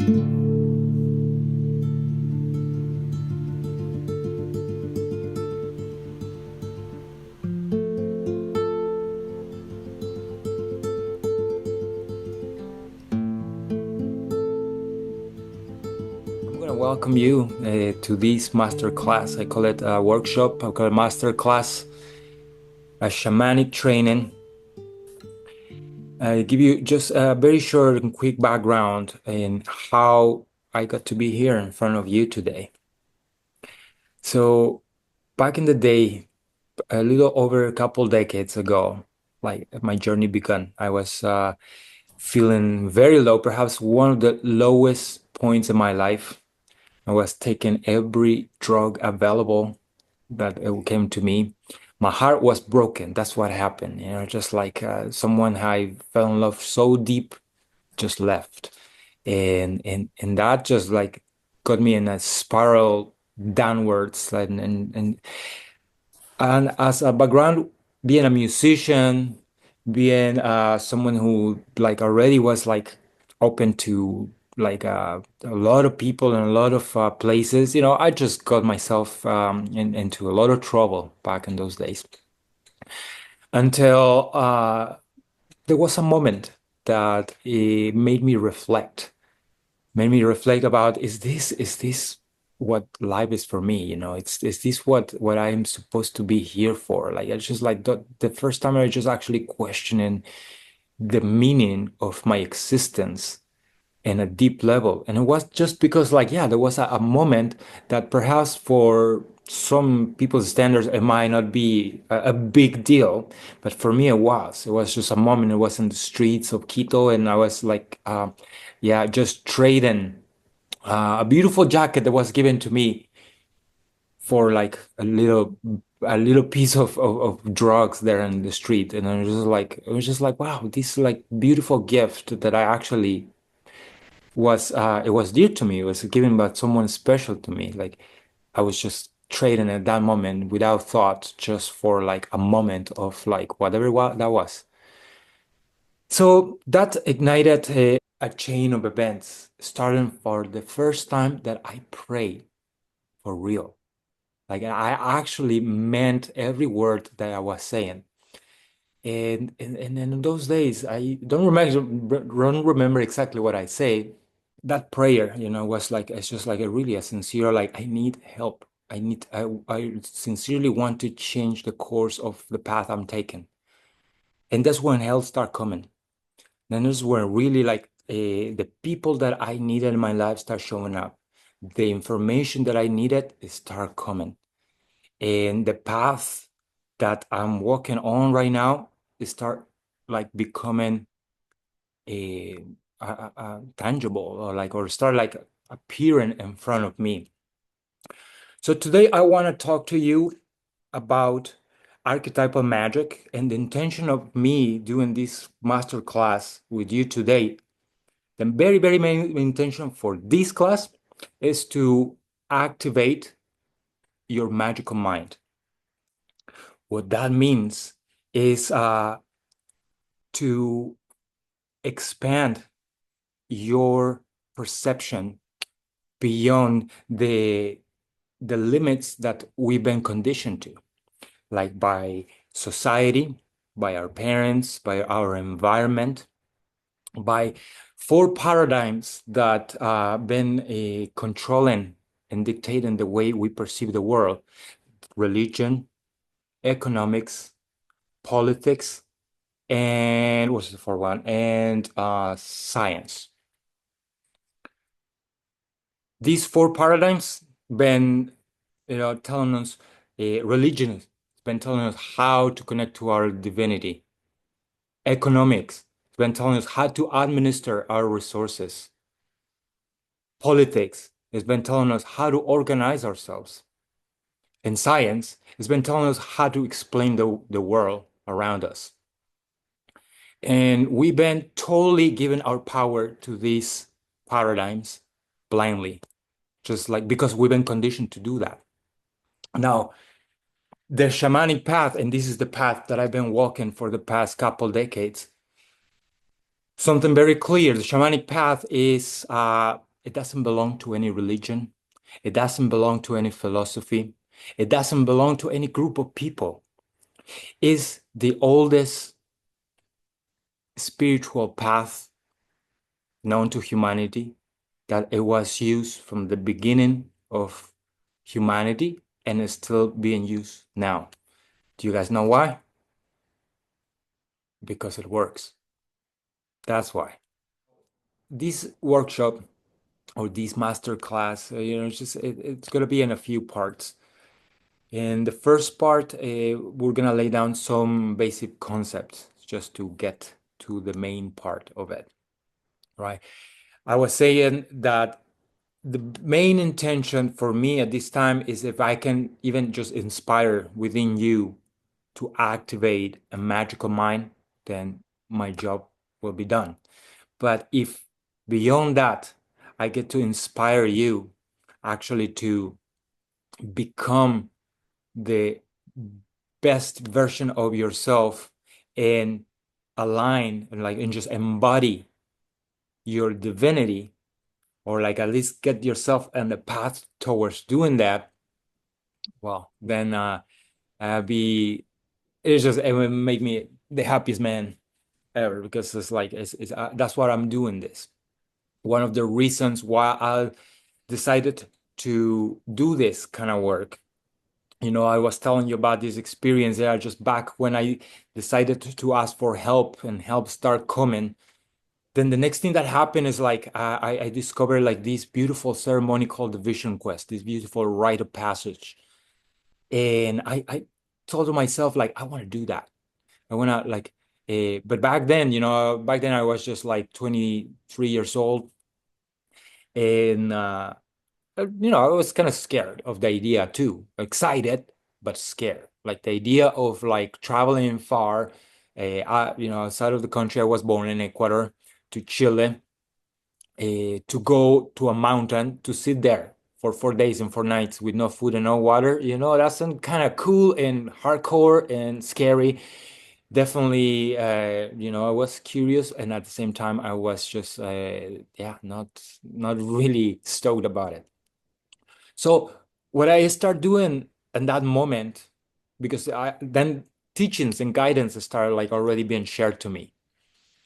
Welcome you to this masterclass. I call it a workshop. I call it masterclass, a shamanic training. I give you just a very short and quick background in how I got to be here in front of you today. So back in the day, a little over a couple decades ago, like my journey began. I was feeling very low, perhaps one of the lowest points in my life. I was taking every drug available that it came to me. My heart was broken. That's what happened. Just like someone I fell in love so deep just left. And that just like got me in a spiral downwards. And as a background, being a musician, being someone who like already was like open to like a lot of people in a lot of places, I just got myself into a lot of trouble back in those days until there was a moment that it made me reflect about, is this what life is for me? Is this what I'm supposed to be here for? Like, it's just like the first time I was just actually questioning the meaning of my existence in a deep level. And it was just because, like, yeah, there was a moment that perhaps for some people's standards, it might not be a big deal. But for me, it was. It was just a moment. It was in the streets of Quito, and I was like, yeah, just trading a beautiful jacket that was given to me for like a little piece of drugs there in the street. And it was just like, wow, this like beautiful gift that I actually it was dear to me. It was given by someone special to me. Like I was just trading at that moment without thought, just for like a moment of like whatever that was. So that ignited a chain of events, starting for the first time that I prayed for real. Like I actually meant every word that I was saying. And in those days, I don't remember exactly what I say. That prayer, was like, it's just like a really a sincere, like, I need help. I sincerely want to change the course of the path I'm taking. And that's when help start coming. Then is where really like the people that I needed in my life start showing up. The information that I needed start coming. And the path that I'm walking on right now start like becoming a, tangible, or start like appearing in front of me. So today I want to talk to you about archetypal magic, and the intention of me doing this master class with you today. The very, very main intention for this class is to activate your magical mind. What that means is to expand your perception beyond the limits that we've been conditioned to, like by society, by our parents, by our environment, by four paradigms that been controlling and dictating the way we perceive the world: religion, economics, politics, and what's the fourth one? And science. These four paradigms been, telling us, religion has been telling us how to connect to our divinity. Economics has been telling us how to administer our resources. Politics has been telling us how to organize ourselves. And science has been telling us how to explain the world around us. And we've been totally giving our power to these paradigms blindly, just like because we've been conditioned to do that. Now, the shamanic path, and this is the path that I've been walking for the past couple decades, something very clear. The shamanic path is it doesn't belong to any religion. It doesn't belong to any philosophy. It doesn't belong to any group of people. It's the oldest spiritual path known to humanity, that it was used from the beginning of humanity and is still being used now. Do you guys know why? Because it works. That's why. This workshop or this masterclass, it's going to be in a few parts. In the first part, we're going to lay down some basic concepts just to get to the main part of it, right? I was saying that the main intention for me at this time is if I can even just inspire within you to activate a magical mind, then my job will be done. But if beyond that, I get to inspire you actually to become the best version of yourself and align and just embody your divinity, or like at least get yourself on the path towards doing that, well, then be it will make me the happiest man ever, because it's like that's what I'm doing this. One of the reasons why I decided to do this kind of work. I was telling you about this experience there just back when I decided to ask for help and help start coming. Then the next thing that happened is like I discovered like this beautiful ceremony called the Vision Quest, this beautiful rite of passage. And I told myself like I want to do that. I want to like but back then I was just like 23 years old. And I was kind of scared of the idea too. Excited, but scared. Like the idea of like traveling far, outside of the country. I was born in Ecuador, to Chile, to go to a mountain to sit there for 4 days and 4 nights with no food and no water. That's kind of cool and hardcore and scary. Definitely, I was curious, and at the same time, I was just, not really stoked about it. So what I start doing in that moment, because then teachings and guidance started like already being shared to me.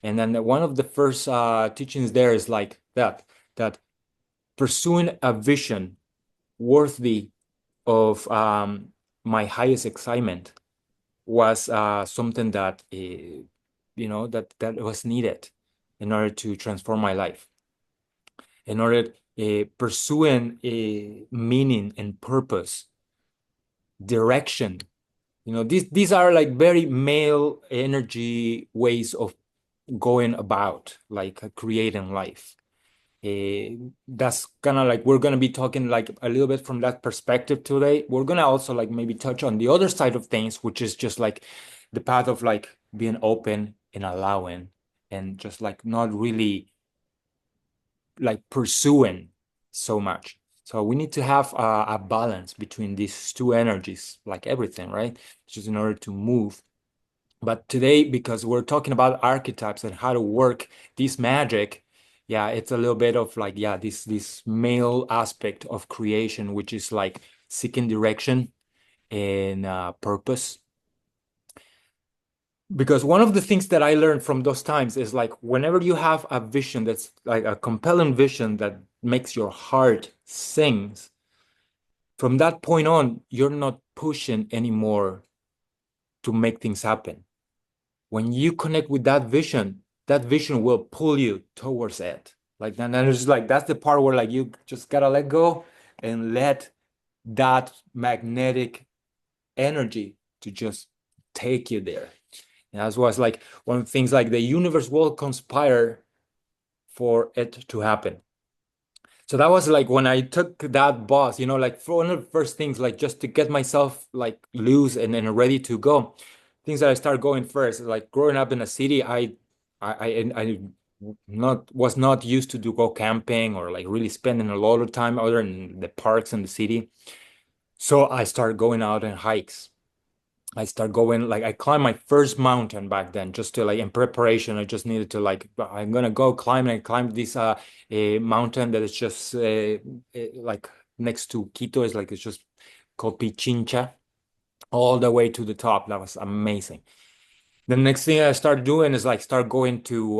And then one of the first teachings there is like that pursuing a vision worthy of my highest excitement was something that that was needed in order to transform my life, in order pursuing a meaning and purpose, direction. These are like very male energy ways of going about like creating life. That's kind of like we're going to be talking like a little bit from that perspective today. We're going to also like maybe touch on the other side of things, which is just like the path of like being open and allowing, and just like not really like pursuing so much. So we need to have a balance between these two energies, like everything, right? Just in order to move. But today, because we're talking about archetypes and how to work this magic, yeah, it's a little bit of like, yeah, this male aspect of creation, which is like seeking direction and purpose. Because one of the things that I learned from those times is like whenever you have a vision that's like a compelling vision that makes your heart sings, from that point on, you're not pushing anymore to make things happen. When you connect with that vision will pull you towards it. Like then it's like that's the part where like you just gotta let go and let that magnetic energy to just take you there. And that's why it's like one of the things like the universe will conspire for it to happen. So that was like when I took that bus, like for one of the first things, like just to get myself like loose and ready to go. Things that I started going first, like growing up in a city, I not was not used to go camping or like really spending a lot of time other in the parks in the city. So I started going out on hikes. I start going, like, I climbed my first mountain back then, just to like in preparation. I just needed to like, I'm gonna go climb, and I climbed this a mountain that is just like next to Quito. Is like, it's just called Pichincha, all the way to the top. That was amazing. The next thing I start doing is like start going to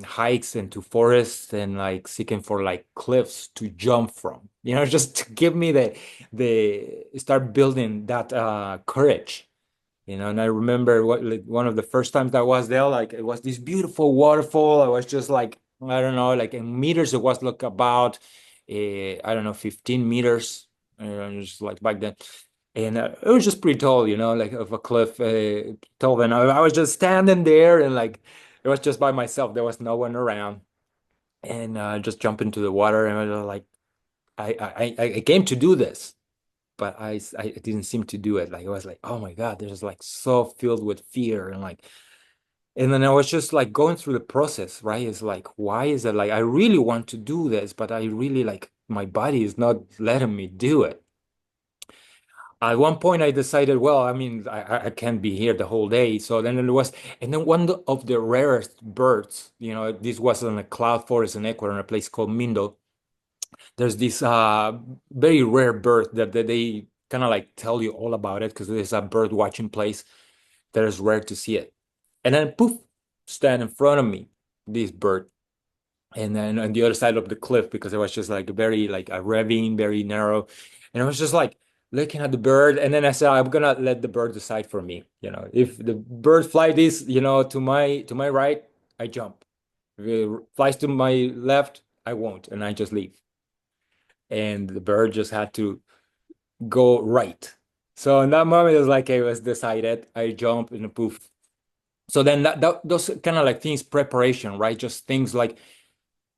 hikes and to forests, and like seeking for like cliffs to jump from, just to give me the start building that courage. And I remember like, one of the first times I was there, like it was this beautiful waterfall. I was just like, I don't know, like in meters, it was like about, I don't know, 15 meters, just like back then. And it was just pretty tall, like of a cliff, tall. And I was just standing there, and like, it was just by myself. There was no one around. And just jump into the water, and I was like, I came to do this, but I didn't seem to do it. Like, it was like, oh my God, this is like so filled with fear, and like, and then I was just like going through the process, right? It's like, why is it like I really want to do this, but I really like my body is not letting me do it. At one point, I decided, well, I mean, I can't be here the whole day. So then it was, and then one of the rarest birds, this was in a cloud forest in Ecuador, in a place called Mindo. There's this very rare bird that they kind of like tell you all about it, because there's a bird watching place that is rare to see it. And then poof, stand in front of me, this bird. And then on the other side of the cliff, because it was just like very like a ravine, very narrow. And I was just like looking at the bird. And then I said, I'm gonna let the bird decide for me. If the bird fly this, to my right, I jump. If it flies to my left, I won't, and I just leave. And the bird just had to go right. So in that moment, it was like it was decided. I jump and poof. So then those kind of like things, preparation, right? Just things like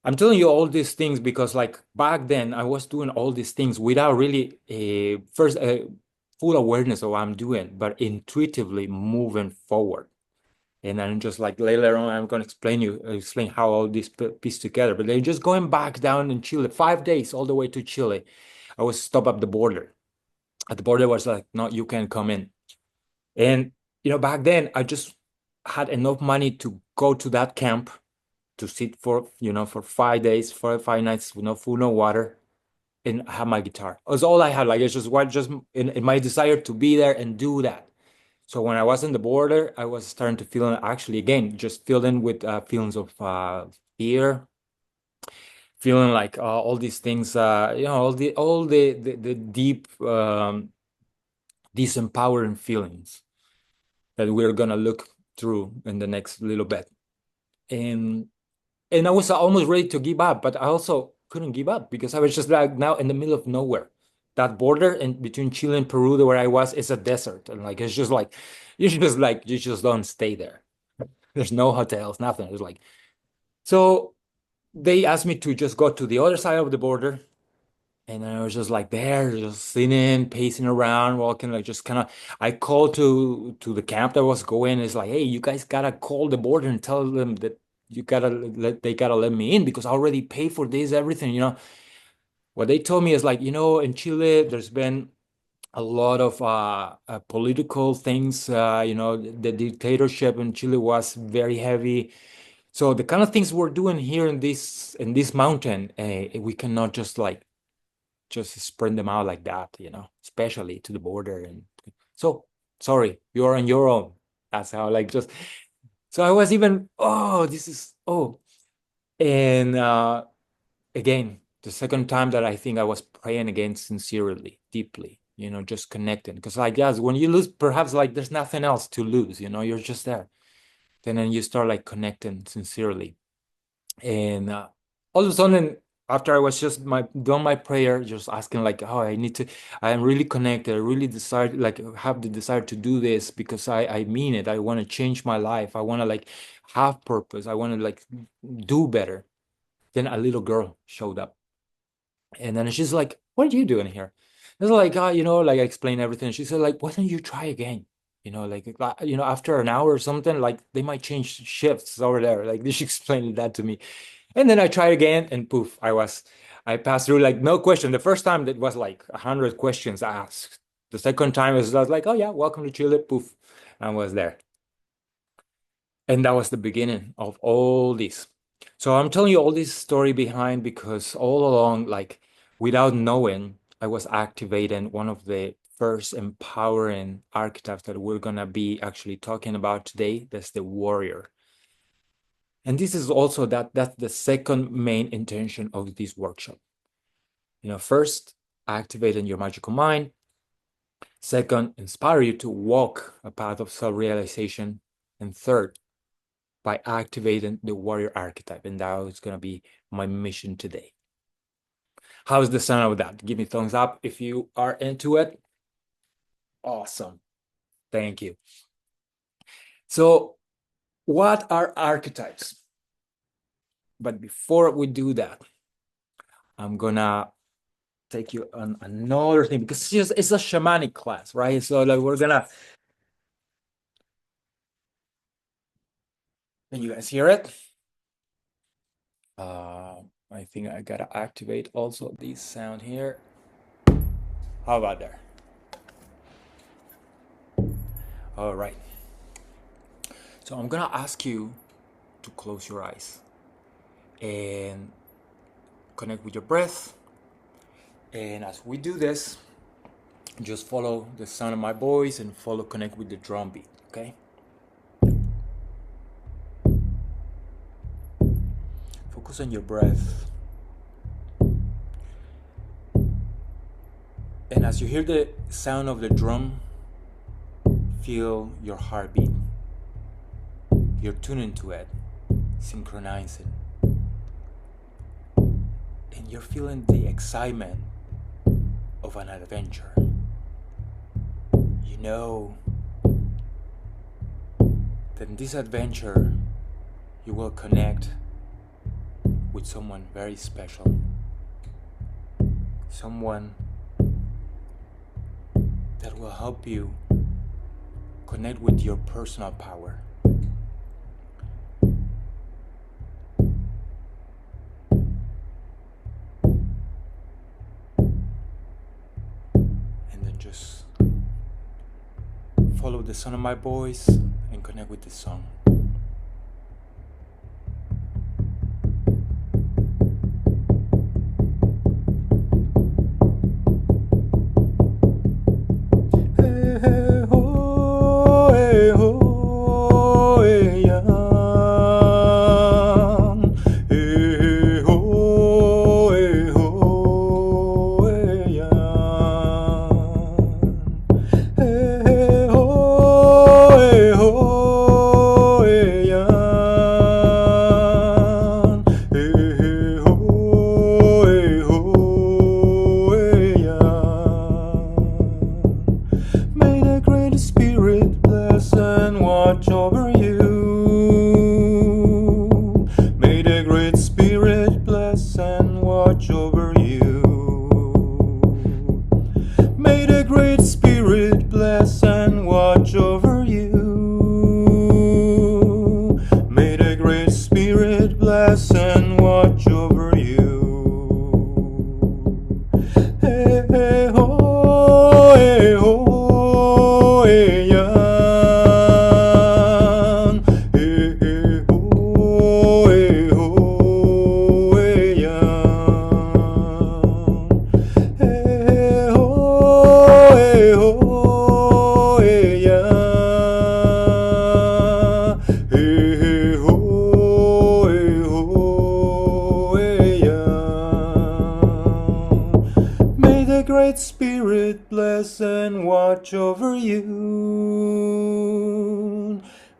I'm telling you all these things because like back then I was doing all these things without really first full awareness of what I'm doing, but intuitively moving forward. And then just like later on, I'm going to explain how all this piece together. But then just going back down in Chile, 5 days all the way to Chile, I was stopped at the border. At the border was like, no, you can't come in. And back then I just had enough money to go to that camp to sit for 5 days, 5 nights with no food, no water, and have my guitar. It was all I had. Like it's just in my desire to be there and do that. So when I was in the border, I was starting to feel actually again just feeling with feelings of fear, feeling like all these things, all the deep disempowering feelings that we're gonna look through in the next little bit. And I was almost ready to give up, but I also couldn't give up because I was just like now in the middle of nowhere. That border in between Chile and Peru, where I was, is a desert, and like it's just like you just don't stay there. There's no hotels, nothing. It's like so they asked me to just go to the other side of the border. And I was just like there, just sitting, pacing around, walking, like just kind of. I called to the camp that I was going. It's like, hey, you guys gotta call the border and tell them that they gotta let me in because I already paid for this, everything. What they told me is like, in Chile, there's been a lot of political things. The dictatorship in Chile was very heavy. So the kind of things we're doing here in this mountain, we cannot just spread them out like that, especially to the border. And so, sorry, you're on your own. That's how, like, just so I was even, oh, this is, oh. And again, the second time that I think I was praying again sincerely, deeply, just connecting. Because, like, yes, when you lose, perhaps like there's nothing else to lose, you're just there. Then you start like connecting sincerely. And all of a sudden, after I was just done my prayer, just asking like, oh, I am really connected. I really desire, like, have the desire to do this because I mean it. I want to change my life. I want to like have purpose. I want to like do better. Then a little girl showed up, and then she's like, "What are you doing here?" It's like, like I explained everything. She said, like, "Why don't you try again?" After an hour or something, like they might change shifts over there. Like she explained that to me. And then I tried again, and poof, I passed through like no question. The first time that was like 100 questions asked. The second time it was like, oh yeah, welcome to Chile, poof, and was there. And that was the beginning of all this. So I'm telling you all this story behind because all along, like without knowing, I was activating one of the first empowering archetypes that we're gonna be actually talking about today. That's the warrior. And this is also that's the second main intention of this workshop. First, activating your magical mind. Second, inspire you to walk a path of self-realization. And third, by activating the warrior archetype. And that is going to be my mission today. How's the sound of that? Give me a thumbs up if you are into it. Awesome. Thank you. So, what are archetypes? But before we do that, I'm gonna take you on another thing because it's a shamanic class, right? So like we're gonna, can you guys hear it? I think I gotta activate also this sound here. How about there? All right. So I'm gonna ask you to close your eyes and connect with your breath. And as we do this, just follow the sound of my voice and connect with the drum beat, okay? Focus on your breath. And as you hear the sound of the drum, feel your heartbeat. You're tuning to it, synchronizing. And you're feeling the excitement of an adventure. You know that in this adventure, you will connect with someone very special. Someone that will help you connect with your personal power. And then just follow the sound of my voice and connect with the song.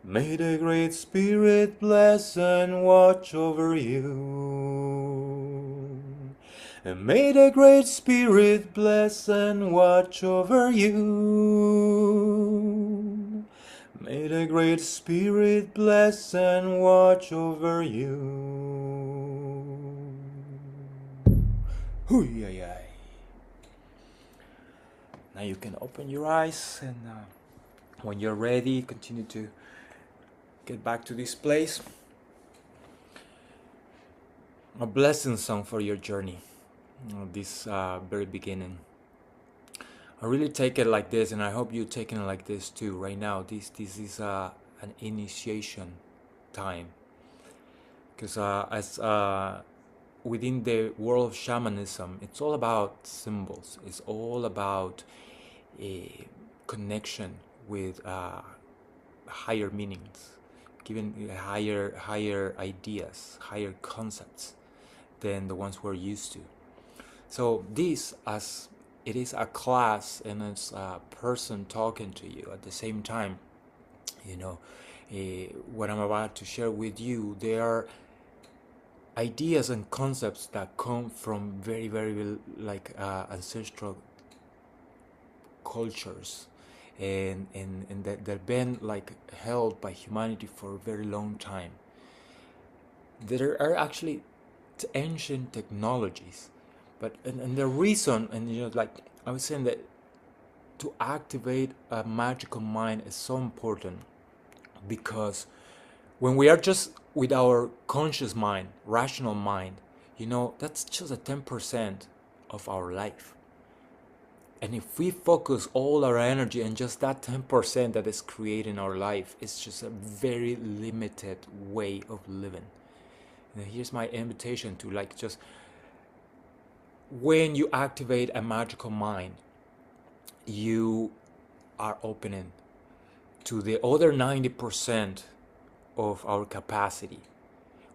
May the Great Spirit bless and watch over you. And may the Great Spirit bless and watch over you. May the Great Spirit bless and watch over you. Hoo-yay-yay. Now you can open your eyes, and when you're ready, continue to get back to this place. A blessing song for your journey, this very beginning. I really take it like this, and I hope you're taking it like this too. Right now, this is an initiation time, because as within the world of shamanism, it's all about symbols. It's all about a connection with higher meanings, given higher ideas, higher concepts than the ones we're used to. So this, as it is a class and it's a person talking to you at the same time, you know, what I'm about to share with you, they are ideas and concepts that come from very like ancestral cultures, and that they've been like held by humanity for a very long time. There are actually ancient technologies, but and the reason, and you know, like I was saying, that to activate a magical mind is so important, because when we are just with our conscious mind, rational mind, you know, that's just a 10% of our life. And if we focus all our energy on just that 10% that is creating our life, it's just a very limited way of living. And here's my invitation to like just, when you activate a magical mind, you are opening to the other 90% of our capacity,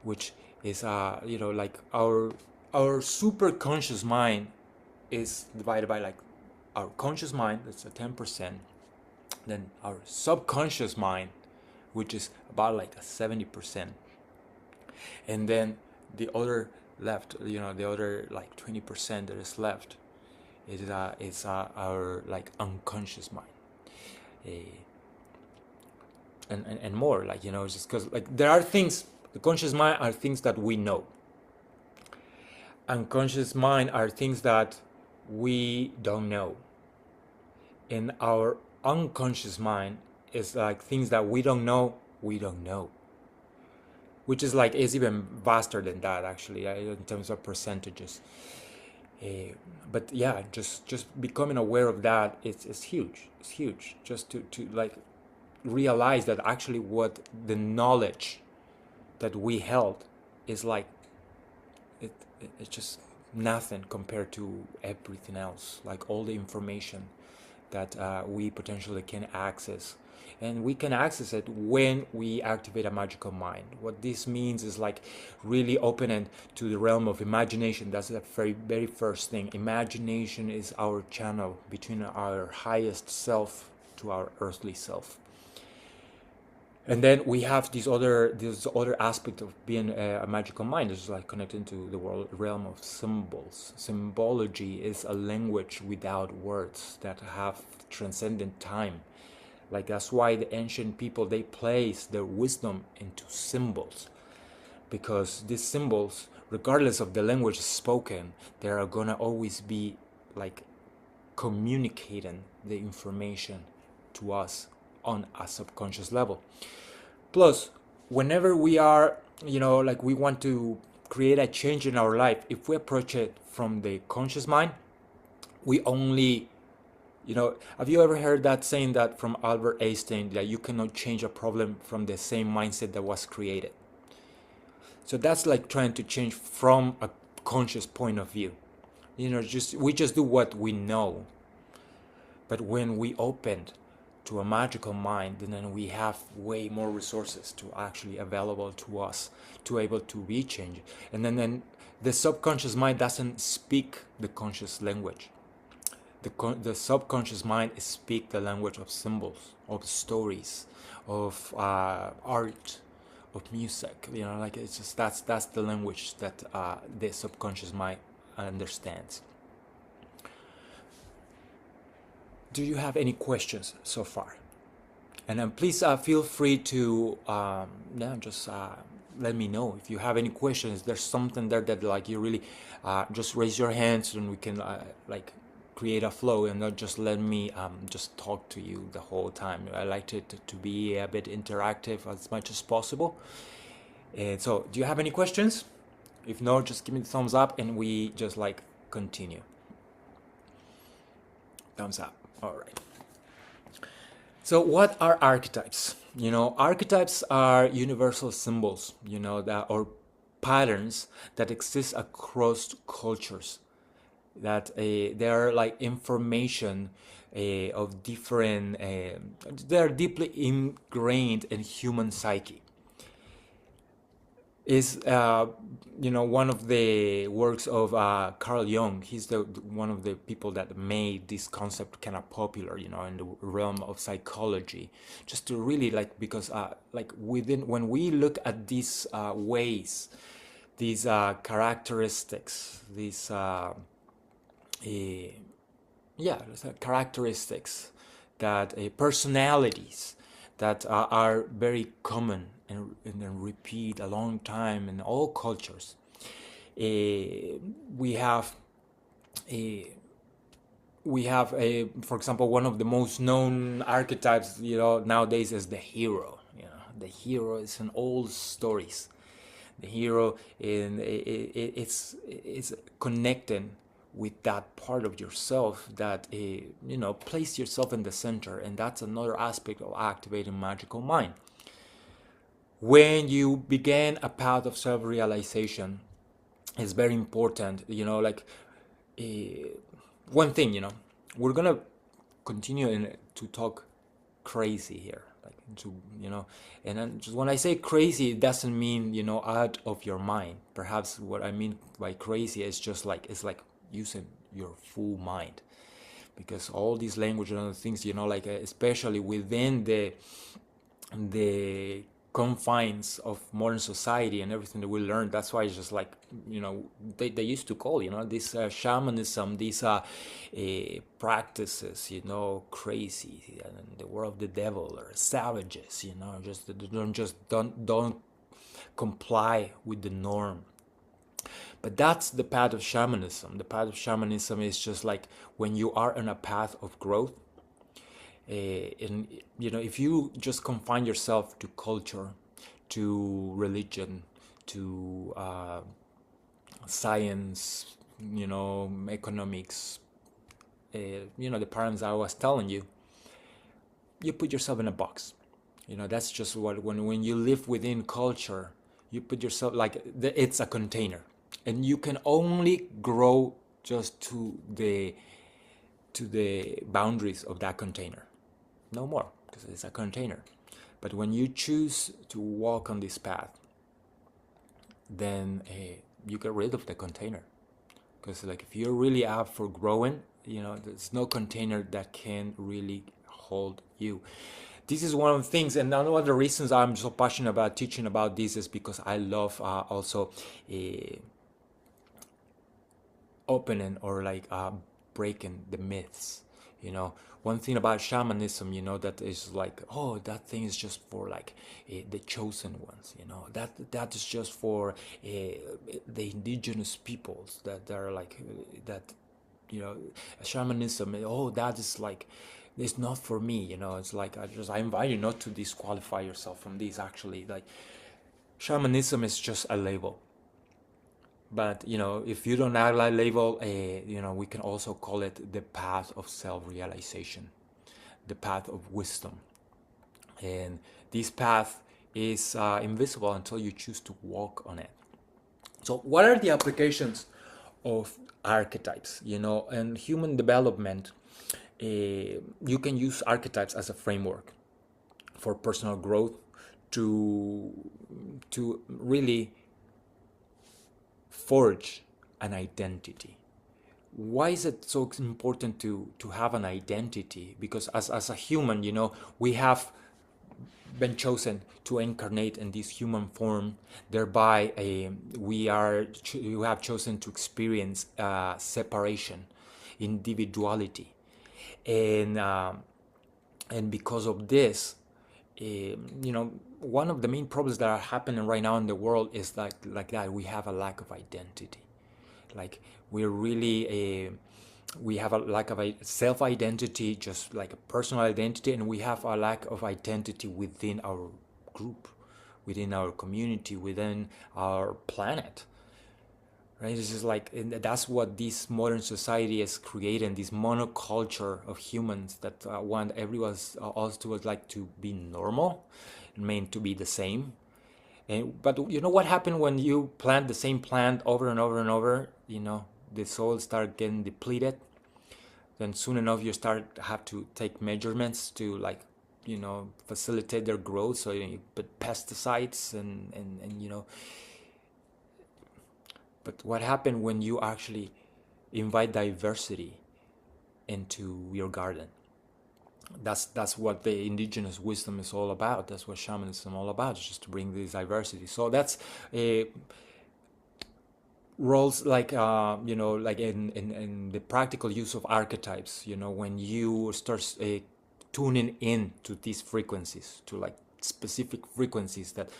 which is you know, like our super conscious mind is divided by like our conscious mind, that's a 10%, then our subconscious mind, which is about like a 70%, and then the other left, you know, the other like 20% that is left is our like unconscious mind, and more, like, you know, just because like there are things, the conscious mind are things that we know, unconscious mind are things that we don't know, and our unconscious mind is like things that we don't know, which is like, is even vaster than that actually, in terms of percentages. But yeah, just becoming aware of that is huge. It's huge, just to like realize that actually what the knowledge that we held is like, it's just nothing compared to everything else, like all the information that we potentially can access. And we can access it when we activate a magical mind. What this means is like really opening to the realm of imagination. That's the very first thing. Imagination is our channel between our highest self to our earthly self. And then we have this other aspect of being a magical mind, is like connecting to the realm of symbols. Symbology is a language without words that have transcendent time. Like that's why the ancient people, they place their wisdom into symbols, because these symbols, regardless of the language spoken, they are gonna always be like communicating the information to us on a subconscious level. Plus, whenever we are, you know, like we want to create a change in our life, if we approach it from the conscious mind, we only, you know, have you ever heard that saying that from Albert Einstein, that you cannot change a problem from the same mindset that was created? So that's like trying to change from a conscious point of view. You know, we just do what we know. But when we opened to a magical mind, and then we have way more resources to actually available to us to able to rechange. And then the subconscious mind doesn't speak the conscious language. The subconscious mind speaks the language of symbols, of stories, of art, of music. You know, like it's just that's the language that the subconscious mind understands. Do you have any questions so far? And then please feel free to just let me know if you have any questions. There's something there that like you really just raise your hands, and we can like create a flow, and not just let me just talk to you the whole time. I like it to be a bit interactive as much as possible. And so, do you have any questions? If not, just give me the thumbs up and we just like continue. Thumbs up. All right. So what are archetypes? Archetypes are universal symbols, that or patterns that exist across cultures. That they are like information of different. They are deeply ingrained in human psyche. Is one of the works of Carl Jung. He's the one of the people that made this concept kind of popular, in the realm of psychology. Just to really because like within when we look at these ways, these characteristics, these characteristics that personalities that are very common and repeat a long time in all cultures. We have for example, one of the most known archetypes, nowadays is the hero. The hero is in all stories. The hero it's connecting with that part of yourself that place yourself in the center, and that's another aspect of activating magical mind. When you begin a path of self-realization, it's very important, one thing, we're gonna continue to talk crazy here, and then just when I say crazy, it doesn't mean out of your mind. Perhaps what I mean by crazy is just it's like using your full mind, because all these language and other things, especially within the confines of modern society and everything that we learned. That's why it's just they used to call this shamanism, these practices, crazy, and the world of the devil, or savages, don't comply with the norm. But that's the path of shamanism. The path of shamanism is just when you are on a path of growth. And if you just confine yourself to culture, to religion, to science, economics, the paradigms I was telling you, you put yourself in a box. That's just when you live within culture, you put yourself it's a container, and you can only grow just to the boundaries of that container. No more, because it's a container. But when you choose to walk on this path, then you get rid of the container. Because if you're really up for growing, there's no container that can really hold you. This is one of the things, and one of the reasons I'm so passionate about teaching about this is because I love also opening or breaking the myths. One thing about shamanism, that is oh, that thing is just for the chosen ones, that is just for the indigenous peoples that are that, shamanism, oh, that is it's not for me, it's I invite you not to disqualify yourself from this. Actually, shamanism is just a label. But if you don't have that label, we can also call it the path of self-realization, the path of wisdom. And this path is invisible until you choose to walk on it. So what are the applications of archetypes? In human development, you can use archetypes as a framework for personal growth to really forge an identity. Why is it so important to have an identity? Because as a human, we have been chosen to incarnate in this human form. Thereby, you have chosen to experience separation, individuality, and because of this, one of the main problems that are happening right now in the world is like that we have a lack of identity. We're really we have a lack of a self-identity, just like a personal identity, and we have a lack of identity within our group, within our community, within our planet. right? It's just like, and that's what this modern society is creating, this monoculture of humans that want everyone else to like to be normal, meant to be the same. And but you know what happened when you plant the same plant over and over and over? You know, the soil start getting depleted. Then soon enough you start have to take measurements to like, you know, facilitate their growth. So you put pesticides and you know. But what happened when you actually invite diversity into your garden? That's what the indigenous wisdom is all about. That's what shamanism is all about. It's just to bring this diversity. So that's roles like you know, like in the practical use of archetypes. You know, when you start tuning in to these frequencies, to like specific frequencies that,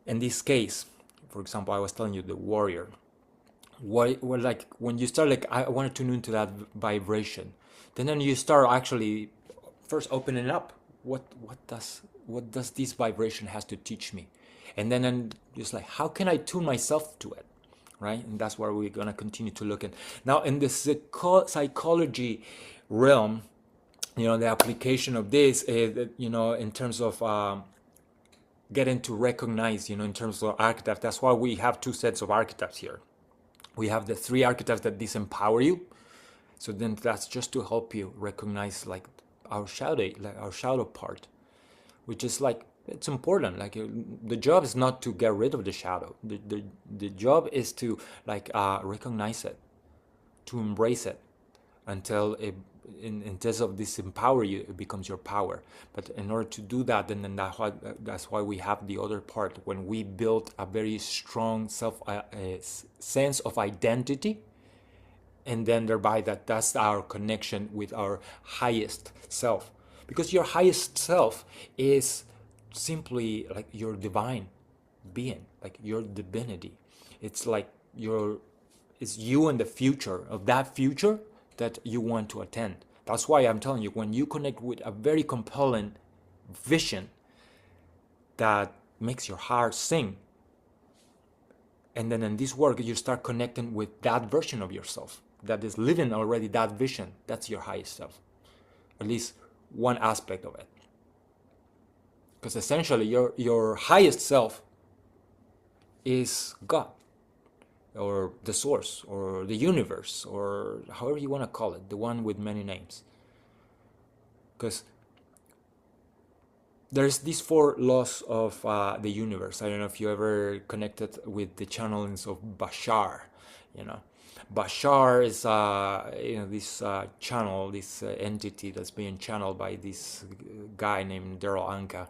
in this case, for example, I was telling you the warrior. What like when you start like I want to tune into that vibration, then you start actually first opening up. What does this vibration has to teach me, and then I'm just like, how can I tune myself to it, right? And that's where we're gonna continue to look at now in the psychology realm. You know, the application of this, you know, in terms of getting to recognize, you know, in terms of archetypes. That's why we have two sets of archetypes here. We have the three archetypes that disempower you. So then that's just to help you recognize like our shadow part, which is like, it's important. Like the job is not to get rid of the shadow. The job is to like recognize it, to embrace it until it, in terms of disempower you, it becomes your power. But in order to do that, then that's why we have the other part. When we build a very strong sense of identity, and then thereby that's our connection with our highest self, because your highest self is simply like your divine being, like your divinity. It's like it's you in the future, of that future that you want to attend. That's why I'm telling you, when you connect with a very compelling vision that makes your heart sing, and then in this work you start connecting with that version of yourself that is living already that vision, that's your highest self, at least one aspect of it. Because essentially your highest self is God, or the source, or the universe, or however you want to call it, the one with many names. Because there's these four laws of the universe. I don't know if you ever connected with the channelings of Bashar. You know, Bashar is you know, this channel, this entity that's being channeled by this guy named Daryl Anka.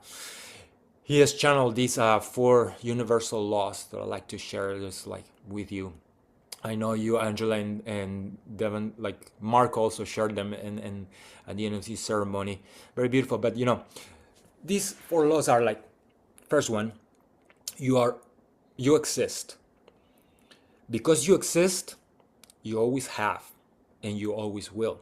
He has channeled these four universal laws that I like to share this like with you. I know you, Angela, and Devin, like Mark also shared them in at the end of this ceremony. Very beautiful. But you know, these four laws are like, first one, you exist. Because you exist, you always have, and you always will.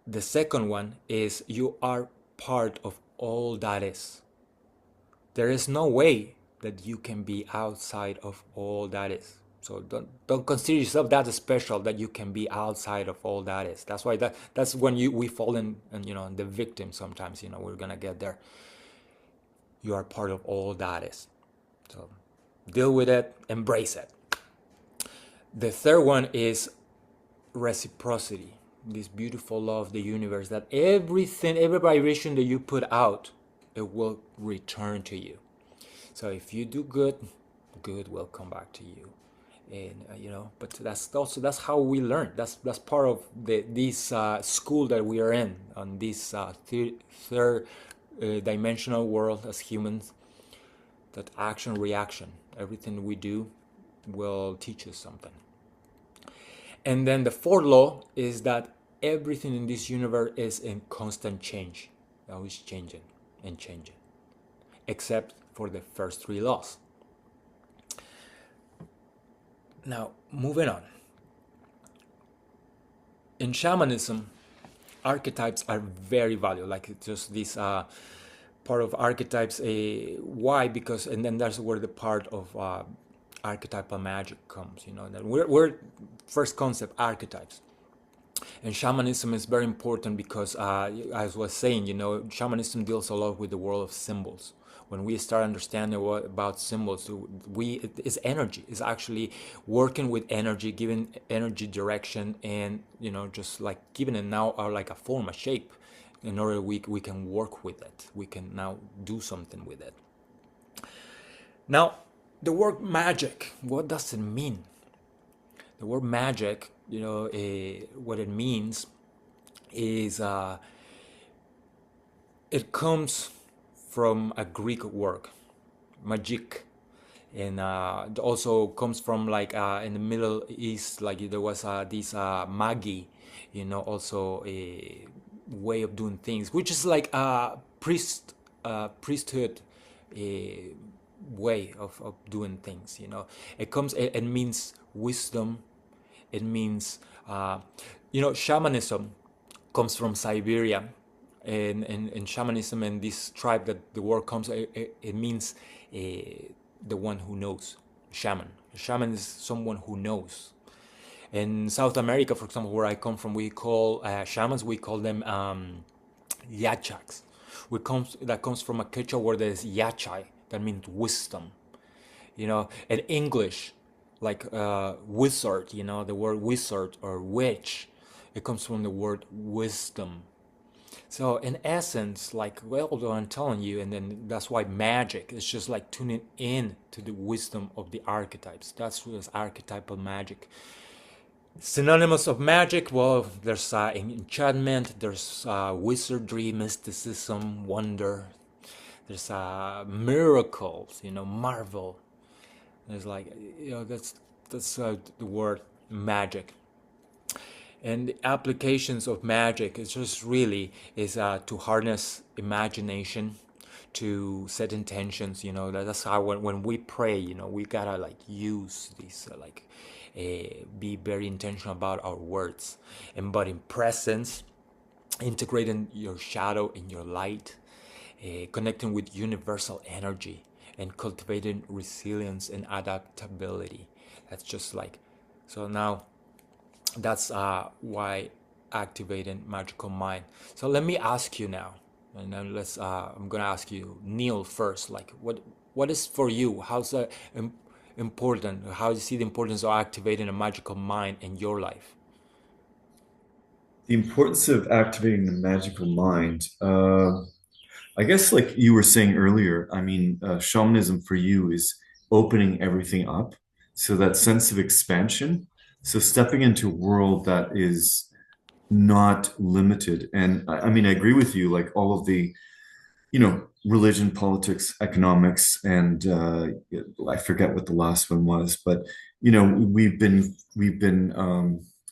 The second one is you are part of all that is. There is no way that you can be outside of all that is. So don't consider yourself that special that you can be outside of all that is. That's why that's when we fall in, and you know, the victim sometimes. You know, we're gonna get there. You are part of all that is. So deal with it, embrace it. The third one is reciprocity. This beautiful law of the universe, that everything, every vibration that you put out, it will return to you. So if you do good, good will come back to you. And you know, but that's how we learn. That's part of this school that we are in, on this third dimensional world as humans. That action reaction, everything we do will teach us something. And then the fourth law is that everything in this universe is in constant change, always changing and changing, except for the first three laws. Now, moving on. In shamanism, archetypes are very valuable. Like, it's just this part of archetypes. Why? Because, and then that's where the part of archetypal magic comes, that we're first concept archetypes. And shamanism is very important because, as I was saying, shamanism deals a lot with the world of symbols. When we start understanding about symbols, it's energy. It's actually working with energy, giving energy direction, and just like giving it now like a form, a shape, in order we can work with it. We can now do something with it. Now, the word magic, what does it mean? The word magic, what it means is it comes from a Greek word, Magick, and it also comes from like in the Middle East, like there was this magi, also a way of doing things, which is like a priesthood way of doing things. It means wisdom. It means shamanism comes from Siberia, and shamanism and this tribe that the word comes, it means the one who knows. A shaman is someone who knows. In South America, for example, where I come from, we call shamans, we call them yachaks. That comes from a Quechua word that is yachay, that means wisdom. In English, like wizard, the word wizard or witch, it comes from the word wisdom. So in essence, like, well, I'm telling you, and then that's why magic is just like tuning in to the wisdom of the archetypes. That's what is archetypal magic. Synonymous of magic, well, there's enchantment, there's wizardry, mysticism, wonder, there's miracles, marvel. There's like, that's the word magic. And the applications of magic is just really is to harness imagination, to set intentions. That's how when we pray, we gotta like use these be very intentional about our words, embodying presence, integrating your shadow and your light, connecting with universal energy, and cultivating resilience and adaptability. That's just like, so now that's why activating magical mind. So let me ask you now, and then I'm gonna ask you, Neil, first. Like, what is for you? How's that important? How do you see the importance of activating a magical mind in your life? The importance of activating the magical mind. I guess, like you were saying earlier, I mean, shamanism for you is opening everything up. So that sense of expansion. So stepping into a world that is not limited. And I mean, I agree with you, like all of the, religion, politics, economics, and I forget what the last one was, but we've been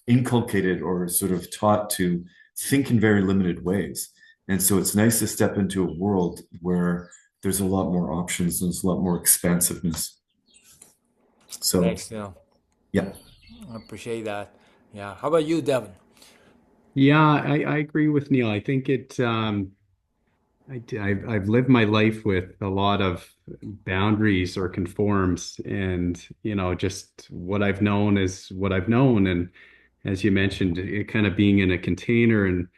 inculcated or sort of taught to think in very limited ways. And so it's nice to step into a world where there's a lot more options and there's a lot more expansiveness. So, Thanks, Neil. yeah. I appreciate that. Yeah. How about you, Devin? Yeah, I agree with Neil. I think I've lived my life with a lot of boundaries or conforms, and just what I've known is what I've known. And as you mentioned, it kind of being in a container. And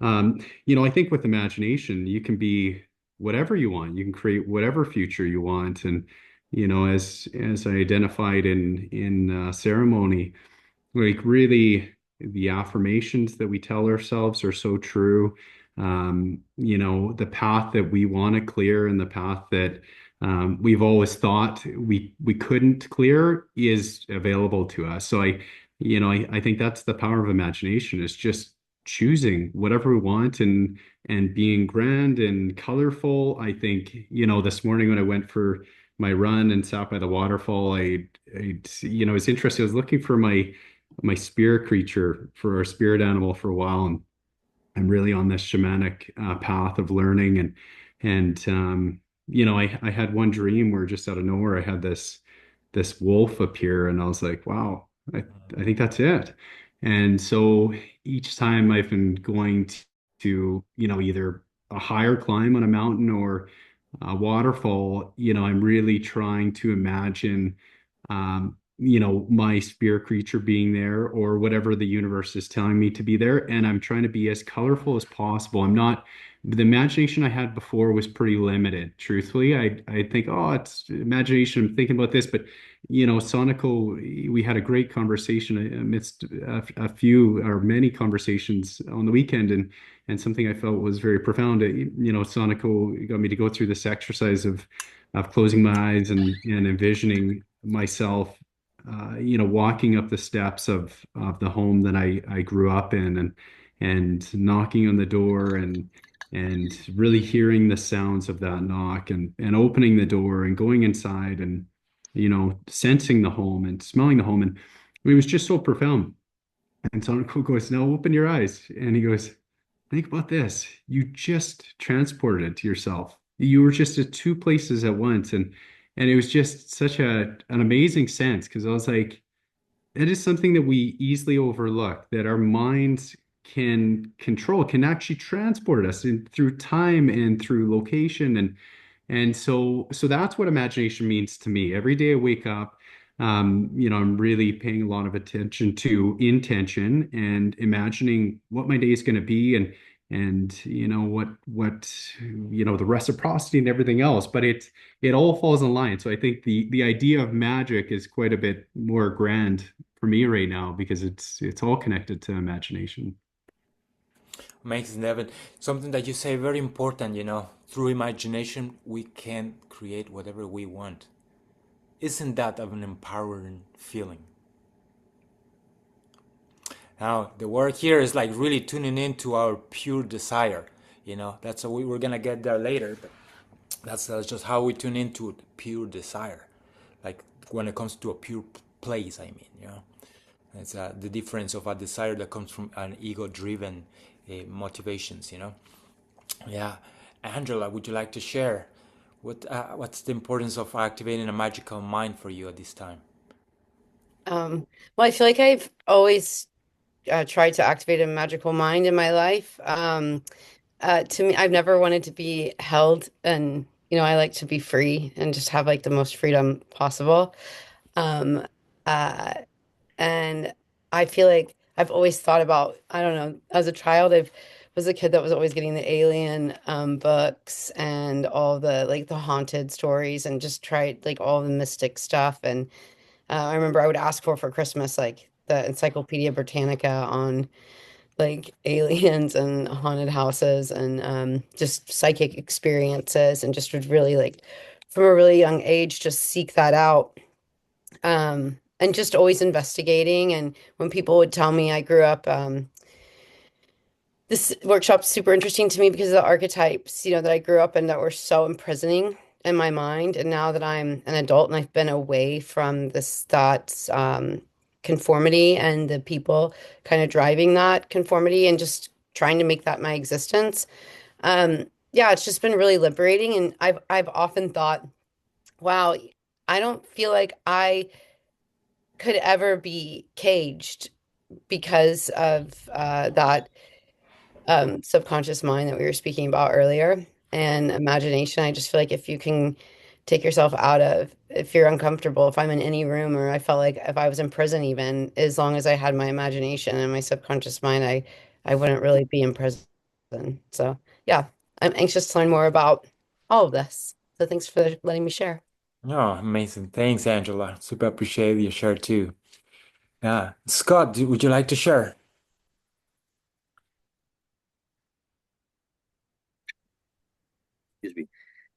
I think with imagination, you can be whatever you want. You can create whatever future you want. And as I identified in ceremony, like really the affirmations that we tell ourselves are so true. The path that we want to clear and the path that we've always thought we couldn't clear is available to us. So I think that's the power of imagination, is just choosing whatever we want and being grand and colorful. I think, this morning when I went for my run and sat by the waterfall, it's interesting. I was looking for my spirit creature, for our spirit animal, for a while, and I'm really on this shamanic path of learning. And I had one dream where just out of nowhere I had this wolf appear, and I was like, wow, I think that's it. And so each time I've been going to either a higher climb on a mountain or a waterfall, I'm really trying to imagine my spirit creature being there or whatever the universe is telling me to be there. And I'm trying to be as colorful as possible. The imagination I had before was pretty limited. Truthfully, I think, oh, it's imagination. I'm thinking about this, but Soniko, we had a great conversation amidst a few or many conversations on the weekend, and something I felt was very profound. Soniko got me to go through this exercise of closing my eyes and envisioning myself, walking up the steps of the home that I grew up in, and knocking on the door and really hearing the sounds of that knock, and opening the door and going inside, and sensing the home and smelling the home. And it was just so profound. And Soniko goes, "Now open your eyes." And he goes, "Think about this. You just transported it to yourself. You were just at two places at once." And it was just such an amazing sense, because I was like, it is something that we easily overlook, that our minds can control, can actually transport us through time and through location. And so that's what imagination means to me. Every day I wake up, I'm really paying a lot of attention to intention and imagining what my day is going to be, and the reciprocity and everything else. But it all falls in line. So I think the idea of magic is quite a bit more grand for me right now, because it's all connected to imagination. Amazing, Devin. Something that you say very important, through imagination, we can create whatever we want. Isn't that of an empowering feeling? Now, the work here is like really tuning into our pure desire. That's how we're gonna get there later, but that's just how we tune into pure desire. Like when it comes to a pure place, I mean. It's the difference of a desire that comes from an ego-driven motivations. Yeah, Angela, would you like to share what's the importance of activating a magical mind for you at this time? Well, I feel like I've always tried to activate a magical mind in my life. To me, I've never wanted to be held, and I like to be free and just have like the most freedom possible. Um, uh, and I feel like I've always thought about, I don't know, as a child, I was a kid that was always getting the alien books and all the like the haunted stories, and just tried like all the mystic stuff. And I remember I would ask for Christmas like the Encyclopedia Britannica on like aliens and haunted houses and just psychic experiences, and just would really like from a really young age just seek that out, and just always investigating. And when people would tell me I grew up, this workshop's super interesting to me because of the archetypes, that I grew up in that were so imprisoning in my mind. And now that I'm an adult and I've been away from this thoughts, conformity and the people kind of driving that conformity and just trying to make that my existence. Yeah, it's just been really liberating. And I've often thought, wow, I don't feel like I could ever be caged because of that subconscious mind that we were speaking about earlier, and imagination. I just feel like if you can take yourself out of, if you're uncomfortable, if I'm in any room, or I felt like if I was in prison, even as long as I had my imagination and my subconscious mind, I wouldn't really be in prison. So yeah, I'm anxious to learn more about all of this. So thanks for letting me share. Oh, amazing. Thanks, Angela. Super appreciate your share too. Yeah. Scott, would you like to share? Excuse me.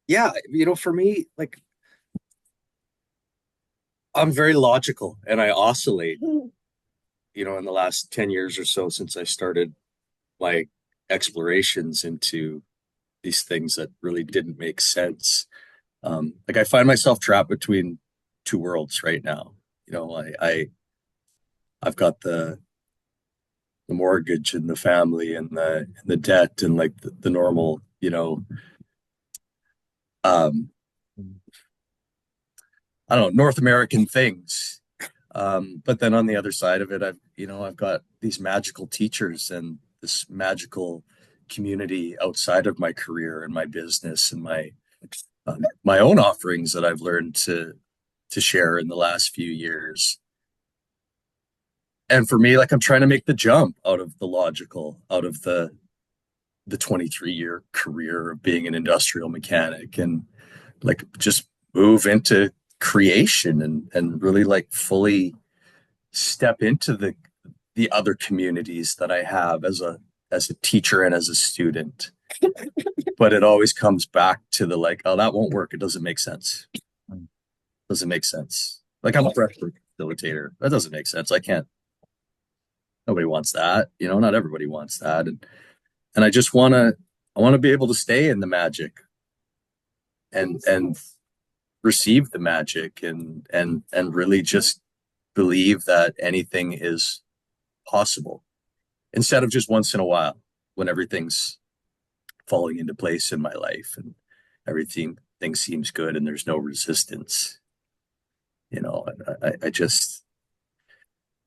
Yeah, for me, like I'm very logical and I oscillate, in the last 10 years or so since I started my explorations into these things that really didn't make sense. Like I find myself trapped between two worlds right now. I've got the mortgage and the family and the debt and like the normal, um, I don't know, North American things. But then on the other side of it, I've got these magical teachers and this magical community outside of my career and my business and my own offerings that I've learned to to share in the last few years. And for me, like I'm trying to make the jump out of the logical, out of the 23-year career of being an industrial mechanic, and like just move into creation and really like fully step into the other communities that I have as a teacher and as a student. But it always comes back to the like, oh, that won't work. It doesn't make sense. Doesn't make sense. Like I'm a breathwork facilitator. That doesn't make sense. I can't. Nobody wants that. You know, not everybody wants that. And I just want to be able to stay in the magic and receive the magic and really just believe that anything is possible instead of just once in a while when everything's falling into place in my life and everything seems good and there's no resistance. You know,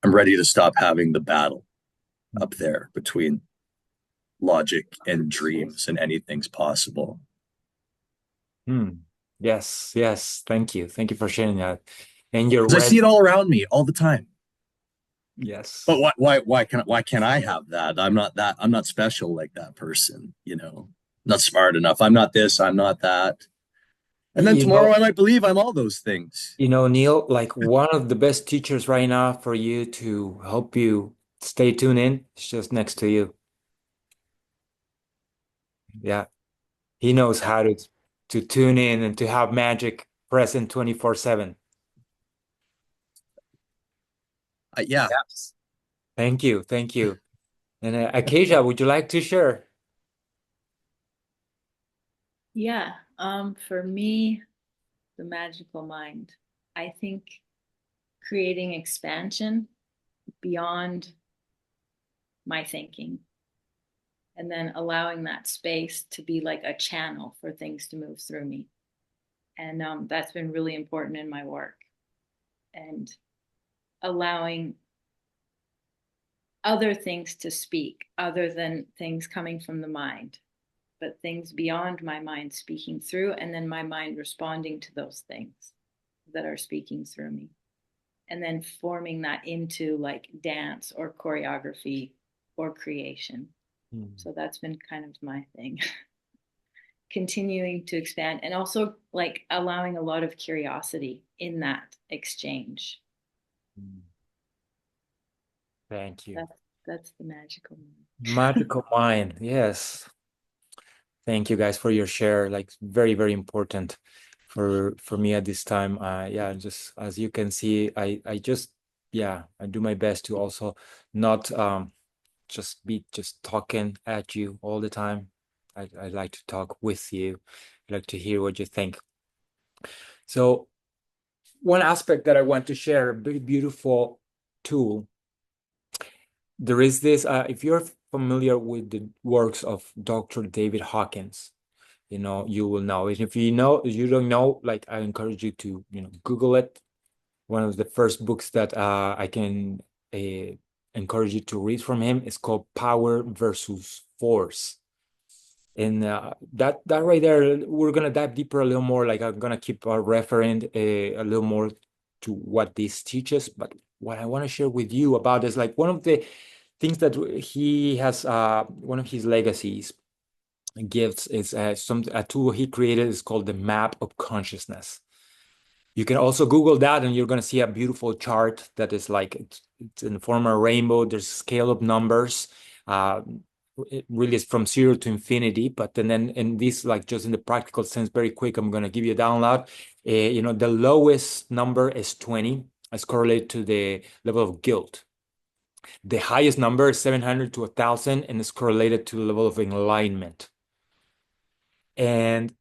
I'm ready to stop having the battle up there between logic and dreams and anything's possible. Yes, yes. Thank you. Thank you for sharing that. And you're I see it all around me all the time. Yes. But why can't I have that? I'm not special like that person, you know. Not smart enough. I'm not this, I'm not that. And then tomorrow I might believe I'm all those things. You know, Neil, like one of the best teachers right now for you to help you stay tuned in is just next to you. Yeah. He knows how to tune in and to have magic present 24/7. Yeah. Yes. Thank you. Thank you. And Acacia, would you like to share? Yeah. For me, the magical mind, I think creating expansion beyond my thinking and then allowing that space to be like a channel for things to move through me. And that's been really important in my work, and allowing other things to speak other than things coming from the mind, but things beyond my mind speaking through, and then my mind responding to those things that are speaking through me, and then forming that into like dance or choreography or creation. So that's been kind of my thing. Continuing to expand and also like allowing a lot of curiosity in that exchange. Thank you. That's the magical mind. Magical mind. Yes. Thank you guys for your share. Like very, very important for me at this time. Yeah, just as you can see, I do my best to also not just be talking at you all the time. I like to talk with you. I like to hear what you think. So one aspect that I want to share, a very beautiful tool. There is this, if you're familiar with the works of Dr. David Hawkins, you know, you will know. If you don't know, like I encourage you to, Google it. One of the first books that I can encourage you to read from him is called Power versus Force. And that right there, we're gonna dive deeper a little more. Like I'm gonna keep referring a little more to what this teaches. But what I want to share with you about is like one of the things that he has, one of his legacies gifts is a tool he created is called the map of consciousness. You can also Google that and you're going to see a beautiful chart that is like it's in the form of a rainbow. There's scale of numbers. It really is from 0 to infinity. But then in this, like just in the practical sense, very quick, I'm going to give you a download. The lowest number is 20 as correlated to the level of guilt. The highest number is 700 to 1,000 and is correlated to the level of enlightenment. And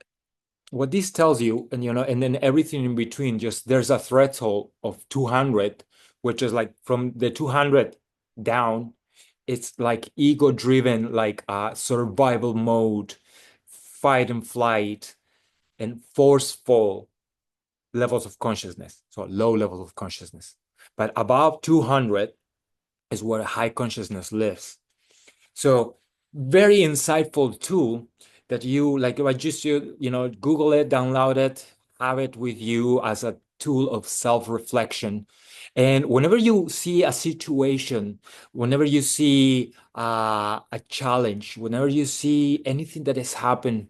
what this tells you, and then everything in between, just there's a threshold of 200, which is like from the 200 down, it's like ego-driven, like survival mode, fight and flight, and forceful levels of consciousness. So low levels of consciousness. But above 200 is where high consciousness lives. So very insightful tool that you like. I just Google it, download it, have it with you as a tool of self-reflection. And whenever you see a situation, whenever you see a challenge, whenever you see anything that has happened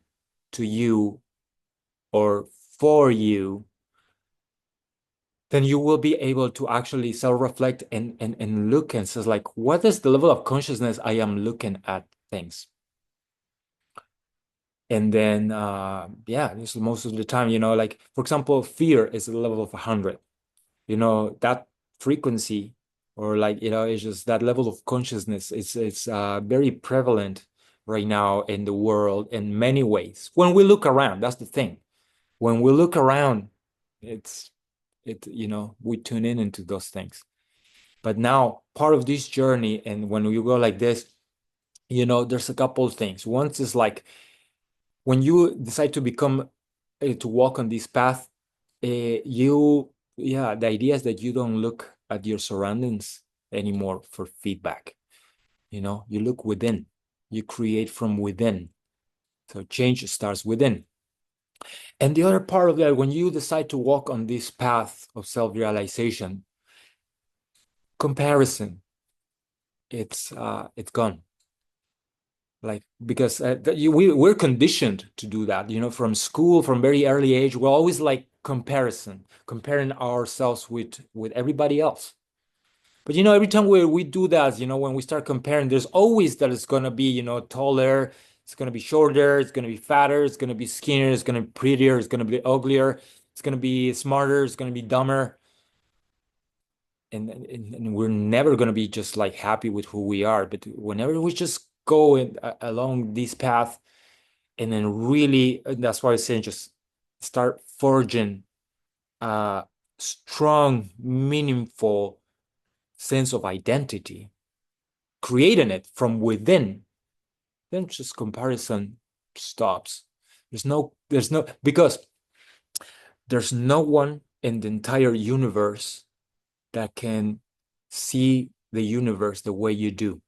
to you or for you, then you will be able to actually self-reflect and look and says like, what is the level of consciousness I am looking at things? And then, yeah, this is most of the time, like, for example, fear is a level of 100. That frequency or like, it's just that level of consciousnness. It's very prevalent right now in the world in many ways. When we look around, that's the thing. When we look around, we tune in into those things. But now part of this journey, and when you go like this, there's a couple of things. One is like, when you decide to become to walk on this path, the idea is that you don't look at your surroundings anymore for feedback. You look within, you create from within. So change starts within. And the other part of that, when you decide to walk on this path of self-realization, comparison, it's gone. Like, because we're conditioned to do that, from school, from very early age. We're always like comparing ourselves with everybody else. But every time we do that, when we start comparing, there's always that it's going to be, taller, it's going to be shorter, it's going to be fatter, it's going to be skinnier, it's going to be prettier, it's going to be uglier, it's going to be smarter, it's going to be dumber. And we're never going to be just like happy with who we are. But whenever we just go along this path, and then really, that's why I say just start forging a strong, meaningful sense of identity, creating it from within, then just comparison stops. Because there's no one in the entire universe that can see the universe the way you do.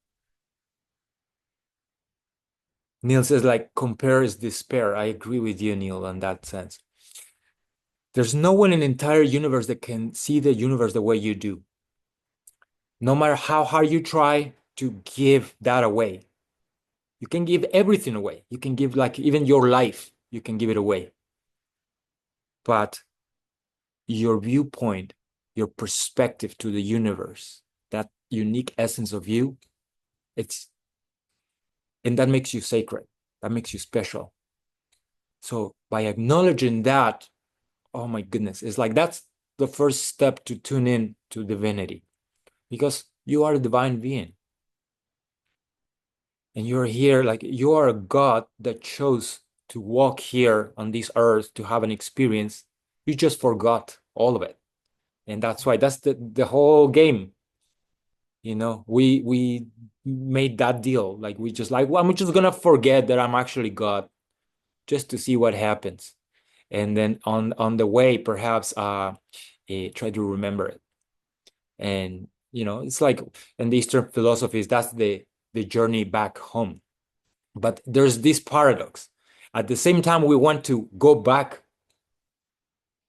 Neil says, like, compare is despair. I agree with you, Neil, in that sense. There's no one in the entire universe that can see the universe the way you do. No matter how hard you try to give that away. You can give everything away. You can give, like, even your life, you can give it away. But your viewpoint, your perspective to the universe, that unique essence of you, and that makes you sacred. That makes you special. So by acknowledging that, oh my goodness, it's like that's the first step to tune in to divinity, because you are a divine being. And you're here, like, you are a God that chose to walk here on this earth to have an experience. You just forgot all of it. And that's why that's the whole game. We made that deal. Like, we just like, well, I'm just gonna forget that I'm actually God just to see what happens. And then on the way, perhaps try to remember it. And it's like in the Eastern philosophies, that's the journey back home. But there's this paradox. At the same time, we want to go back.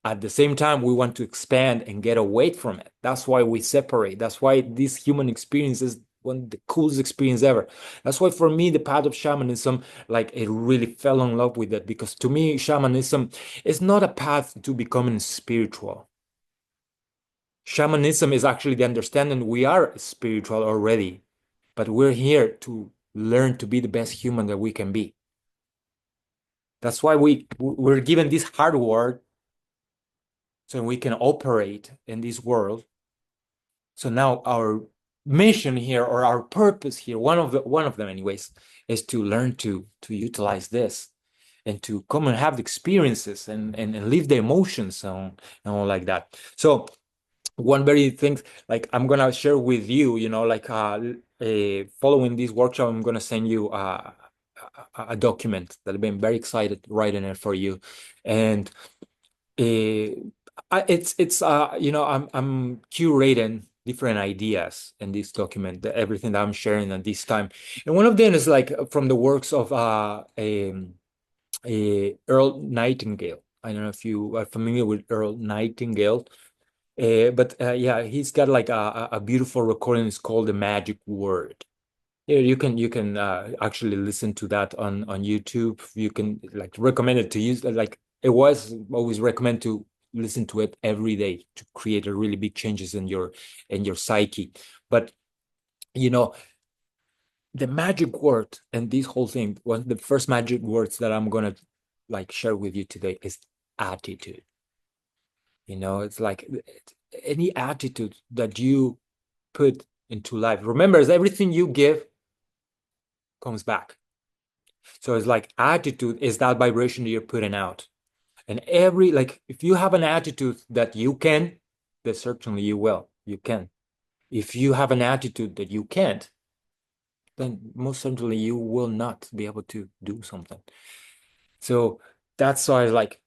At the same time, we want to expand and get away from it. That's why we separate. That's why this human experience is one of the coolest experience ever. That's why for me, the path of shamanism, like, it really fell in love with it, because to me, shamanism is not a path to becoming spiritual. Shamanism is actually the understanding we are spiritual already, but we're here to learn to be the best human that we can be. That's why we're given this hardware so we can operate in this world. So now our mission here, or our purpose here, one of them anyways, is to learn to utilize this and to come and have the experiences and live the emotions and all like that. So one very thing, like, I'm gonna share with you, like, following this workshop, I'm gonna send you a document that I've been very excited writing it for you. And I'm curating different ideas in this document, everything that I'm sharing at this time. And one of them is like from the works of Earl Nightingale. I don't know if you are familiar with Earl Nightingale, but yeah, he's got like a beautiful recording. It's called The Magic Word. Yeah, you can actually listen to that on YouTube. You can like recommend it to use. Like it was always recommend to listen to it every day to create a really big changes in your psyche. But you know, the magic word and this whole thing, one of the first magic words that I'm gonna like share with you today is attitude. You know, it's like any attitude that you put into life. Remember, everything you give comes back. So it's like attitude is that vibration that you're putting out. And every, like, if you have an attitude that you can, then certainly you will. You can. If you have an attitude that you can't, then most certainly you will not be able to do something. So that's why like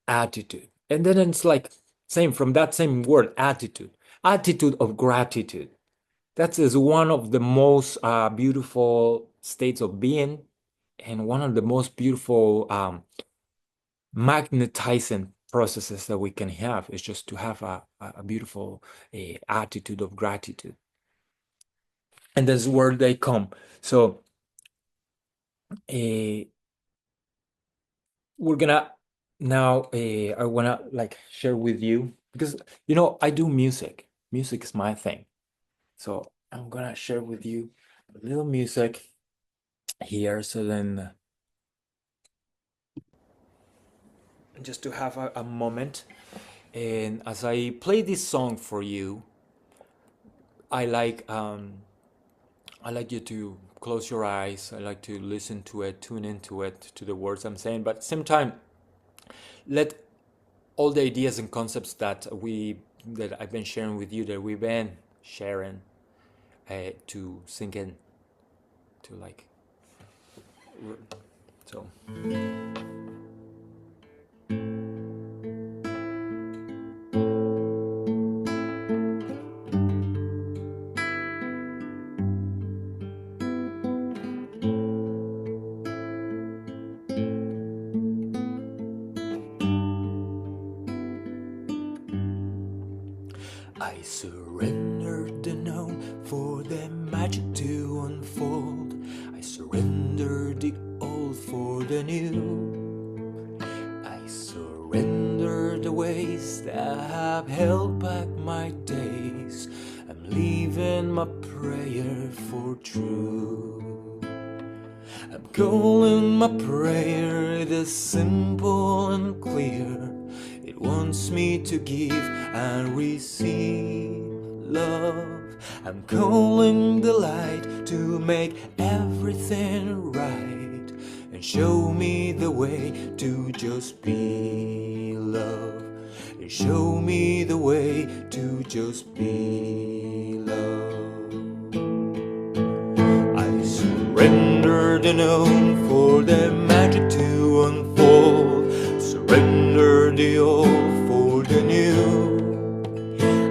attitude. And then it's like same from that same word, attitude. Attitude of gratitude. That is one of the most beautiful states of being, and one of the most beautiful magnetizing processes that we can have is just to have a beautiful attitude of gratitude. And that's where they come. So we're gonna now I wanna like share with you, because you know I do music. Music is my thing. So I'm gonna share with you a little music here, so then just to have a moment. And as I play this song for you, I like you to close your eyes. I like to listen to it, tune into it, to the words I'm saying, but at the same time, let all the ideas and concepts that I've been sharing with you, that we've been sharing, to sink in, to like, so. I surrender the known for the magic to unfold. I surrender the old for the new. I surrender the ways that have held back my days. I'm leaving my prayer for true. I'm calling my prayer, it is simple and clear. It wants me to give and receive love. I'm calling the light to make everything right, and show me the way to just be love. And show me the way to just be love. I surrender the known for the magic to unfold. Surrender the old for the new.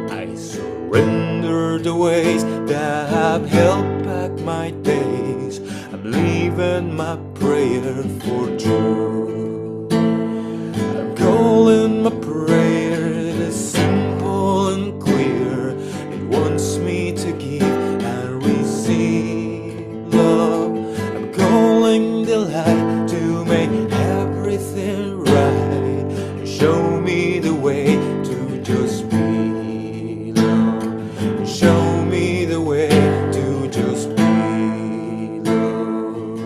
I surrender the ways that have held back my days. I'm leaving my prayer for true. I'm calling my prayer, it is simple and clear. It wants me to give and receive love. I'm calling the light to make everything right, and show me the way to just be love. And show me the way to just be love.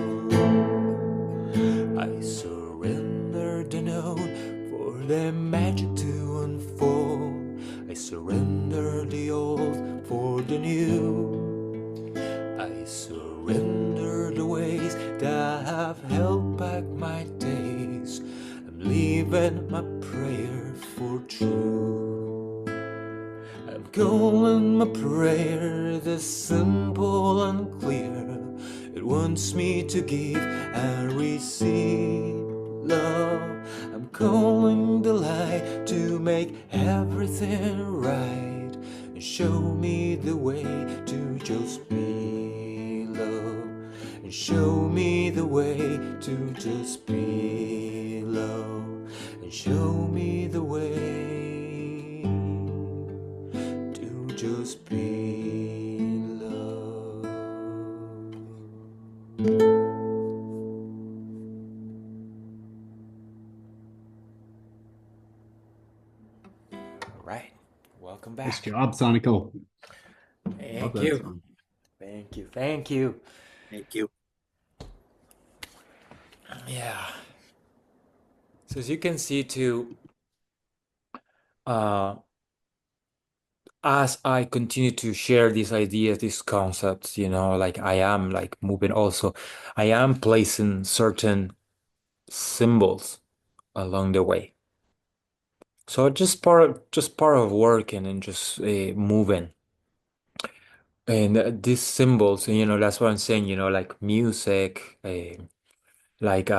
I surrender the known for the magic to unfold. I surrender the old for the new. I surrender the ways that have held back my days. I'm leaving my prayer for true. I'm calling my prayer, the simple and clear. It wants me to give and receive love. I'm calling the light to make everything right, and show me the way to just be love. And show me the way to just be love. and show me the way to just be love. All right, welcome back. Nice job, Soniko. Thank you. Thank you. Thank you. Thank you. Yeah. So as you can see too, as I continue to share these ideas, these concepts, like I am like moving also, I am placing certain symbols along the way. So just part of working and just moving. And these symbols, that's what I'm saying, like music, like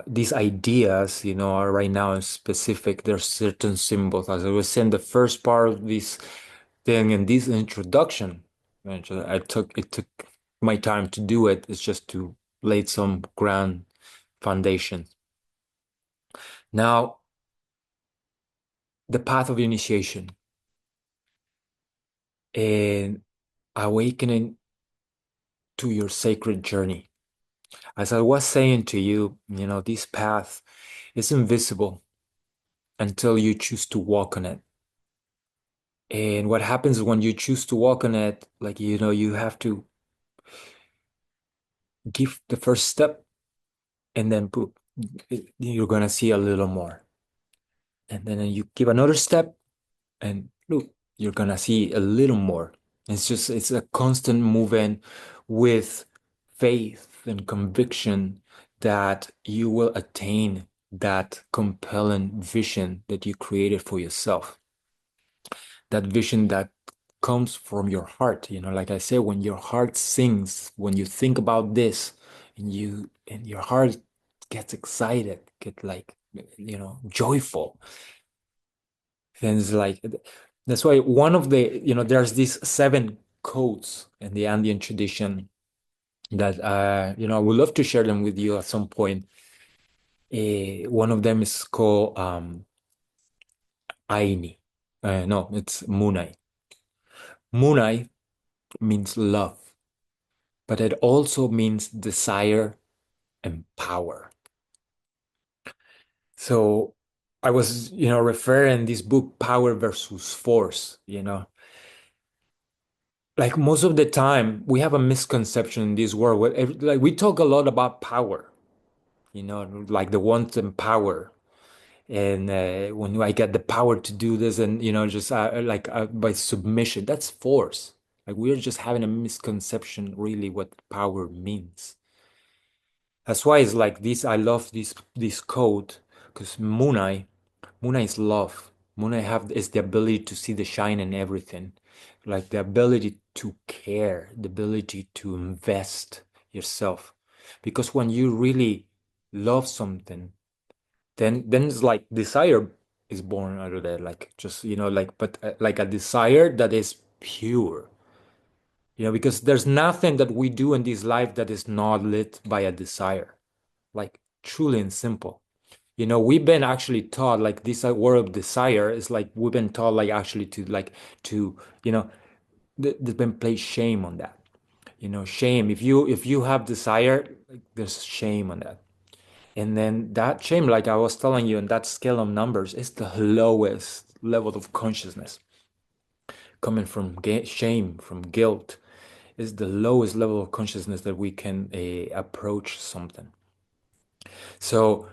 these ideas, are right now in specific, there's certain symbols. As I was saying, the first part of this thing in this introduction, which it took my time to do it, is just to lay some ground foundation. Now, the path of initiation and awakening to your sacred journey. As I was saying to you, this path is invisible until you choose to walk on it. And what happens when you choose to walk on it, like, you have to give the first step and then boom, you're going to see a little more. And then you give another step and look, you're going to see a little more. It's a constant movement with faith and conviction that you will attain that compelling vision that you created for yourself. That vision that comes from your heart, like I said, when your heart sings, when you think about this and your heart gets excited, get like, joyful. Then it's like, that's why one of the, there's these 7 codes in the Andean tradition that, I would love to share them with you at some point. One of them is called Aini. No, it's Munai. Munai means love, but it also means desire and power. So I was, referring this book, Power versus Force, like most of the time we have a misconception in this world like we talk a lot about power, like the wanting power. And when I get the power to do this and, just by submission, that's force. Like we're just having a misconception really what power means. That's why it's like this. I love this code because Munai is love. Munai is the ability to see the shine in everything, like the ability to care, the ability to invest yourself. Because when you really love something, then it's like desire is born out of that. Like just but like a desire that is pure. Because there's nothing that we do in this life that is not lit by a desire, like truly and simple. We've been actually taught like this word of desire is like we've been taught like actually to there's been placed shame on that. Shame. If you have desire, like, there's shame on that. And then that shame, like I was telling you, in that scale of numbers, is the lowest level of consciousness. Coming from shame, from guilt, is the lowest level of consciousness that we can approach something. So,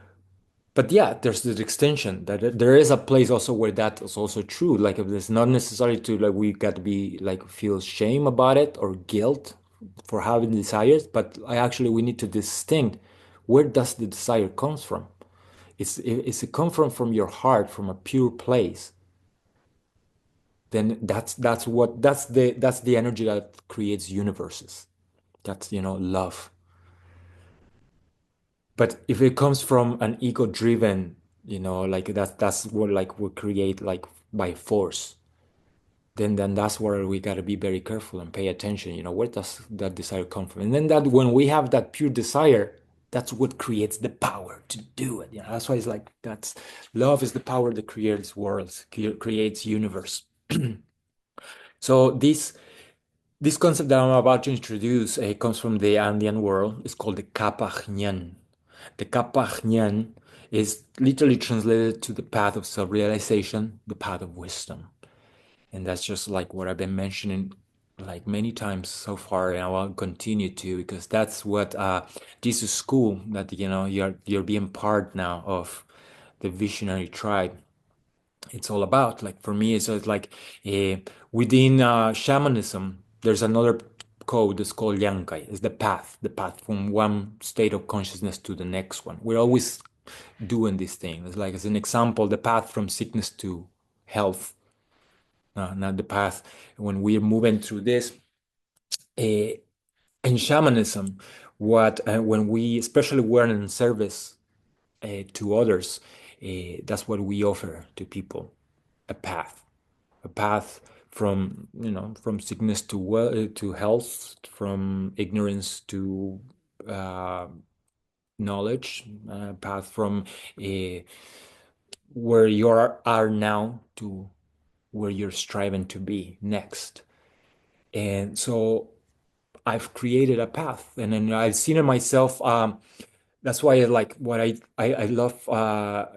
but yeah, there's this extension that there is a place also where that is also true. Like if it's not necessary to like we got to be like feel shame about it or guilt for having desires, but we need to distinct where does the desire comes from. It's it come from your heart, from a pure place. Then that's the energy that creates universes. That's love. But if it comes from an ego-driven, like that's what like we create like by force, then that's where we got to be very careful and pay attention. Where does that desire come from? And then that when we have that pure desire, that's what creates the power to do it. That's why it's like that's love is the power that creates worlds, creates universe. So this concept that I'm about to introduce comes from the Andean world. It's called the Qhapaq Ñan. The Qhapaq Ñan is literally translated to the path of self-realization, the path of wisdom. And that's just like what I've been mentioning like many times so far, and I will continue to, because that's what this is school that you're being part now of the Visionary Tribe. It's all about. Like for me, it's like uh, within shamanism, there's another code that's called Yankai. It's the path from one state of consciousness to the next one. We're always doing this thing. It's like, as an example, the path from sickness to health, not the path when we're moving through this. Uh, in shamanism, what when we, especially when in service to others, that's what we offer to people: a path, a path from from sickness to to health, from ignorance to uh, knowledge, a path from where you are now to where you're striving to be next. And so I've created a path, and then I've seen it myself. That's why I like what I love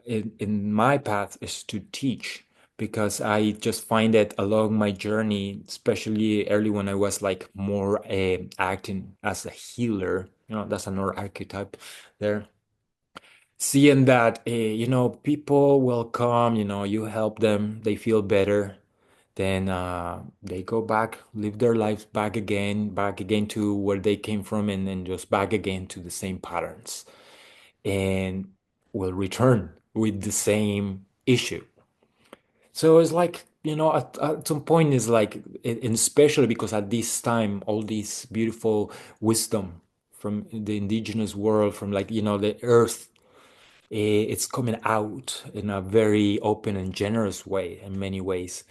in my path is to teach, because I just find that along my journey, especially early when I was like more acting as a healer, that's another archetype there. Seeing that people will come, you help them, they feel better, then they go back, live their lives back again to where they came from, and just back again to the same patterns, and will return with the same issue. So it's like, at some point, it's like, and especially because at this time, all this beautiful wisdom from the indigenous world, from like, the earth, it's coming out in a very open and generous way in many ways.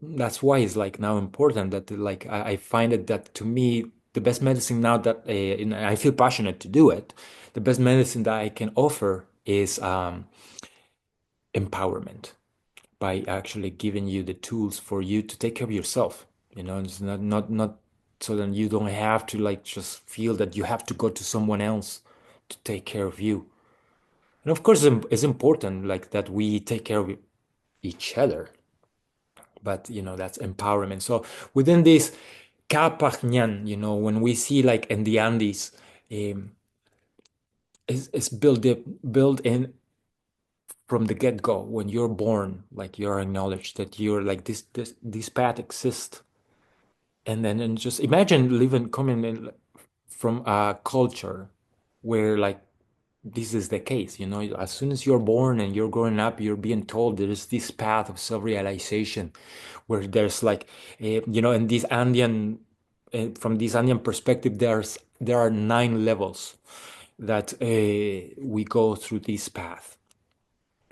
That's why it's like now important that like I find it that, to me, the best medicine now that and I feel passionate to do it, the best medicine that I can offer is empowerment, by actually giving you the tools for you to take care of yourself. It's not so that you don't have to like just feel that you have to go to someone else to take care of you. And of course, it's important like that we take care of each other, but that's empowerment. So within this Qhapaq Ñan, when we see like in the Andes, um, it's built in from the get-go. When you're born, like you're acknowledged that you're like this path exists, and just imagine living coming in from a culture where like this is the case. As soon as you're born and you're growing up, you're being told there's this path of self-realization, where there's like in this Andean from this Andean perspective, there are 9 levels that we go through this path.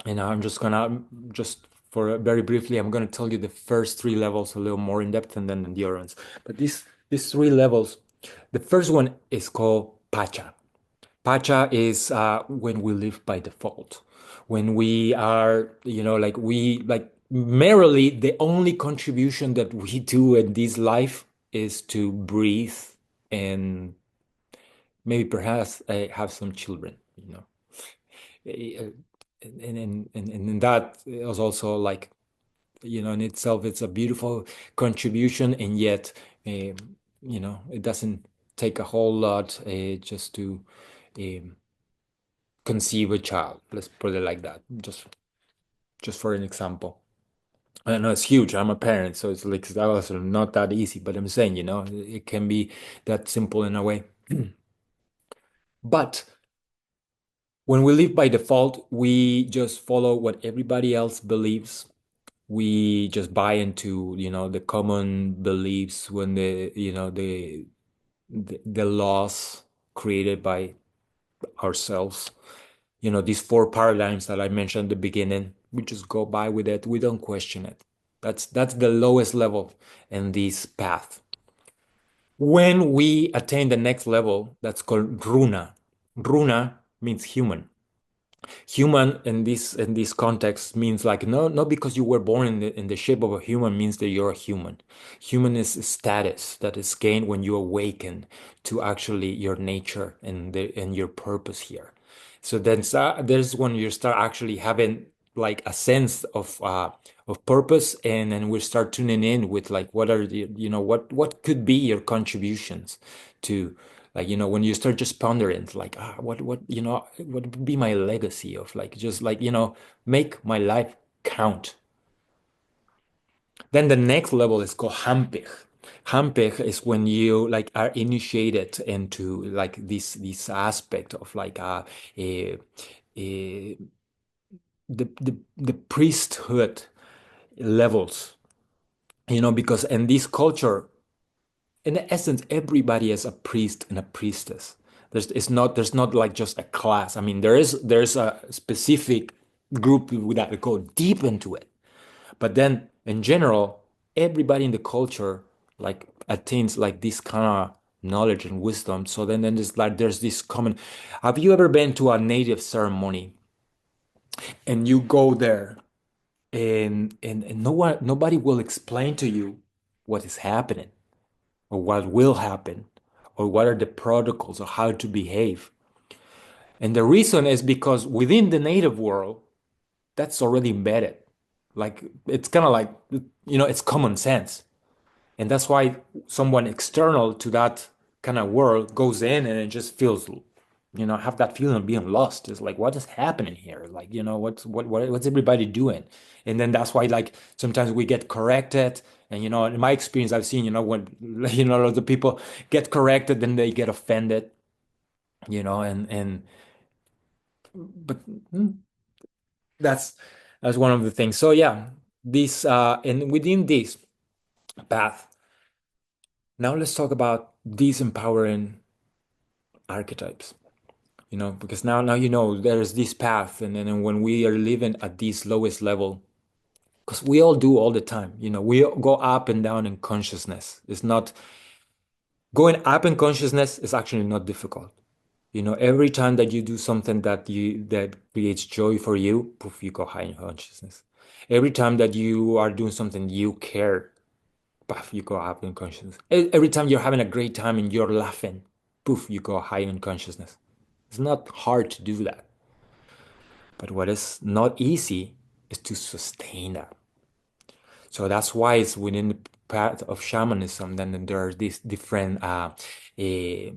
And I'm just gonna, just for very briefly, I'm gonna tell you the first 3 levels a little more in depth, and then the endurance. But these 3 levels, the first one is called Pacha. Pacha is when we live by default, when we are, like we like merely the only contribution that we do in this life is to breathe and maybe perhaps have some children. Uh, and that is also like, in itself, it's a beautiful contribution, and yet, it doesn't take a whole lot just to um, conceive a child. Let's put it like that. Just for an example. I know it's huge. I'm a parent, so it's like that was not that easy. But I'm saying, it can be that simple in a way. But when we live by default, we just follow what everybody else believes. We just buy into, the common beliefs, when the laws created by ourselves. These 4 paradigms that I mentioned at the beginning, we just go by with it. We don't question it. That's the lowest level in this path. When we attain the next level, that's called runa. Runa means human. Human in this context means like no, not because you were born in the shape of a human means that you're a human. Human is a status that is gained when you awaken to actually your nature and your purpose here. So then there's when you start actually having like a sense of purpose, and then we start tuning in with like what are the, you know, what could be your contributions to, like, you know, when you start just pondering like what, you know, what would be my legacy of like just like, you know, make my life count. Then the next level is called Hampich. Hampich is when you like are initiated into like this aspect of like a, a the priesthood levels, you know, because in this culture, in essence, everybody is a priest and a priestess. There's not like just a class. I mean, there's a specific group that go deep into it. But then in general, everybody in the culture like attains like this kind of knowledge and wisdom. So then there's like there's this common. Have you ever been to a native ceremony and you go there and nobody will explain to you what is happening or what will happen or what are the protocols or how to behave. And the reason is because within the native world, that's already embedded. Like it's kind of like, you know, it's common sense. And that's why someone external to that kind of world goes in and it just feels, you know, have that feeling of being lost. It's like, what is happening here? Like, you know, what's everybody doing? And then that's why like sometimes we get corrected. And you know, in my experience, I've seen, you know, when you know, the people get corrected, then they get offended, you know, and but that's that's one of the things. So yeah, this and within this path, now let's talk about disempowering archetypes. You know, because now you know there's this path, and then when we are living at this lowest level, because we all do all the time, you know, we go up and down in consciousness. It's not going up in consciousness is actually not difficult. You know, every time that you do something that creates joy for you, poof, you go high in consciousness. Every time that you are doing something you care, poof, you go up in consciousness. Every time you're having a great time and you're laughing, poof, you go high in consciousness. It's not hard to do that. But what is not easy is to sustain that. So that's why it's within the path of shamanism, then there are these different eh,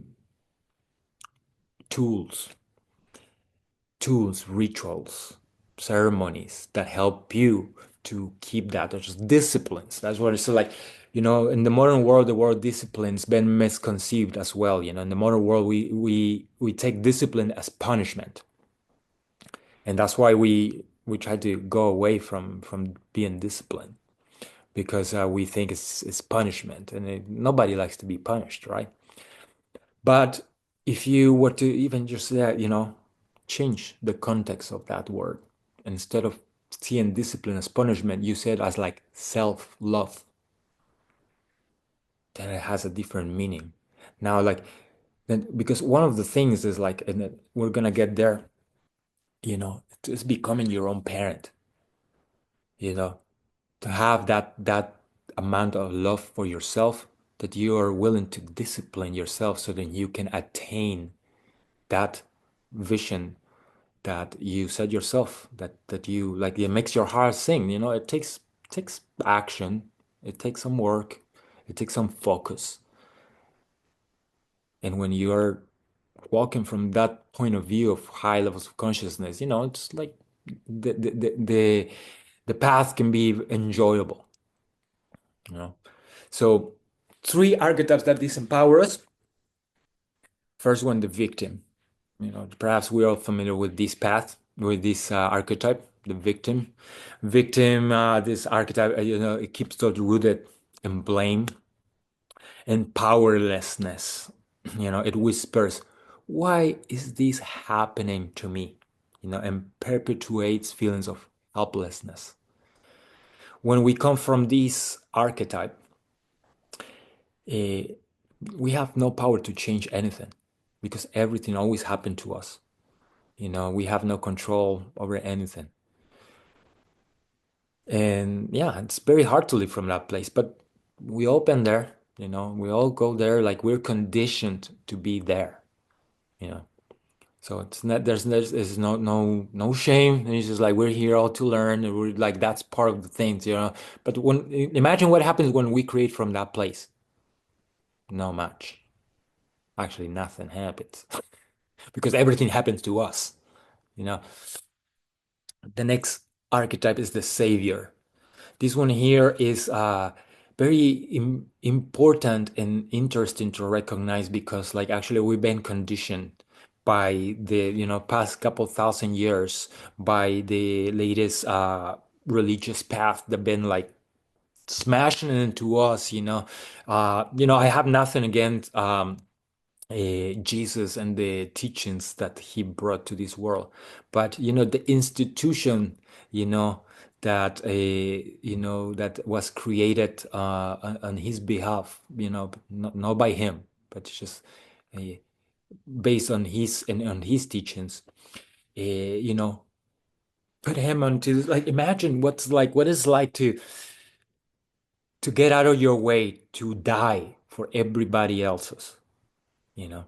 tools, rituals, ceremonies that help you to keep that. There's just disciplines. That's what it's like. You know, in the modern world, the word discipline's been misconceived as well. You know, in the modern world, we take discipline as punishment, and that's why we try to go away from being disciplined because we think it's punishment, and nobody likes to be punished, right? But if you were to even just you know, change the context of that word, instead of seeing discipline as punishment, you say it as like self-love, then it has a different meaning. Now, like then because one of the things is like, and we're gonna get there, you know, it's becoming your own parent, you know, to have that amount of love for yourself that you are willing to discipline yourself so that you can attain that vision that you set yourself, that you like, it makes your heart sing. You know, it takes action, it takes some work, it takes some focus. And when you are walking from that point of view of high levels of consciousness, you know, it's like the path can be enjoyable, you know. So three archetypes that disempower us. First one, the victim. You know, perhaps we're all familiar with this path, with this archetype, the victim. Victim, this archetype, you know, it keeps us rooted in blame and powerlessness. You know, it whispers, why is this happening to me? You know, and perpetuates feelings of helplessness. When we come from this archetype, we have no power to change anything because everything always happened to us. You know, we have no control over anything. And yeah, it's very hard to live from that place, but we all been there, you know, we all go there, like we're conditioned to be there, you know. So it's not there's no shame. And it's just like we're here all to learn, and we're like that's part of the things, you know. But when imagine what happens when we create from that place. No much. Actually, nothing happens because everything happens to us, you know. The next archetype is the savior. This one here is very important and interesting to recognize because, like, actually, we've been conditioned by the, you know, past couple thousand years by the latest religious path that been like smashing it into us, you know. I have nothing against Jesus and the teachings that he brought to this world. But you know, the institution, you know, that was created on his behalf, you know, not by him, but just uh, based on his and on his teachings, you know, put him onto like imagine what it's like to get out of your way to die for everybody else's, you know,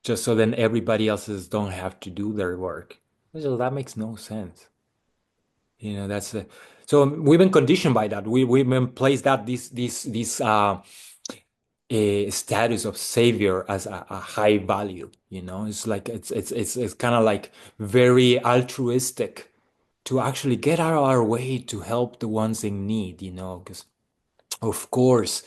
just so then everybody else's don't have to do their work. So that makes no sense. You know, that's so we've been conditioned by that. We've been placed that this a status of savior as a high value. You know, it's like it's kind of like very altruistic to actually get out of our way to help the ones in need. You know, because of course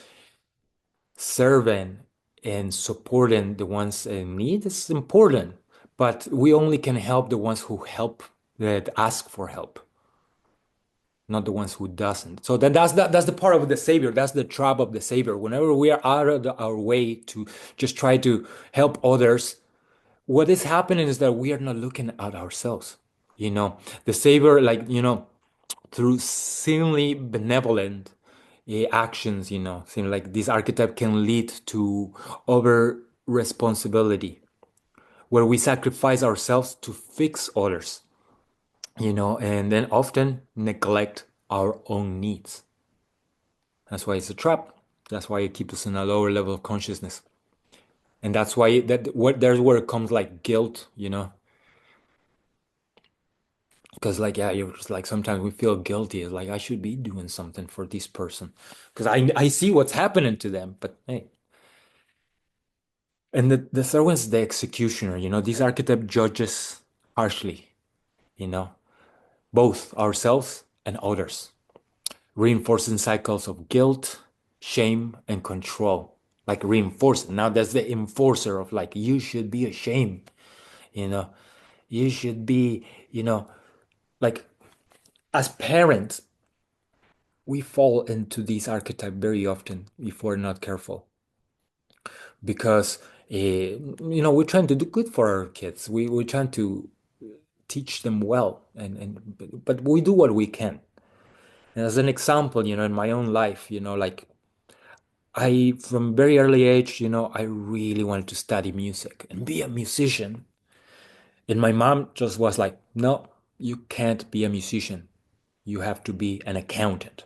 serving and supporting the ones in need is important, but we only can help the ones who help that ask for help, not the ones who doesn't. So then that's the part of the savior. That's the trap of the savior. Whenever we are out of our way to just try to help others, what is happening is that we are not looking at ourselves. You know, the savior, like, you know, through seemingly benevolent actions, you know, seem like this archetype can lead to over responsibility, where we sacrifice ourselves to fix others, you know, and then often neglect our own needs. That's why it's a trap. That's why it keeps us in a lower level of consciousness. And that's why there's where it comes like guilt, you know, because like yeah, you're just like sometimes we feel guilty. It's like I should be doing something for this person because I see what's happening to them. But hey, and the third one is the executioner. You know, this archetype judges harshly. You know, both ourselves and others, reinforcing cycles of guilt, shame, and control. Like reinforcing. Now that's the enforcer of like you should be ashamed. You know, you should be. You know, like as parents we fall into this archetype very often if we're not careful because you know we're trying to do good for our kids, we're trying to teach them well but we do what we can. And as an example, you know, in my own life, you know, like I from very early age, you know, I really wanted to study music and be a musician, and my mom just was like, no, you can't be a musician, you have to be an accountant.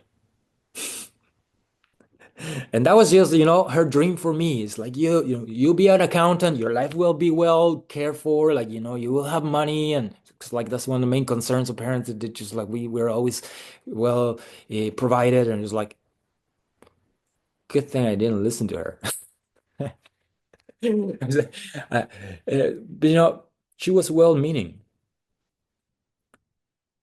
And that was just, you know, her dream for me. It's like you know, you'll be an accountant, your life will be well cared for, like, you know, you will have money. And it's like that's one of the main concerns of parents, that just like we're always well provided. And it's like, good thing I didn't listen to her. But you know, she was well-meaning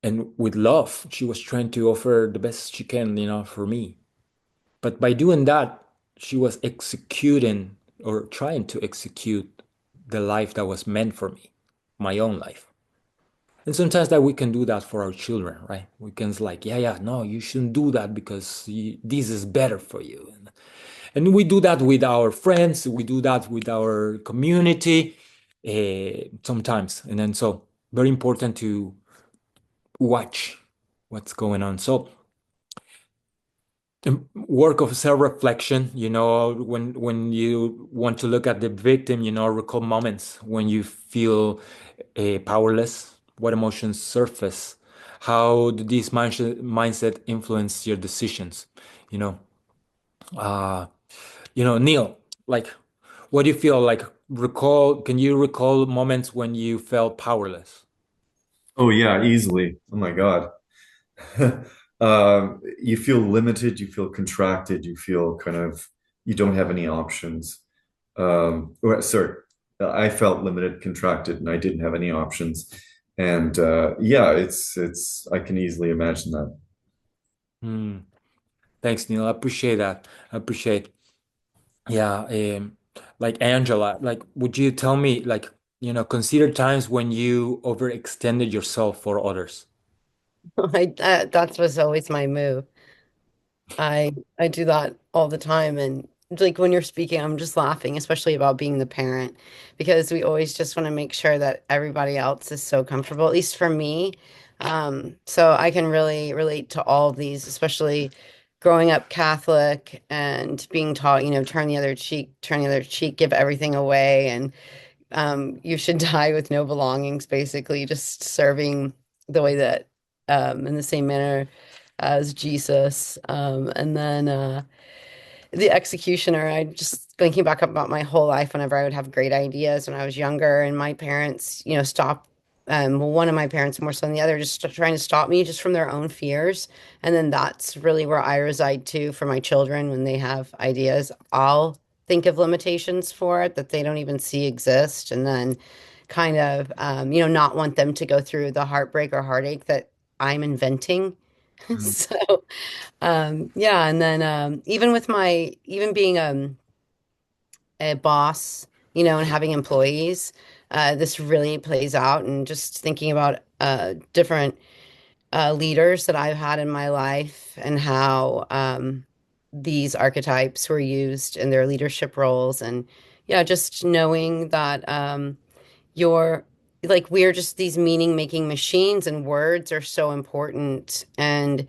and with love, she was trying to offer the best she can, you know, for me. But by doing that, she was executing or trying to execute the life that was meant for me, my own life. And sometimes that we can do that for our children, right? We can like, yeah, no, you shouldn't do that because this is better for you. And we do that with our friends, we do that with our community sometimes. And then so very important to watch what's going on. So work of self-reflection, when you want to look at the victim, recall moments when you feel powerless, what emotions surface, how do these mindset influence your decisions, you know, uh, Neil, like, what do you feel like? Can you recall moments when you felt powerless? Oh yeah, easily. Oh my God. You feel limited, you feel contracted, you feel kind of you don't have any options. Sorry, I felt limited, contracted, and I didn't have any options. And yeah, it's I can easily imagine that. Hmm. Thanks, Neil. I appreciate that. I appreciate. Yeah, like Angela, like, would you tell me, like, consider times when you overextended yourself for others? That was always my move. I do that all the time, and like when you're speaking, I'm just laughing, especially about being the parent, because we always just want to make sure that everybody else is so comfortable, at least for me. So I can really relate to all of these, especially growing up Catholic and being taught, turn the other cheek, give everything away, and you should die with no belongings, basically, just serving the way that, in the same manner as Jesus. And then the executioner, I just thinking back about my whole life whenever I would have great ideas when I was younger, and my parents, stop. Well, one of my parents more so than the other, just trying to stop me just from their own fears. And then that's really where I reside too for my children when they have ideas. I'll think of limitations for it that they don't even see exist. And then kind of, not want them to go through the heartbreak or heartache that I'm inventing. Mm. So, yeah, and then even with my even being a boss, and having employees, this really plays out. And just thinking about different leaders that I've had in my life and how these archetypes were used in their leadership roles, and yeah, just knowing that you're like we're just these meaning making machines, and words are so important. And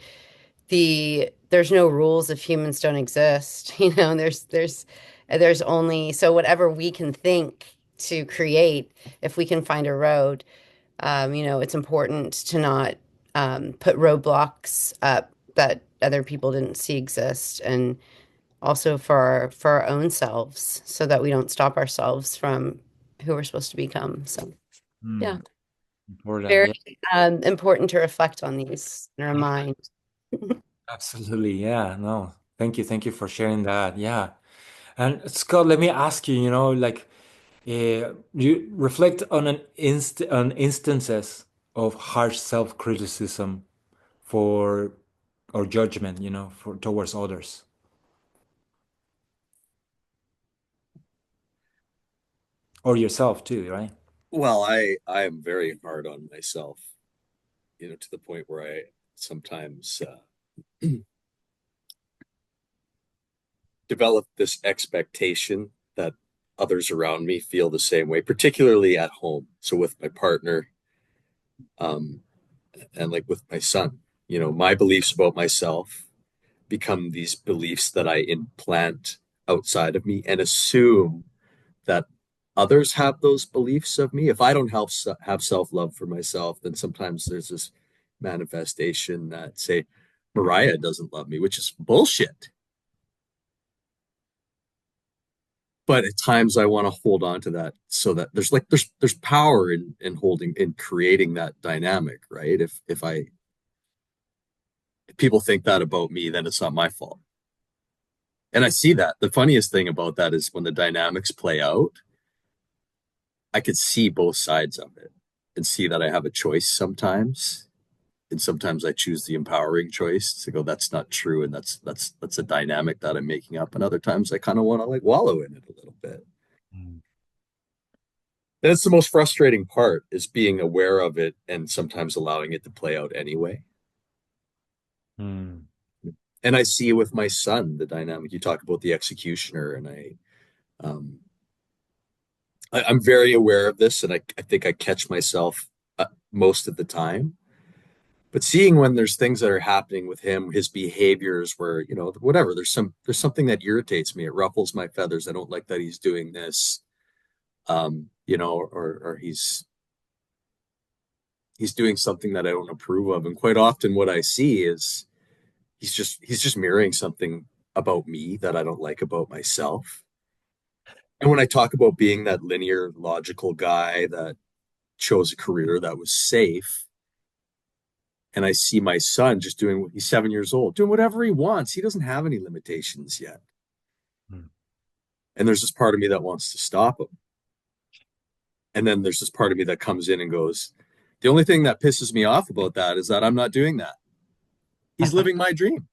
there's no rules if humans don't exist. There's only so whatever we can think to create. If we can find a road, it's important to not put roadblocks up that other people didn't see exist, and also for our own selves, so that we don't stop ourselves from who we're supposed to become. So yeah, Hmm. Important. very Yeah, important to reflect on these in our mind. absolutely. Yeah, no. Thank you. Thank you for sharing that. Yeah. And Scott, let me ask you, like, you reflect on on instances of harsh self-criticism for or judgment, for towards others or yourself too, right? Well, I am very hard on myself, to the point where I sometimes develop this expectation that others around me feel the same way, particularly at home. So with my partner, um, and like with my son, my beliefs about myself become these beliefs that I implant outside of me and assume that others have those beliefs of me. If I don't have self love for myself, then sometimes there's this manifestation that say Mariah doesn't love me, which is bullshit. But at times I want to hold on to that so that there's power in holding in creating that dynamic, right? If people think that about me, then it's not my fault. And I see that. The funniest thing about that is when the dynamics play out, I could see both sides of it and see that I have a choice sometimes. And sometimes I choose the empowering choice to go, that's not true. And that's a dynamic that I'm making up. And other times I kind of want to like wallow in it a little bit. Mm. And it's the most frustrating part is being aware of it and sometimes allowing it to play out anyway. Mm. And I see with my son the dynamic. You talk about the executioner, and um, I'm very aware of this, and I think I catch myself most of the time. But seeing when there's things that are happening with him, his behaviors where, you know, whatever, there's something that irritates me. It ruffles my feathers. I don't like that he's doing this. You know, or he's doing something that I don't approve of. And quite often what I see is he's just mirroring something about me that I don't like about myself. And when I talk about being that linear, logical guy that chose a career that was safe, and I see my son just doing, he's 7 years old, doing whatever he wants. He doesn't have any limitations yet. And there's this part of me that wants to stop him. And then there's this part of me that comes in and goes, the only thing that pisses me off about that is that I'm not doing that. He's living my dream.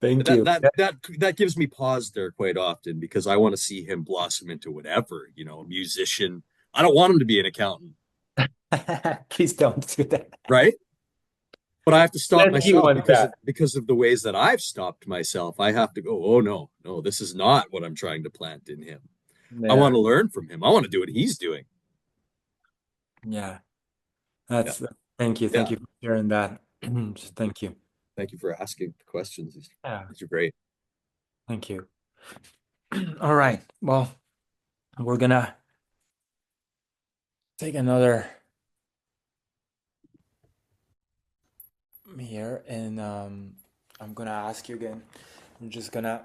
Thank you. That gives me pause there quite often, because I want to see him blossom into whatever, you know, a musician. I don't want him to be an accountant. Please don't do that. Right? But I have to stop Let's keep myself on that. because of the ways that I've stopped myself. I have to go, oh no, this is not what I'm trying to plant in him. Yeah. I want to learn from him. I want to do what he's doing. Yeah. Thank you. Thank you for sharing that. Thank you. Thank you for asking the questions. These are great. Thank you. All right. Well, we're gonna take another here, and I'm gonna ask you again. I'm just gonna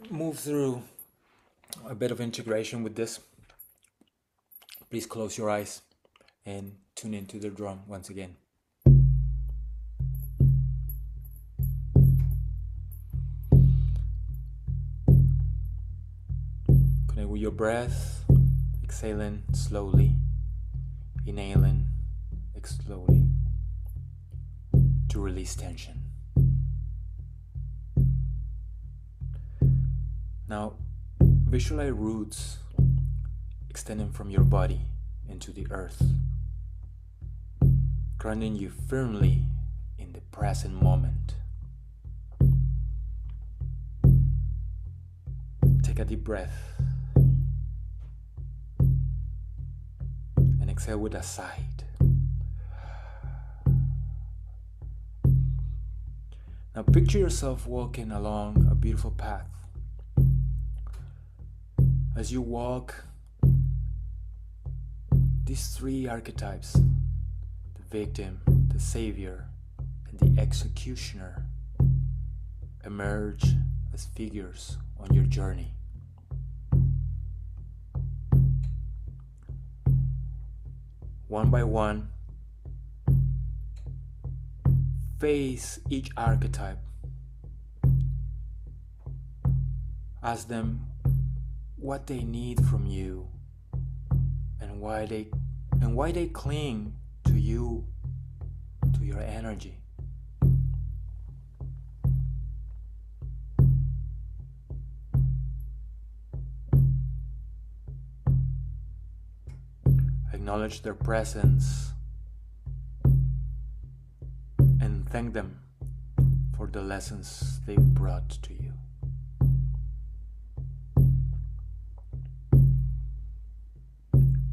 move through a bit of integration with this. Please close your eyes and tune into the drum once again. Connect with your breath, exhaling slowly, inhaling slowly to release tension. Now, visualize roots extending from your body into the earth, grounding you firmly in the present moment. Take a deep breath and exhale with a sigh. Now picture yourself walking along a beautiful path. As you walk, these three archetypes, the victim, the savior, and the executioner, emerge as figures on your journey. One by one, face each archetype. Ask them what they need from you and why they cling to you, to your energy. Acknowledge their presence and thank them for the lessons they brought to you.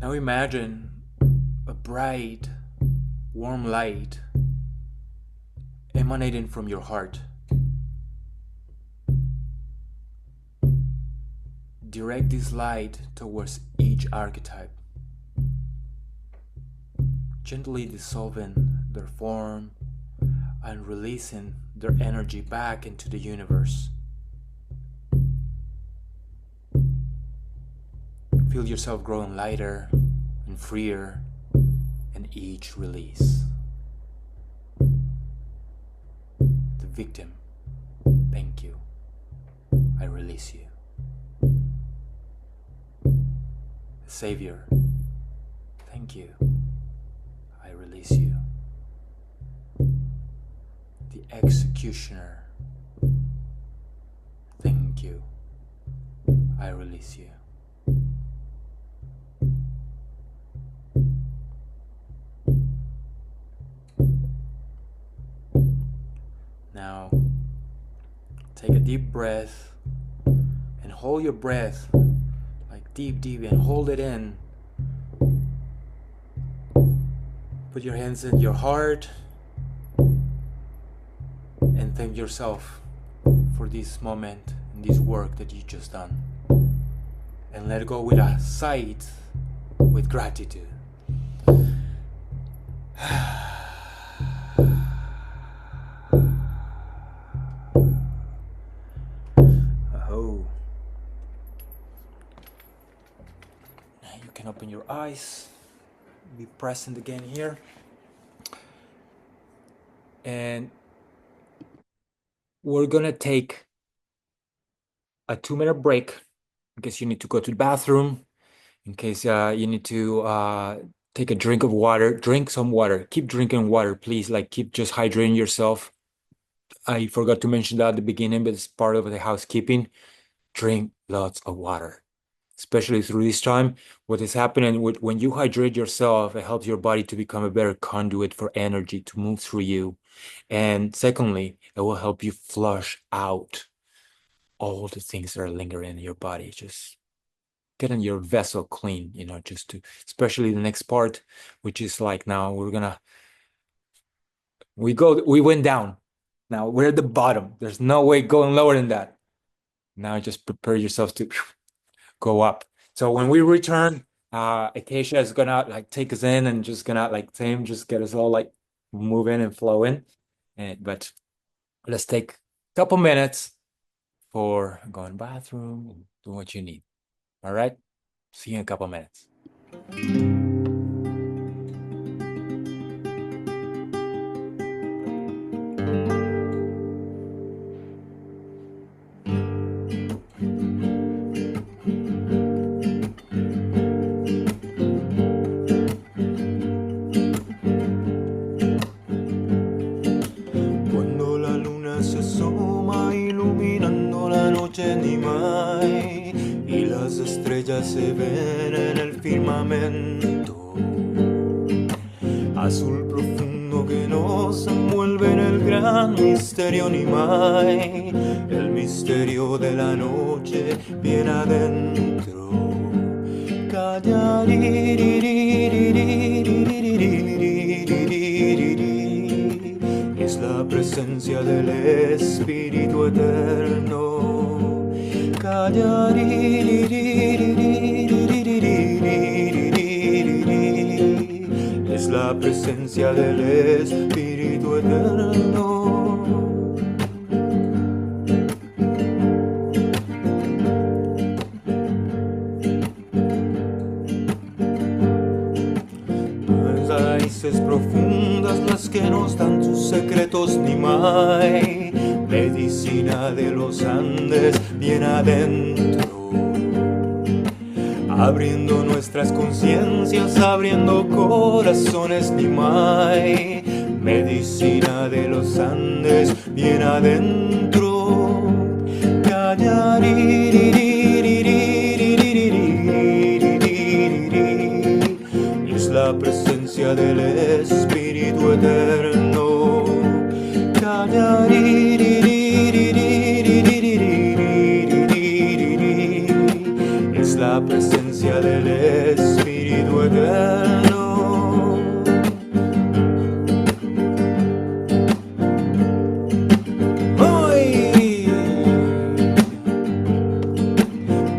Now imagine a bright, warm light emanating from your heart. Direct this light towards each archetype, gently dissolving their form and releasing their energy back into the universe. Feel yourself growing lighter and freer in each release. The victim, thank you, I release you. The savior, thank you, I release you. The executioner, thank you, I release you. Now, take a deep breath and hold your breath like deep and hold it in Put your hands in your heart and thank yourself for this moment and this work that you just done. And let go with a sight, with gratitude. Oh. Now you can open your eyes. Be present again here. And we're gonna take a 2-minute break in case you need to go to the bathroom, in case you need to take a drink of water. Drink some water. Keep drinking water, please. Like, keep just hydrating yourself. I forgot to mention that at the beginning, but it's part of the housekeeping. Drink lots of water, especially through this time. What is happening when you hydrate yourself, it helps your body to become a better conduit for energy to move through you. And secondly, it will help you flush out all the things that are lingering in your body. Just getting your vessel clean, just to, especially the next part, which is like, now we went down. Now we're at the bottom. There's no way going lower than that. Now just prepare yourselves to go up. So when we return, Acacia is gonna like take us in and just gonna like just get us all like moving and flowing. But let's take a couple minutes for going to the bathroom and do what you need. All right? See you in a couple minutes. Se ven en el firmamento azul profundo que nos envuelve en el gran misterio Nimai, el misterio de la noche bien adentro. Es la presencia del Espíritu Eterno. Es la presencia del Espíritu Eterno. Raíces profundas las que nos dan sus secretos Nimai, medicina de los Andes bien adentro, abriendo nuestras conciencias, abriendo corazones Nimai, medicina de los Andes bien adentro. Es la presencia del Espíritu Eterno. Es la presencia del Espíritu Eterno. ¡Ay!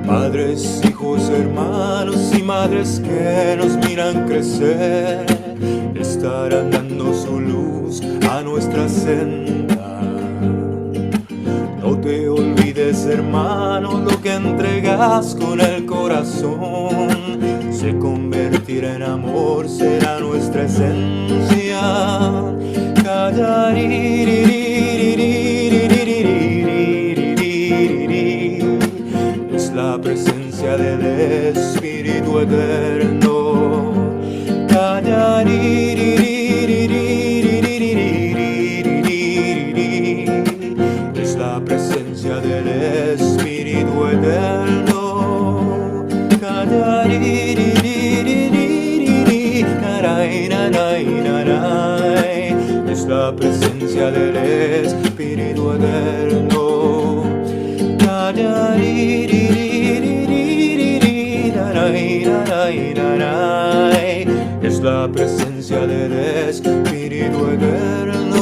Padres, hijos, hermanos y madres que nos miran crecer, estarán dando su luz a nuestra senda. No te olvides, hermano, lo que entregas con el corazón se convertirá en amor, será nuestra esencia. Es la presencia del Espíritu Eterno. Es la presencia del Espíritu Eterno. Es la presencia del Espíritu Eterno. Es la presencia esencia del espíritu eterno.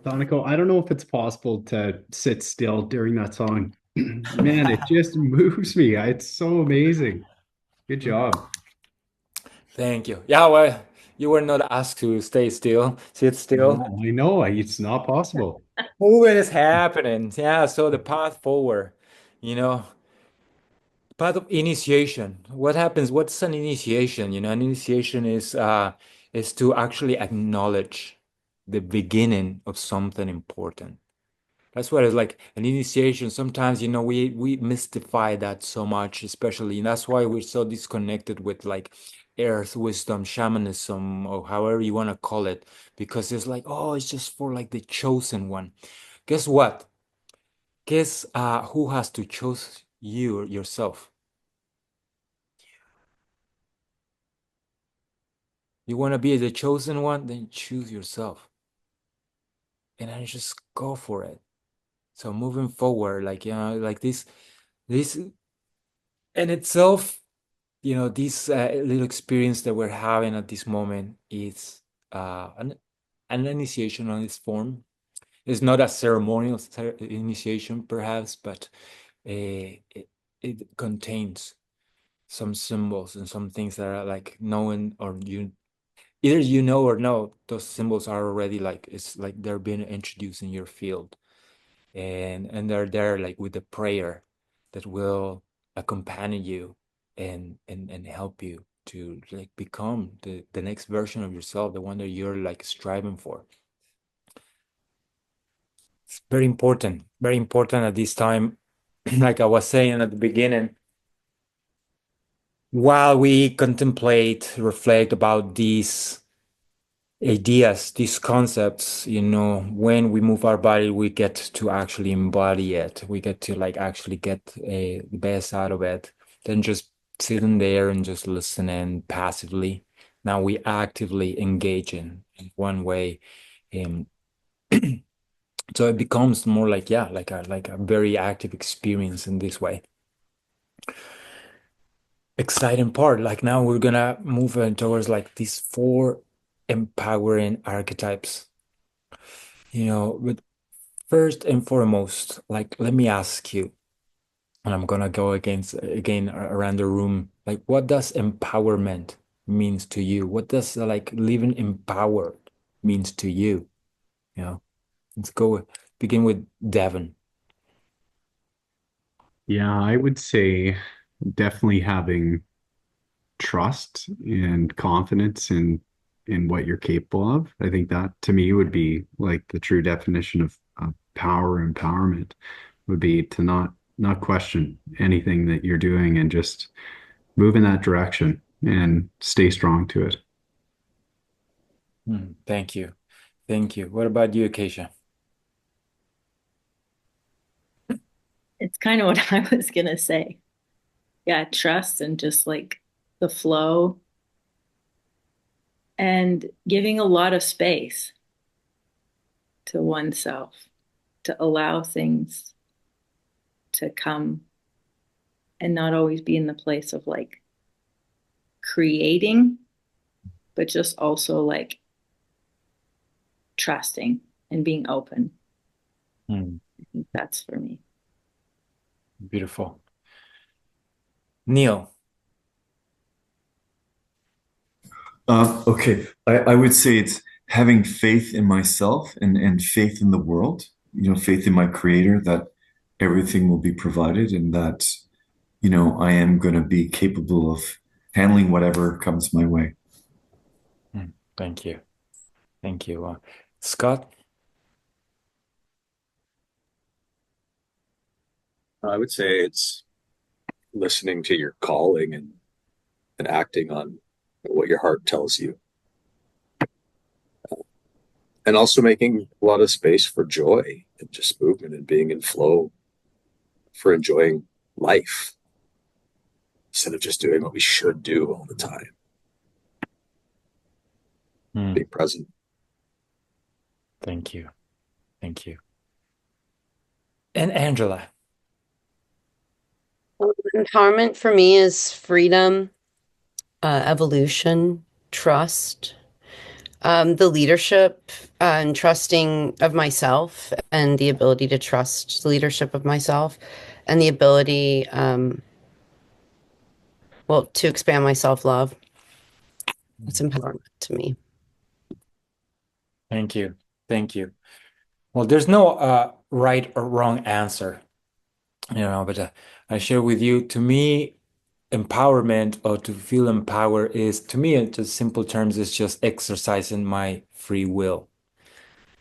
Soniko, I don't know if it's possible to sit still during that song. Man, it just moves me. It's so amazing. Good job. Thank you. Yeah, well, you were not asked to stay still, sit still. No, I know it's not possible. Movement is happening. Yeah, so the path forward, you know, path of initiation. What happens? What's an initiation? You know, an initiation is to actually acknowledge the beginning of something important. That's what it's like an initiation. Sometimes, you know, we mystify that so much, especially, and that's why we're so disconnected with like earth wisdom, shamanism, or however you want to call it, because it's like, oh, it's just for like the chosen one. Guess what? Guess who has to choose you yourself? You want to be the chosen one, then choose yourself. And then just go for it. So moving forward, like, you know, like this in itself, you know, this little experience that we're having at this moment is an initiation on its form. It's not a ceremonial initiation, perhaps, but it contains some symbols and some things that are like knowing, or you either you know or no, those symbols are already like, it's like they're being introduced in your field, and they're there like with the prayer that will accompany you and help you to like become the next version of yourself, the one that you're like striving for. It's very important at this time. Like I was saying at the beginning, while we contemplate, reflect about these ideas, these concepts, you know, when we move our body, we get to actually embody it. We get to like actually get the best out of it than just sitting there and just listening passively. Now we actively engage in one way. Um, so it becomes more like, yeah, like a very active experience in this way. Exciting part. Like now we're gonna move towards like these 4 empowering archetypes. You know, but first and foremost, like let me ask you, and I'm gonna go again around the room. Like, what does empowerment means to you? What does like living empowered means to you? You know, let's go begin with Devin. Yeah, I would say definitely having trust and confidence in what you're capable of. I think that to me would be like the true definition of power empowerment would be to not question anything that you're doing and just move in that direction and stay strong to it. Thank you. Thank you. What about you, Acacia? It's kind of what I was gonna say. Yeah, trust and just like the flow and giving a lot of space to oneself to allow things to come and not always be in the place of like creating, but just also like trusting and being open. I think that's for me. Beautiful. Neil. Okay, I would say it's having faith in myself and faith in the world, you know, faith in my creator that everything will be provided and that, you know, I am going to be capable of handling whatever comes my way. Thank you. Thank you. Scott? I would say it's listening to your calling and acting on what your heart tells you. And also making a lot of space for joy and just movement and being in flow for enjoying life instead of just doing what we should do all the time. be present. Thank you. Thank you. And Angela. Empowerment for me is freedom, evolution, trust, the leadership and trusting of myself, and the ability to trust the leadership of myself, and the ability, to expand my self-love. It's empowerment to me. Thank you. Thank you. Well, there's no right or wrong answer, but I share with you, to me, empowerment, or to feel empowered, is, to me, in just simple terms, is just exercising my free will.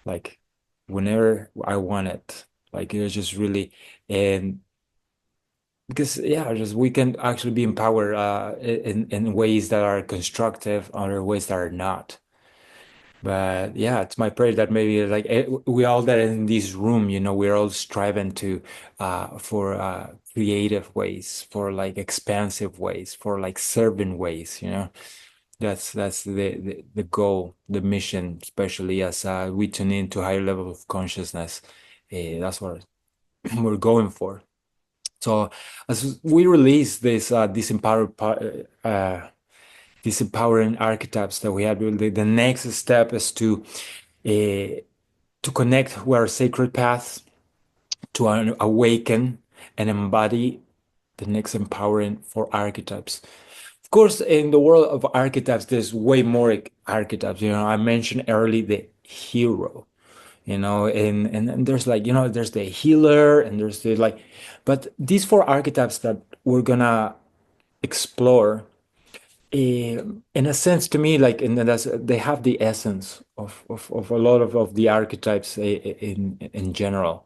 Like whenever I want it. Like it's just really, and because just we can actually be empowered in ways that are constructive, other ways that are not. But yeah, it's my prayer that maybe like we all that in this room, we're all striving to for creative ways, for like expansive ways, for like serving ways. That's the goal, the mission, especially as we tune into higher level of consciousness. That's what we're going for. So as we release this disempowering archetypes that we have, the next step is to connect with our sacred paths, to awaken and embody the next empowering for archetypes. Of course, in the world of archetypes, there's way more archetypes. I mentioned early the hero, and there's like, there's the healer, and there's the like, but these four archetypes that we're gonna explore, in a sense, to me, like, and that's, they have the essence of a lot of the archetypes in general.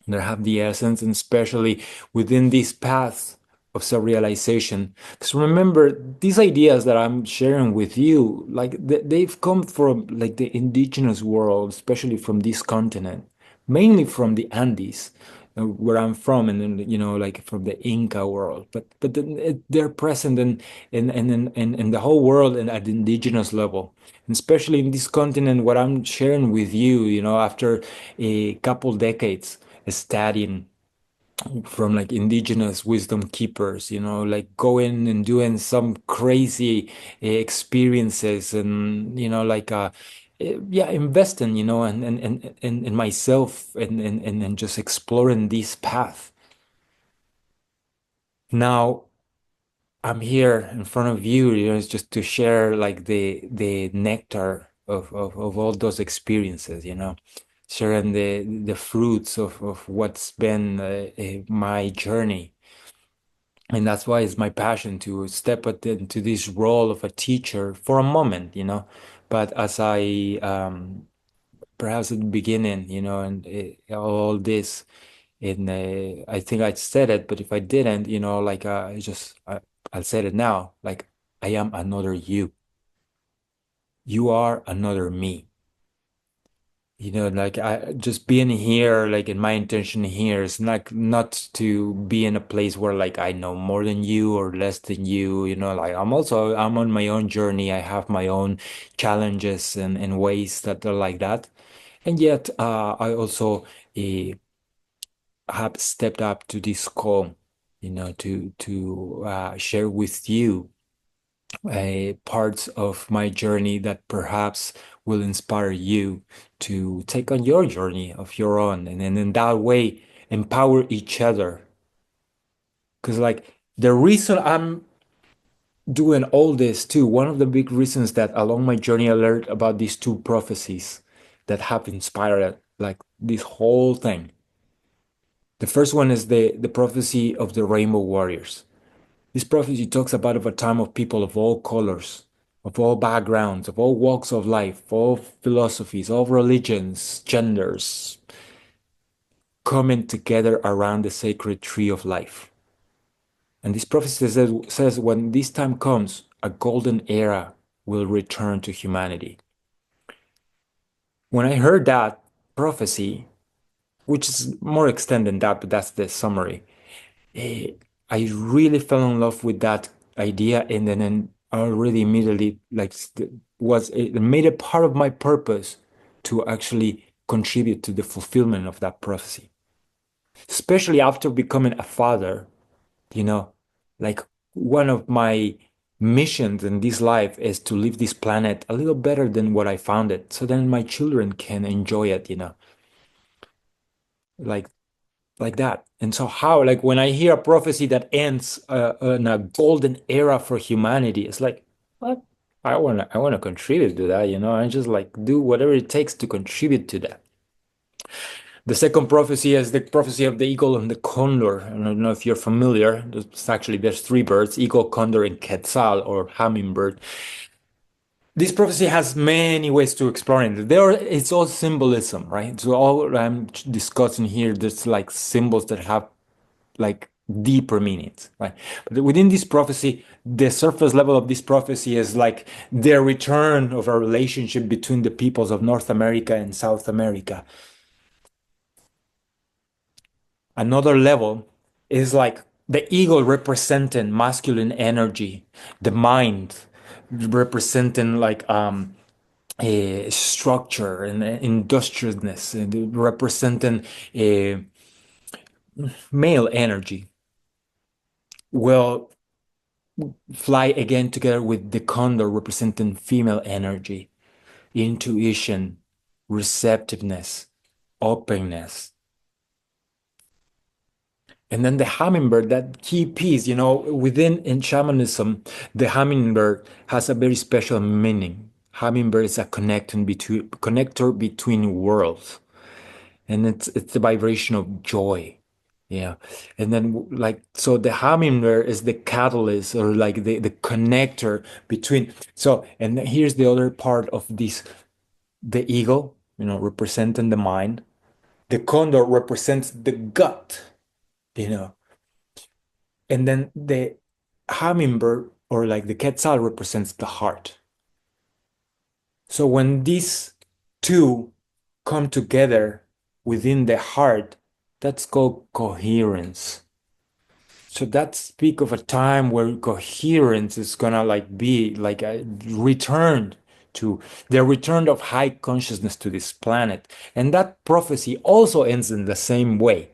They have the essence, and especially within these paths of self-realization. Because remember, these ideas that I'm sharing with you, like they've come from like the indigenous world, especially from this continent, mainly from the Andes, where I'm from, and then like from the Inca world. But then they're present in the whole world and at the indigenous level. And especially in this continent, what I'm sharing with you, after a couple decades studying from like indigenous wisdom keepers, like going and doing some crazy experiences, and like investing, and in myself, and just exploring this path. Now I'm here in front of you, it's just to share like the nectar of all those experiences, sharing the fruits of what's been my journey. And that's why it's my passion to step into this role of a teacher for a moment, But as I perhaps at the beginning, and all this, in I think I said it, but if I didn't, like I'll say it now, like I am another you. You are another me. Like I just being here, like in my intention here is not to be in a place where like I know more than you or less than you, like I'm on my own journey. I have my own challenges and ways that are like that. And yet I also have stepped up to this call, to share with you parts of my journey that perhaps will inspire you to take on your journey of your own, and then in that way empower each other. Because like the reason I'm doing all this too, one of the big reasons that along my journey I learned about these two prophecies that have inspired like this whole thing. The first one is the prophecy of the rainbow warriors. This prophecy talks about a time of people of all colors, of all backgrounds, of all walks of life, all philosophies, all religions, genders, coming together around the sacred tree of life. And this prophecy says when this time comes, a golden era will return to humanity. When I heard that prophecy, which is more extended than that, but that's the summary, I really fell in love with that idea, and then already immediately like it made it part of my purpose to actually contribute to the fulfillment of that prophecy, especially after becoming a father. You know, like one of my missions in this life is to leave this planet a little better than what I found it, so then my children can enjoy it, like like that. And so how, like when I hear a prophecy that ends in a golden era for humanity, it's like, what? I wanna contribute to that, I just like do whatever it takes to contribute to that. The second prophecy is the prophecy of the eagle and the condor. I don't know if you're familiar. There's three birds: eagle, condor, and quetzal, or hummingbird. This prophecy has many ways to explore it. It's all symbolism, right? So all I'm discussing here, there's like symbols that have like deeper meanings, right? But within this prophecy, the surface level of this prophecy is like the return of a relationship between the peoples of North America and South America. Another level is like the ego representing masculine energy, the mind representing like a structure and industriousness, and representing a male energy. Will fly again together with the condor representing female energy, intuition, receptiveness, openness. And then the hummingbird, that key piece, within in shamanism, the hummingbird has a very special meaning. Hummingbird is a connector between worlds, and it's the vibration of joy. Yeah. And then like so the hummingbird is the catalyst, or like the connector between. So, and here's the other part of this: the eagle, representing the mind, the condor represents the gut, you know and then the hummingbird, or like the quetzal, represents the heart. So when these two come together within the heart, that's called coherence. So that speak of a time where coherence is gonna like be like a return to the return of high consciousness to this planet. And that prophecy also ends in the same way.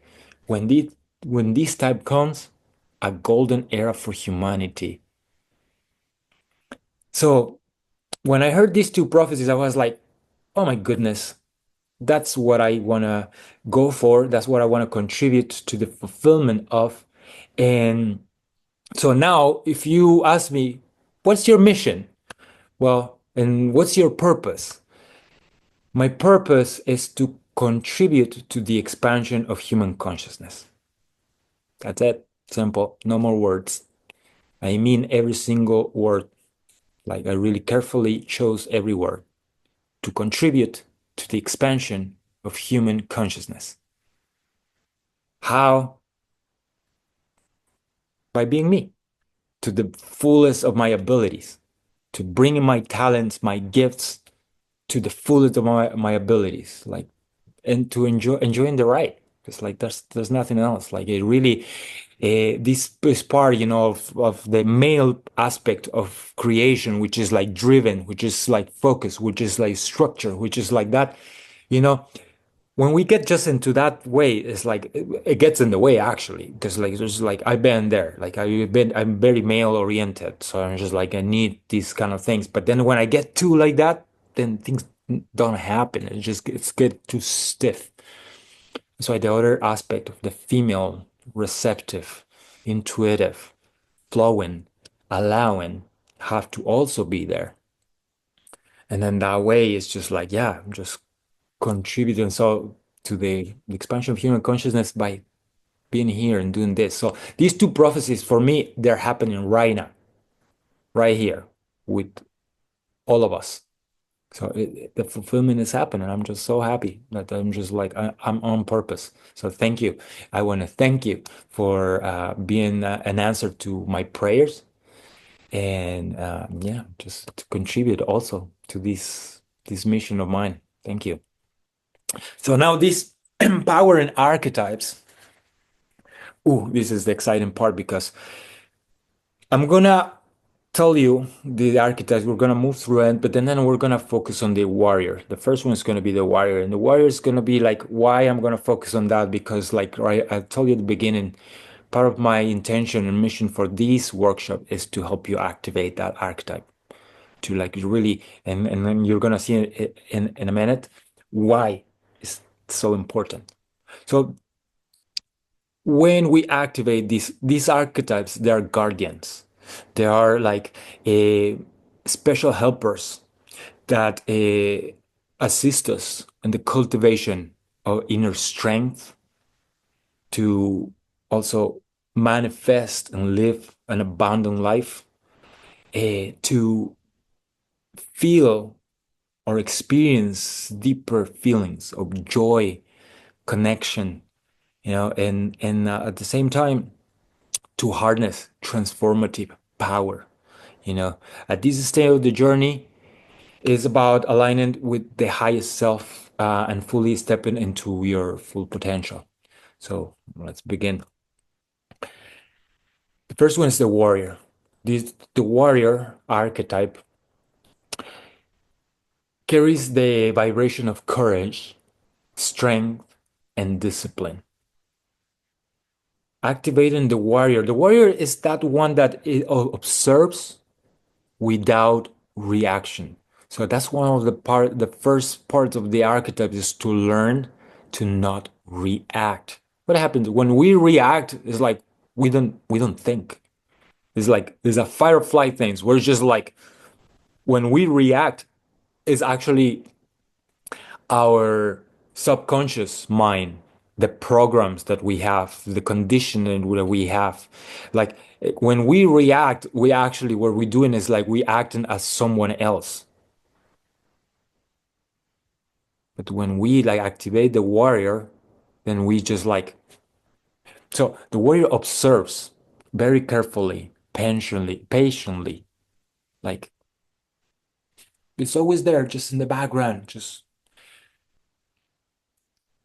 When this time comes, a golden era for humanity. So when I heard these two prophecies, I was like, oh my goodness, that's what I want to go for. That's what I want to contribute to the fulfillment of. And so now, if you ask me, what's your mission? Well, and what's your purpose? My purpose is to contribute to the expansion of human consciousness. That's it. Simple. No more words. I mean every single word. Like I really carefully chose every word to contribute to the expansion of human consciousness. How? By being me, to the fullest of my abilities, to bringing my talents, my gifts to the fullest of my abilities, like, and to enjoying the ride. It's like there's nothing else. Like it really, this is part, of the male aspect of creation, which is like driven, which is like focus, which is like structure, which is like that, you know. When we get just into that way, it's like it gets in the way actually, because like there's like I've been there, like I'm very male oriented, so I'm just like I need these kind of things. But then when I get too like that, then things don't happen. It's get too stiff. So the other aspect of the female, receptive, intuitive, flowing, allowing, have to also be there. And then that way it's just like, yeah, I'm just contributing so to the expansion of human consciousness by being here and doing this. So these two prophecies for me, they're happening right now, right here with all of us. So the fulfillment is happening. I'm just so happy that I'm just like I'm on purpose. So thank you. I want to thank you for being an answer to my prayers, and yeah, just to contribute also to this mission of mine. Thank you. So now these empowering archetypes. Ooh, this is the exciting part because I'm gonna tell you the archetypes. We're gonna move through it, but then we're gonna focus on the warrior. The first one is gonna be the warrior, and the warrior is gonna be like why I'm gonna focus on that because like right, I told you at the beginning, part of my intention and mission for this workshop is to help you activate that archetype, to like really, and then you're gonna see in a minute why it's so important. So when we activate these archetypes, they are guardians. They are like special helpers that assist us in the cultivation of inner strength to also manifest and live an abundant life, to feel or experience deeper feelings of joy, connection, and at the same time to harness transformative power. At this stage of the journey is about aligning with the highest self and fully stepping into your full potential. So let's begin. The first one is the warrior. The warrior archetype carries the vibration of courage, strength, and discipline. Activating the warrior. The warrior is that one that observes without reaction. So that's one of the first parts of the archetype is to learn to not react. What happens when we react is like we don't think. It's like there's a fight or flight things. We're just like when we react is actually our subconscious mind, the programs that we have, the conditioning that we have. Like when we react, we actually, what we're doing is like we acting as someone else. But when we like activate the warrior, then we just like, so the warrior observes very carefully, patiently, like it's always there, just in the background, just,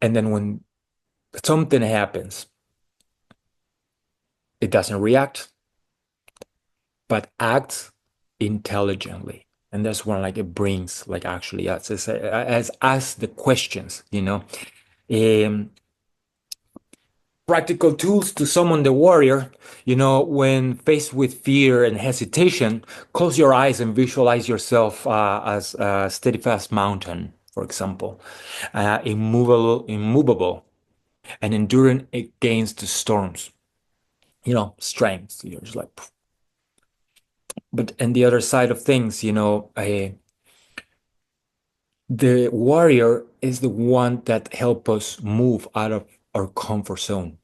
and then when something happens, it doesn't react, but acts intelligently. And that's when like it brings like actually as the questions, practical tools to summon the warrior. When faced with fear and hesitation, close your eyes and visualize yourself as a steadfast mountain, for example, immovable and enduring against the storms. Strength. You're just like, but and the other side of things, the warrior is the one that help us move out of our comfort zone.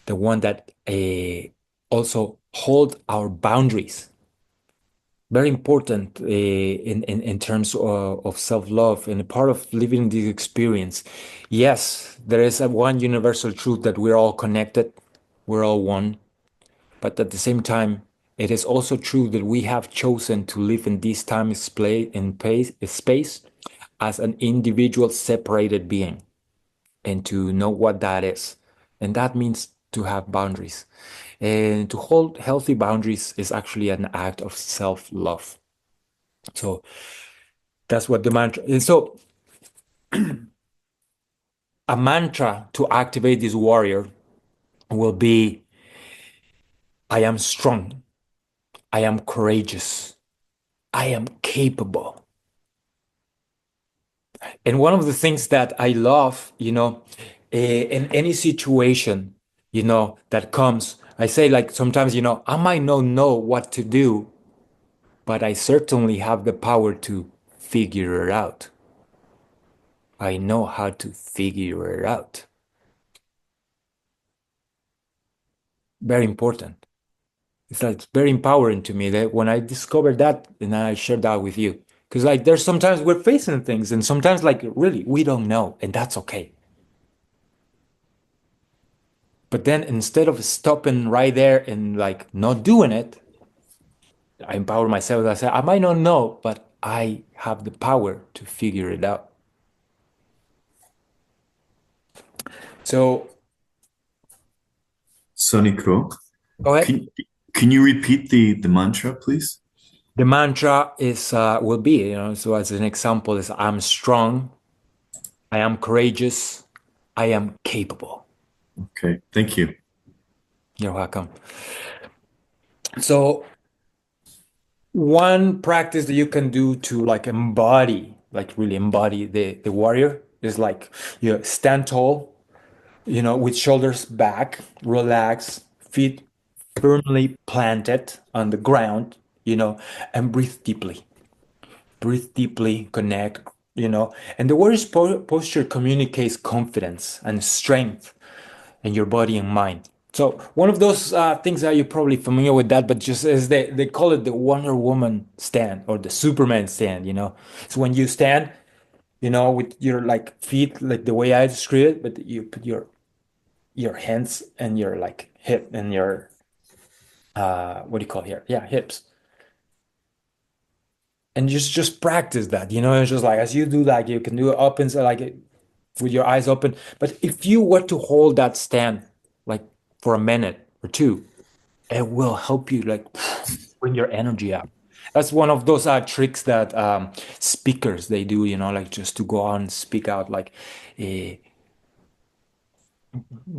The one that also hold our boundaries. Very important in terms of self-love and a part of living this experience. Yes, there is one universal truth that we're all connected, we're all one. But at the same time, it is also true that we have chosen to live in this time, space as an individual separated being and to know what that is. And that means to have boundaries. And to hold healthy boundaries is actually an act of self-love. So that's what the mantra is. So a mantra to activate this warrior will be, I am strong. I am courageous. I am capable. And one of the things that I love, in any situation, that comes, I say like sometimes, I might not know what to do, but I certainly have the power to figure it out. I know how to figure it out. Very important. It's like very empowering to me that when I discovered that and I share that with you. Because like there's sometimes we're facing things and sometimes like really we don't know, and that's okay. But then instead of stopping right there and like not doing it, I empower myself. I say, I might not know, but I have the power to figure it out. So, Soniko, go ahead. Can you repeat the mantra, please? The mantra is will be, so as an example is I'm strong, I am courageous, I am capable. Okay, thank you. You're welcome. So one practice that you can do to like embody, like really embody the warrior is like you stand tall, with shoulders back, relax, feet firmly planted on the ground, and breathe deeply. Breathe deeply, connect, and the warrior's posture communicates confidence and strength in your body and mind. So one of those things that you're probably familiar with that, but just as they call it the Wonder Woman stand or the Superman stand, So when you stand, with your like feet, like the way I describe it, but you put your hands and your like hip and your what do you call it here? Yeah, hips. And just practice that, It's just like as you do that, you can do it up and like with your eyes open. But if you were to hold that stand like for a minute or two, it will help you like bring your energy up. That's one of those tricks that speakers they do, like just to go on and speak out, like uh,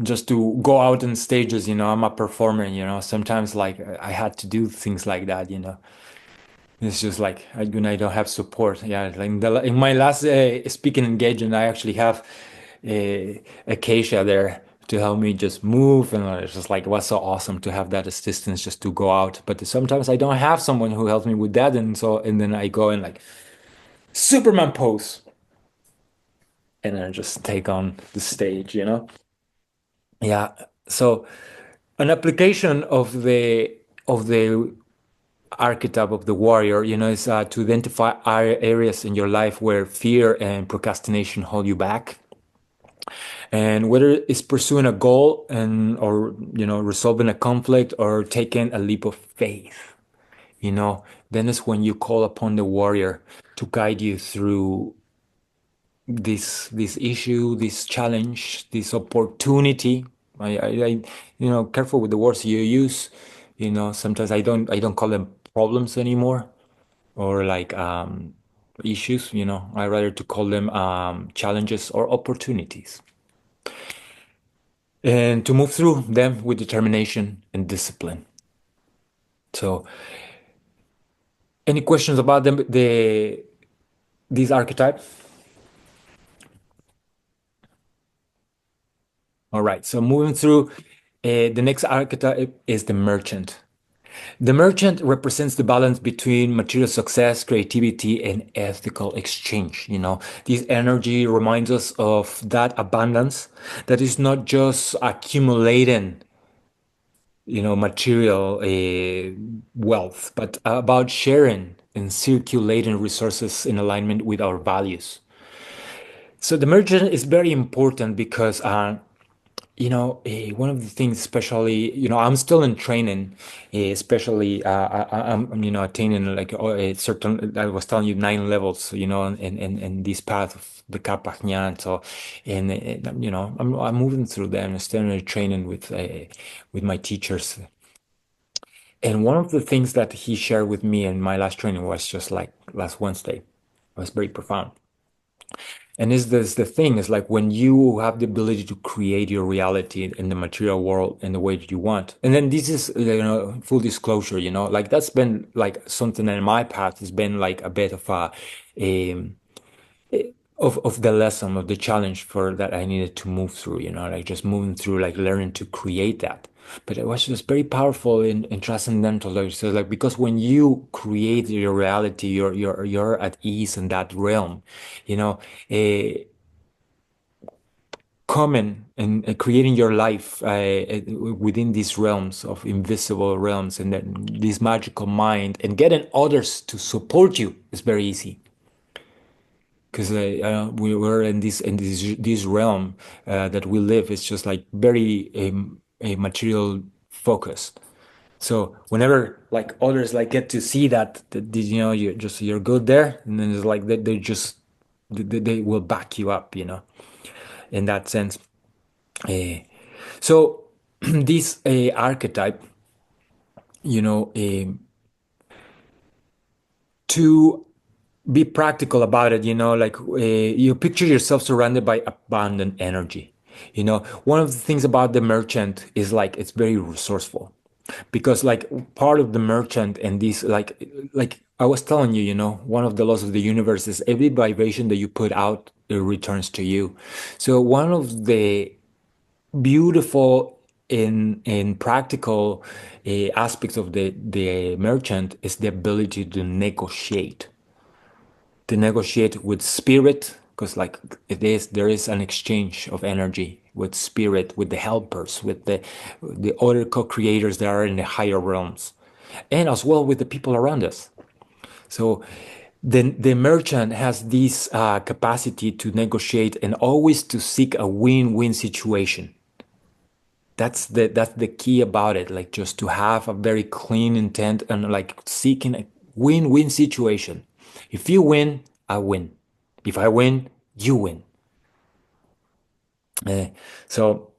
just to go out on stages. I'm a performer. Sometimes like I had to do things like that. It's just like when I don't have support. Yeah, like in my last speaking engagement, I actually have Acacia there to help me just move, and it's just like it was so awesome to have that assistance just to go out. But sometimes I don't have someone who helps me with that, and then I go in like Superman pose, and then just take on the stage. Yeah. So an application of the archetype of the warrior, is to identify areas in your life where fear and procrastination hold you back. And whether it's pursuing a goal or resolving a conflict or taking a leap of faith, then it's when you call upon the warrior to guide you through this issue, this challenge, this opportunity. Careful with the words you use. Sometimes I don't call them problems anymore or like issues. I rather to call them challenges or opportunities, and to move through them with determination and discipline. So, any questions about these archetypes? All right. So moving through, the next archetype is the merchant. The merchant represents the balance between material success, creativity, and ethical exchange. This energy reminds us of that abundance that is not just accumulating, material wealth, but about sharing and circulating resources in alignment with our values. So the merchant is very important because one of the things, especially, I'm still in training, especially I'm, attaining like a certain, I was telling you 9 levels, in this path of the Qhapaq Ñan. So, and I'm moving through them, still in training with my teachers. And one of the things that he shared with me in my last training was just like last Wednesday. It was very profound. And is this the thing is like when you have the ability to create your reality in the material world in the way that you want. And then this is, full disclosure, like that's been like something in my path has been like a bit of a of the lesson of the challenge for that I needed to move through, like just moving through, like learning to create that. But it was just very powerful in transcendental. Like, so like because when you create your reality, you're at ease in that realm, uh, coming and creating your life within these realms of invisible realms and then this magical mind and getting others to support you is very easy because we were in this realm that we live. It's just like very a material focused. So whenever like others like get to see that you're good there, and then it's like they just they will back you up, in that sense. Uh, so this archetype you know, to be practical about it, like you picture yourself surrounded by abundant energy. One of the things about the merchant is like it's very resourceful because like part of the merchant and this like I was telling you, one of the laws of the universe is every vibration that you put out, it returns to you. So one of the beautiful in practical aspects of the merchant is the ability to negotiate with spirit, because like there is an exchange of energy with spirit, with the helpers, with the other co-creators that are in the higher realms, and as well with the people around us. So the merchant has this capacity to negotiate and always to seek a win-win situation. That's the key about it, like just to have a very clean intent and like seeking a win-win situation. If you win, I win. If I win, you win. So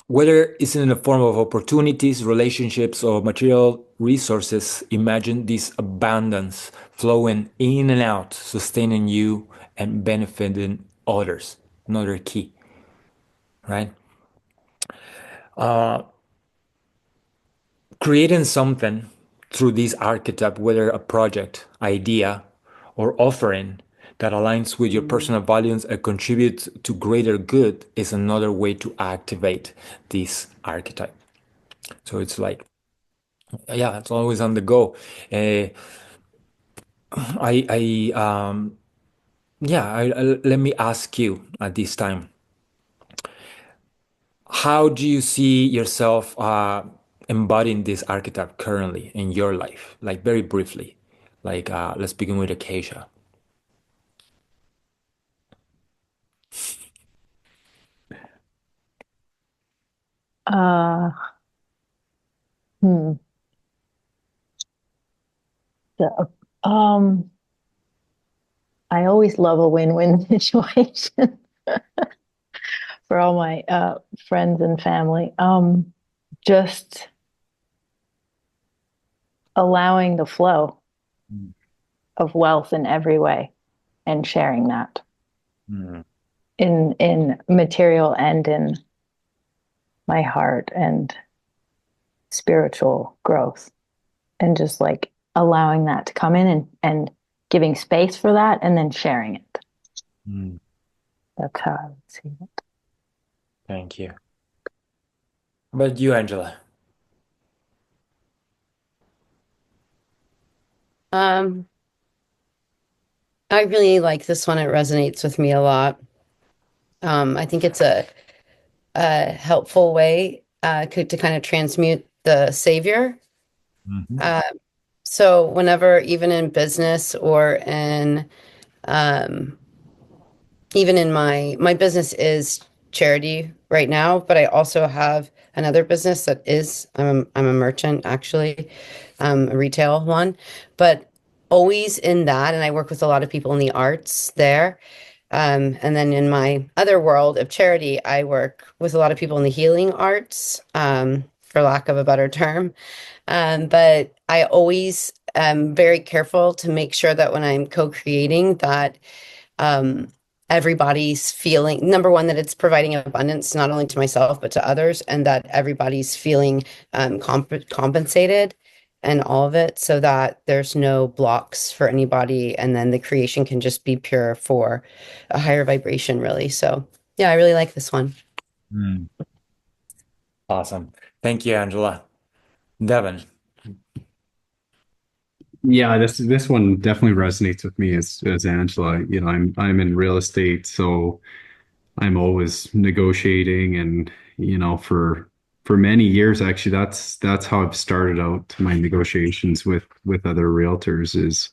whether it's in the form of opportunities, relationships, or material resources, imagine this abundance flowing in and out, sustaining you and benefiting others. Another key, right? Creating something through this archetype, whether a project, idea, or offering that aligns with your personal values and contributes to greater good, is another way to activate this archetype. So it's like, yeah, it's always on the go. Let me ask you at this time, how do you see yourself embodying this archetype currently in your life? Like very briefly, like let's begin with Acacia. Uh, hmm. The, I always love a win-win situation for all my friends and family. Just allowing the flow of wealth in every way and sharing that in material and in my heart and spiritual growth, and just like allowing that to come in and giving space for that and then sharing it. That's how I would see it. Thank you. But you, Angela? I really like this one. It resonates with me a lot. I think it's a helpful way to kind of transmute the savior. So whenever, even in business or in even in my business is charity right now, but I also have another business that is I'm a merchant actually, a retail one, but always in that, and I work with a lot of people in the arts there. And then in my other world of charity, I work with a lot of people in the healing arts, for lack of a better term. But I always am very careful to make sure that when I'm co-creating that everybody's feeling, number one, that it's providing abundance not only to myself but to others, and that everybody's feeling compensated and all of it, so that there's no blocks for anybody, and then the creation can just be pure for a higher vibration, really. So yeah, I really like this one. Awesome. Thank you, Angela. Devin. Yeah, this one definitely resonates with me as Angela. You know, I'm in real estate, so I'm always negotiating, and for many years actually, that's how I've started out my negotiations with other realtors. Is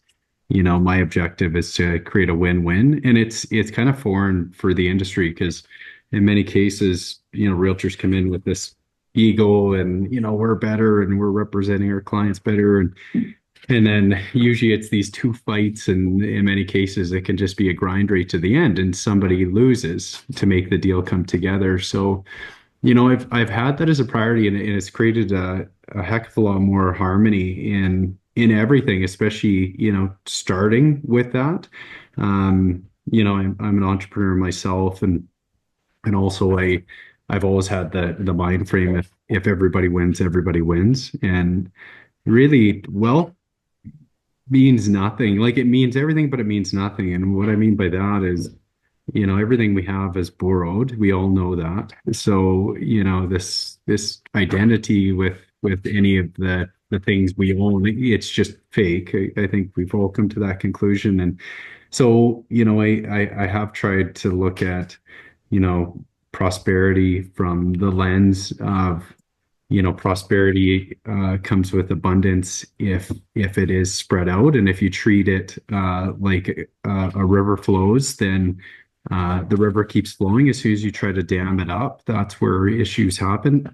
my objective is to create a win-win, and it's kind of foreign for the industry because in many cases, realtors come in with this ego and we're better and we're representing our clients better, and then usually it's these two fights, and in many cases it can just be a grind right to the end and somebody loses to make the deal come together. So I've had that as a priority, and it's created a heck of a lot more harmony in everything, especially, starting with that. I'm an entrepreneur myself, and also I've always had the mind frame, if everybody wins, everybody wins. And really, well, means nothing. Like, it means everything, but it means nothing. And what I mean by that is, everything we have is borrowed. We all know that. So, this identity with any of the things we own, it's just fake. I think we've all come to that conclusion. And so, I have tried to look at, prosperity from the lens of, prosperity comes with abundance if it is spread out, and if you treat it like a river flows, then the river keeps flowing. As soon as you try to dam it up, that's where issues happen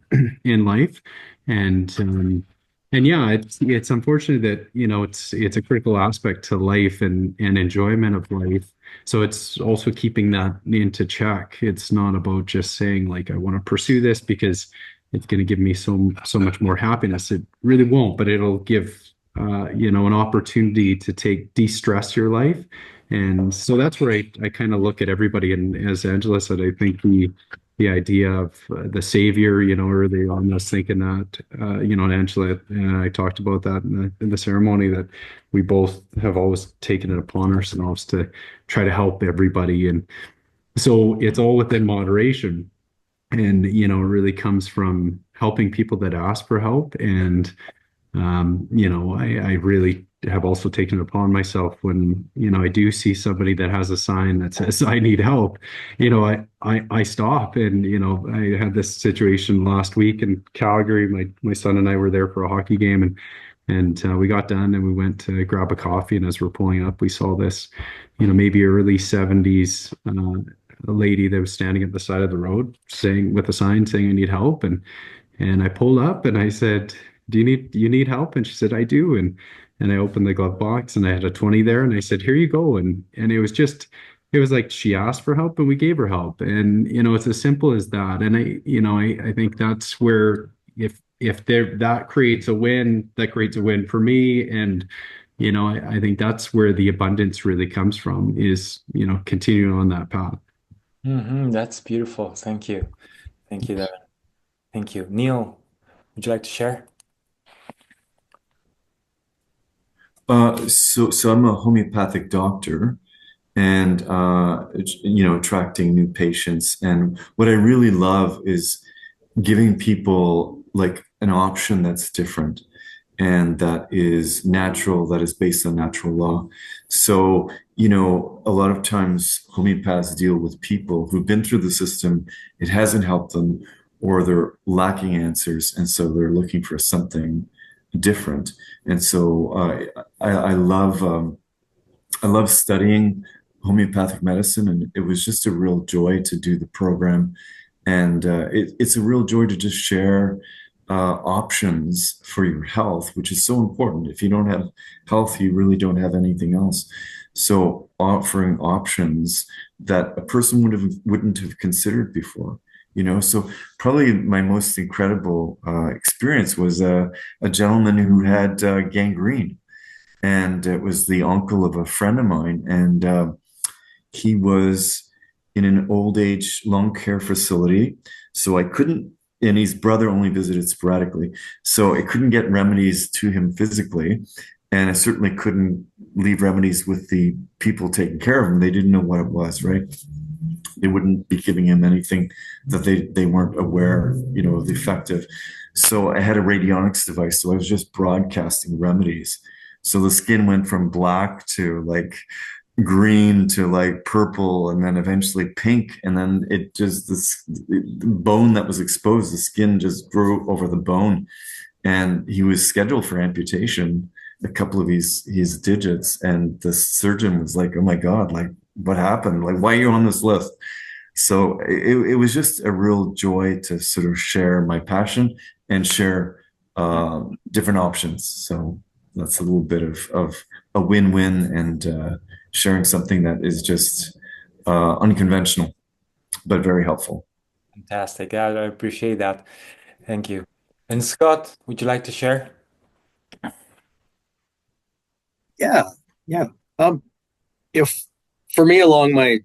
in life. And yeah, it's unfortunate that it's a critical aspect to life and enjoyment of life. So it's also keeping that into check. It's not about just saying, like, I want to pursue this because it's going to give me so much more happiness. It really won't, but it'll give an opportunity to de-stress your life. And so that's where I kind of look at everybody. And as Angela said, I think the idea of the savior, early on, I was thinking that, and Angela and I talked about that in the ceremony, that we both have always taken it upon ourselves to try to help everybody. And so it's all within moderation. And, it really comes from helping people that ask for help. And, I really have also taken it upon myself when, I do see somebody that has a sign that says, I need help, I stop. And, I had this situation last week in Calgary. My son and I were there for a hockey game, and we got done and we went to grab a coffee. And as we're pulling up, we saw this, maybe early 70s, a lady that was standing at the side of the road with a sign saying, I need help. And I pulled up and I said, do you need help? And she said, I do. And I opened the glove box and I had a 20 there, and I said, here you go. And it was like she asked for help and we gave her help. And, it's as simple as that. And I think that's where, if that creates a win, that creates a win for me. And, I think that's where the abundance really comes from, is, continuing on that path. That's beautiful. Thank you. Thank you, Devin. Thank you. Neil, would you like to share? So I'm a homeopathic doctor, and attracting new patients. And what I really love is giving people like an option that's different and that is natural, that is based on natural law. So, a lot of times homeopaths deal with people who've been through the system, it hasn't helped them, or they're lacking answers, and so they're looking for something different. And so I love studying homeopathic medicine, and it was just a real joy to do the program. And it's a real joy to just share options for your health, which is so important. If you don't have health, you really don't have anything else. So offering options that a person wouldn't have considered before. So probably my most incredible experience was a gentleman who had gangrene, and it was the uncle of a friend of mine, and he was in an old age lung care facility. So I couldn't, and his brother only visited sporadically, so I couldn't get remedies to him physically, and I certainly couldn't leave remedies with the people taking care of him. They didn't know what it was, right? They wouldn't be giving him anything that they weren't aware, of the effective. So I had a radionics device, so I was just broadcasting remedies. So the skin went from black to like green to like purple, and then eventually pink, and then the bone that was exposed, the skin just grew over the bone, and he was scheduled for amputation, a couple of his digits, and the surgeon was like, oh my God, like, what happened? Like, why are you on this list? So it was just a real joy to sort of share my passion and share different options. So that's a little bit of a win-win, and sharing something that is just unconventional, but very helpful. Fantastic. I appreciate that. Thank you. And Scott, would you like to share? Yeah, yeah. Um, if for me along my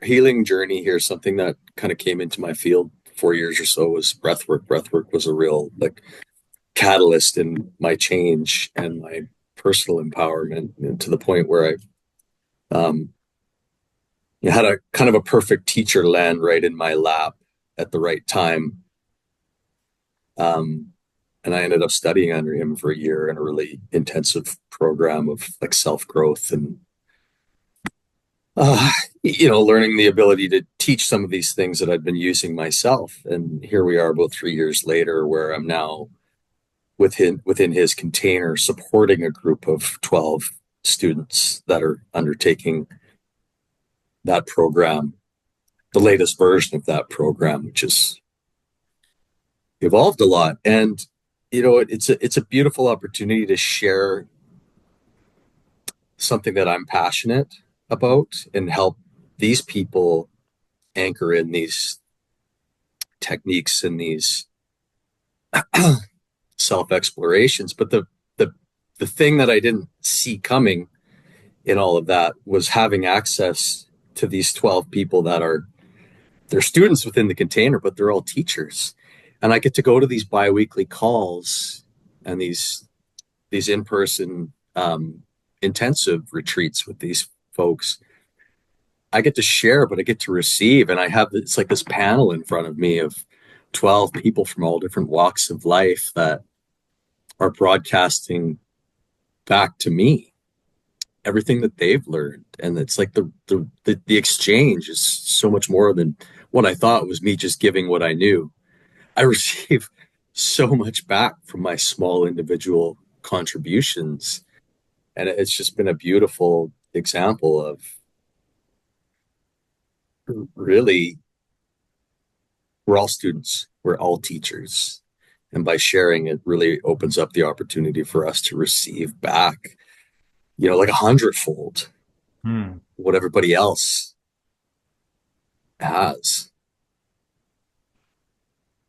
healing journey here, something that kind of came into my field 4 years or so was breath work. Breath work was a real like catalyst in my change and my personal empowerment, and to the point where I you had a kind of a perfect teacher land right in my lap at the right time. And I ended up studying under him for a year in a really intensive program of like self growth and learning the ability to teach some of these things that I've been using myself. And here we are about 3 years later, where I'm now within his container supporting a group of 12 students that are undertaking that program, the latest version of that program, which has evolved a lot. And it's a beautiful opportunity to share something that I'm passionate about and help these people anchor in these techniques and these self explorations. But the thing that I didn't see coming in all of that was having access to these 12 people that are they're students within the container, but they're all teachers. And I get to go to these biweekly calls and these in-person intensive retreats with these folks. I get to share, but I get to receive. And it's like this panel in front of me of 12 people from all different walks of life that are broadcasting back to me everything that they've learned. And it's like the exchange is so much more than what I thought was me just giving what I knew. I receive so much back from my small individual contributions. And it's just been a beautiful example of really, we're all students, we're all teachers. And by sharing, it really opens up the opportunity for us to receive back, like 100-fold what everybody else has.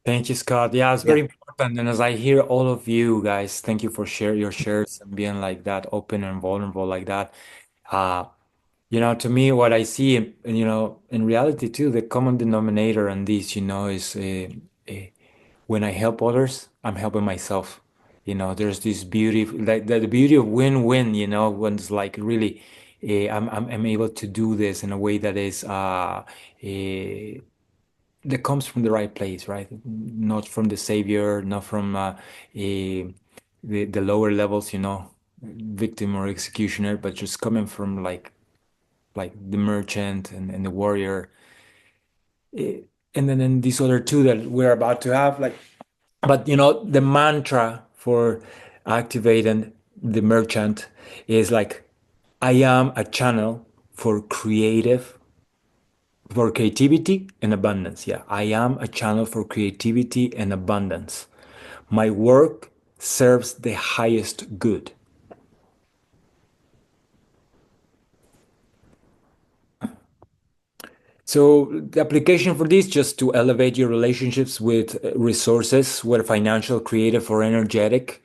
Thank you, Scott. Yeah, it's very important. And as I hear all of you guys, thank you for your shares and being like that, open and vulnerable like that. Uh, to me, what I see, in reality too, the common denominator on this, is when I help others, I'm helping myself. There's this beauty, like the beauty of win-win, when it's like really, I'm able to do this in a way that is, that comes from the right place, right? Not from the savior, not from the lower levels, victim or executioner, but just coming from like the merchant and the warrior. And then these other two that we're about to have, but the mantra for activating the merchant is like, I am a channel for creativity and abundance. Yeah, I am a channel for creativity and abundance. My work serves the highest good. So the application for this, just to elevate your relationships with resources, whether financial, creative, or energetic.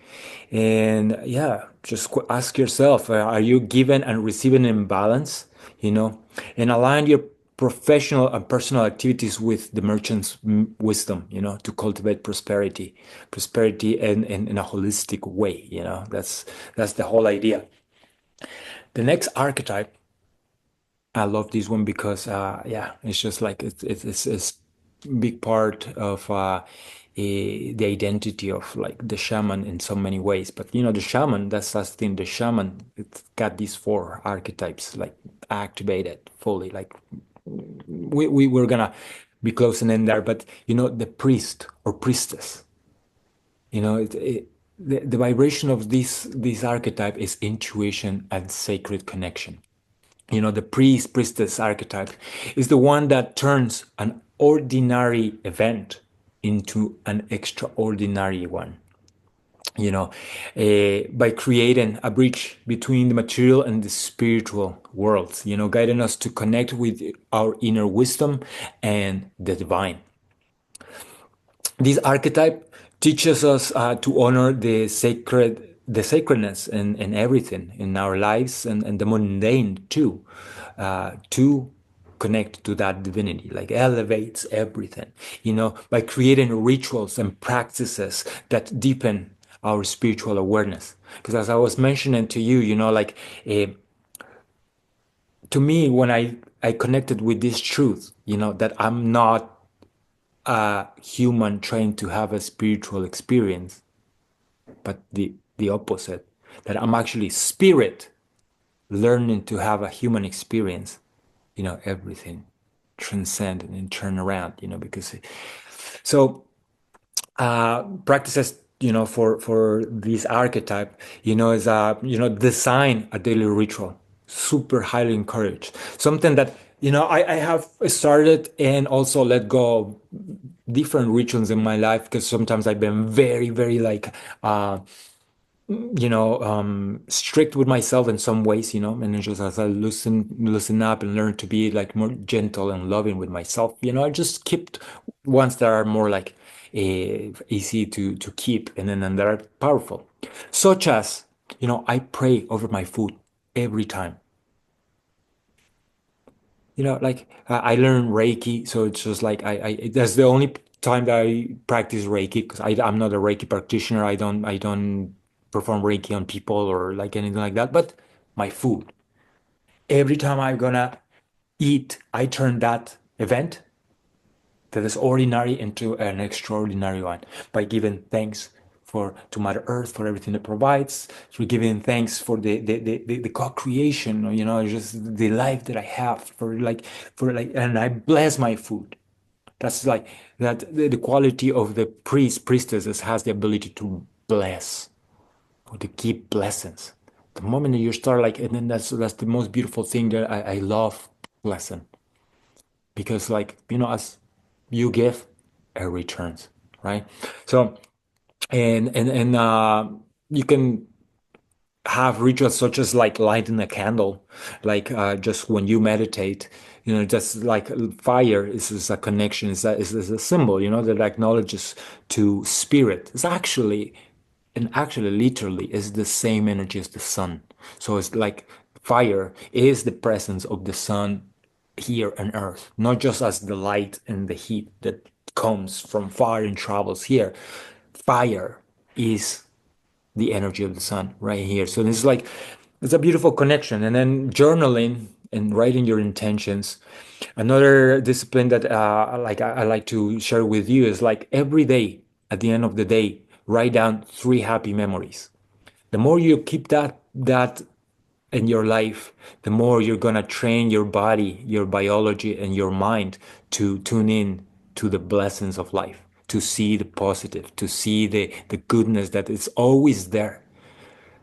And yeah, just ask yourself, are you giving and receiving in balance? And align your professional and personal activities with the merchant's wisdom, to cultivate prosperity in a holistic way. That's the whole idea. The next archetype, I love this one because it's just like it's big part of the identity of like the shaman in so many ways. But the shaman, that's the thing. The shaman, it's got these four archetypes like activated fully. Like we're gonna be closing in there, but the priest or priestess, the vibration of this archetype is intuition and sacred connection. The priestess archetype is the one that turns an ordinary event into an extraordinary one. By creating a bridge between the material and the spiritual worlds, guiding us to connect with our inner wisdom and the divine. This archetype teaches us to honor the sacredness in everything in our lives and the mundane too, to connect to that divinity, like elevates everything, by creating rituals and practices that deepen our spiritual awareness. Because as I was mentioning to you, like to me, when I connected with this truth, that I'm not a human trying to have a spiritual experience, but the opposite, that I'm actually spirit learning to have a human experience, everything transcend and turn around, because so practices for this archetype is design a daily ritual, super highly encouraged, something that I have started and also let go of different rituals in my life, because sometimes I've been very very like strict with myself in some ways, and it's just as I loosen up and learn to be like more gentle and loving with myself, I just kept ones that are more like easy to keep, and that are powerful, such as I pray over my food every time. Like I learned Reiki, so it's just like that's the only time that I practice Reiki, because I'm not a Reiki practitioner. I don't perform Reiki on people or like anything like that. But my food, every time I'm gonna eat, I turn that event that is ordinary into an extraordinary one by giving thanks to Mother Earth for everything it provides, for giving thanks for the co-creation, just the life that I have and I bless my food. That's like that the quality of the priestesses has the ability to bless or to keep blessings. The moment that you start like, and then that's the most beautiful thing that I love blessing, because like as you give, it returns, right? So and you can have rituals such as like lighting a candle, like just when you meditate, just like fire is a connection, is a symbol, that acknowledges to spirit. It's actually, and actually literally is the same energy as the sun. So it's like fire is the presence of the sun here on earth, not just as the light and the heat that comes from far and travels here. Fire is the energy of the sun right here. So this is like, it's a beautiful connection. And then journaling and writing your intentions. Another discipline that I like to share with you is like every day, at the end of the day, write down 3 happy memories. The more you keep that in your life, the more you're gonna train your body, your biology, and your mind to tune in to the blessings of life, to see the positive, to see the goodness that is always there.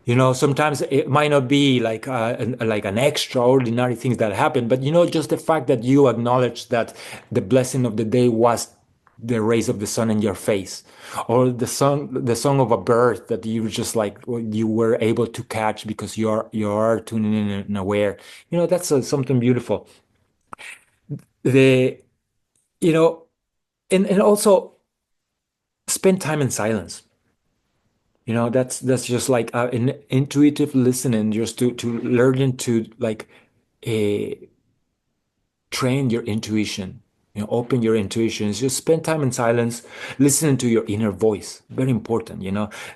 Sometimes it might not be like an extraordinary things that happen, but just the fact that you acknowledge that the blessing of the day was the rays of the sun in your face, or the song of a bird that you just like you were able to catch because you are tuning in and aware. That's something beautiful. The you know, and also spend time in silence. That's just like an intuitive listening, just to learning to like uh, train your intuition. Open your intuitions. Just spend time in silence, listening to your inner voice. Very important.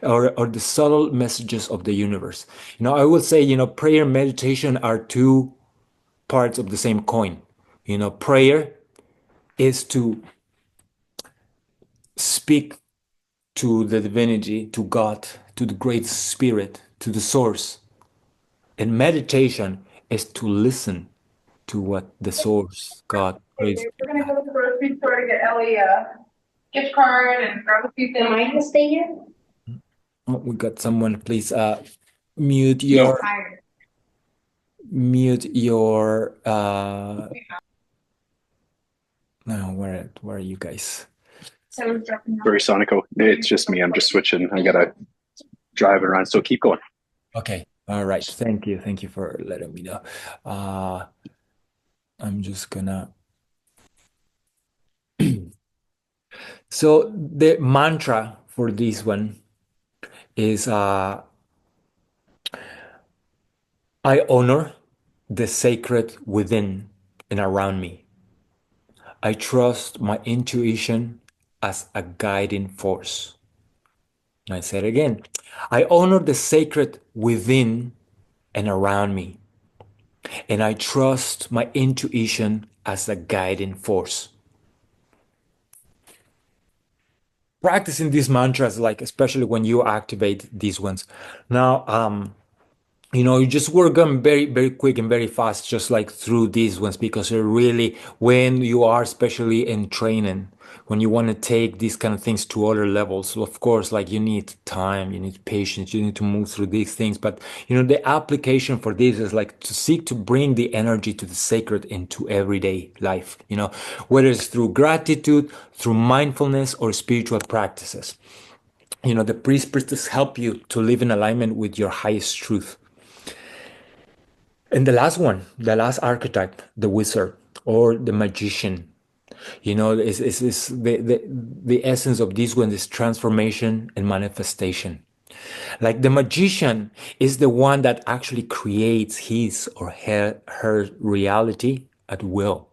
Or the subtle messages of the universe. I would say prayer and meditation are 2 parts of the same coin. Prayer is to speak to the divinity, to God, to the great spirit, to the source. And meditation is to listen to what the source, God, Hey, creates. we're gonna go to the grocery store to get Ellie a gift card and grab a few things. Am I gonna stay here? Oh, we got someone. Please mute She's your tired. mute your no, where are you guys? Someone's dropping Sorry, Soniko. It's just me. I'm just switching. I gotta drive it around. So keep going. Okay. All right. Thank you. Thank you for letting me know. I'm just gonna So the mantra for this one is I honor the sacred within and around me. I trust my intuition as a guiding force. And I said again, I honor the sacred within and around me. And I trust my intuition as a guiding force. Practicing these mantras, like especially when you activate these ones. Now, you just work on very, very quick and very fast, just like through these ones, because they're really, when you are especially in training, when you want to take these kind of things to other levels, of course, like you need time, you need patience, you need to move through these things. But, the application for this is like to seek to bring the energy to the sacred into everyday life, whether it's through gratitude, through mindfulness, or spiritual practices. The priestess help you to live in alignment with your highest truth. And the last one, the last archetype, the wizard or the magician, is the essence of this one is transformation and manifestation. Like the magician is the one that actually creates his or her reality at will.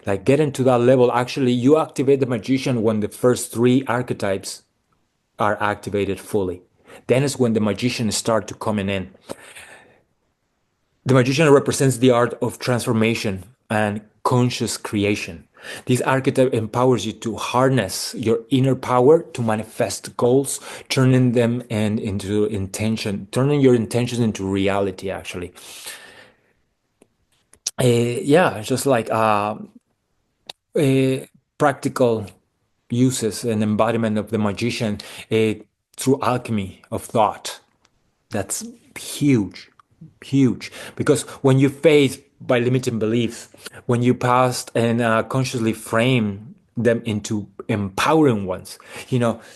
Like getting to that level, actually, you activate the magician when the first three archetypes are activated fully. Then is when the magician start to coming in. The magician represents the art of transformation and conscious creation. This archetype empowers you to harness your inner power to manifest goals, turning them into intention, turning your intentions into reality, actually. Yeah, just like practical uses and embodiment of the magician through alchemy of thought. That's huge, huge. Because when you face by limiting beliefs, when you past and consciously frame them into empowering ones,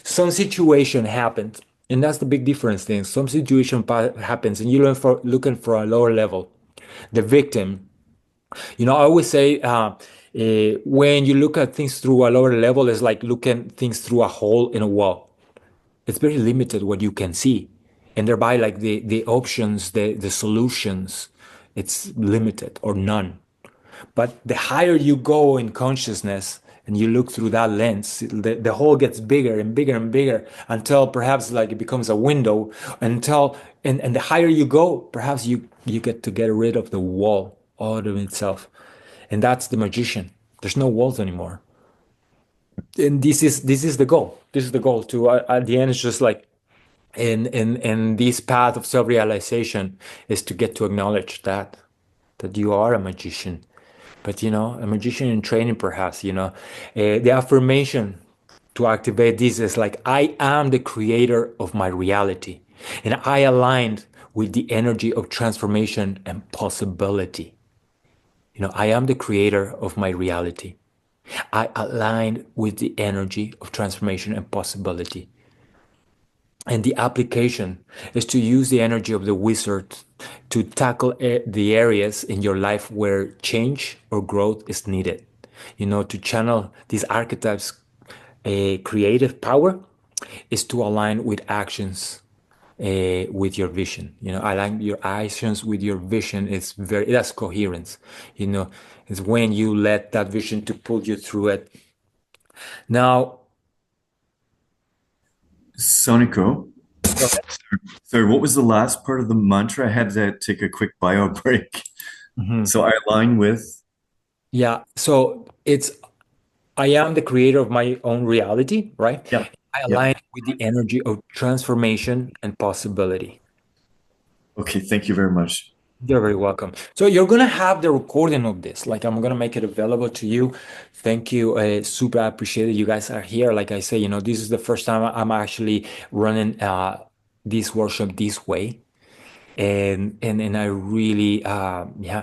some situation happens, and that's the big difference. Thing, some situation happens, and you're looking for a lower level. The victim, I always say. When you look at things through a lower level, it's like looking things through a hole in a wall. It's very limited what you can see, and thereby like the options, the solutions, it's limited or none. But the higher you go in consciousness and you look through that lens, the hole gets bigger and bigger and bigger until perhaps like it becomes a window, until and the higher you go, perhaps you get to get rid of the wall all of itself. And that's the magician. There's no walls anymore. And this is the goal. This is the goal to at the end. It's just like in this path of self-realization is to get to acknowledge that you are a magician, but a magician in training, perhaps. The affirmation to activate this is like I am the creator of my reality, and I aligned with the energy of transformation and possibility. I am the creator of my reality. I aligned with the energy of transformation and possibility. And the application is to use the energy of the wizard to tackle the areas in your life where change or growth is needed. To channel these archetypes, a creative power is to align with actions with your vision. Align your actions with your vision is that's coherence. It's when you let that vision to pull you through it. Now, Soniko, sorry, what was the last part of the mantra? I had to take a quick bio break. So I align with. Yeah, so it's I am the creator of my own reality, right? Yeah. I align with the energy of transformation and possibility. Okay, thank you very much. You're very welcome. So you're gonna have the recording of this. Like I'm gonna make it available to you. Thank you. Super appreciate it. You guys are here. Like I say, this is the first time I'm actually running this workshop this way. And I really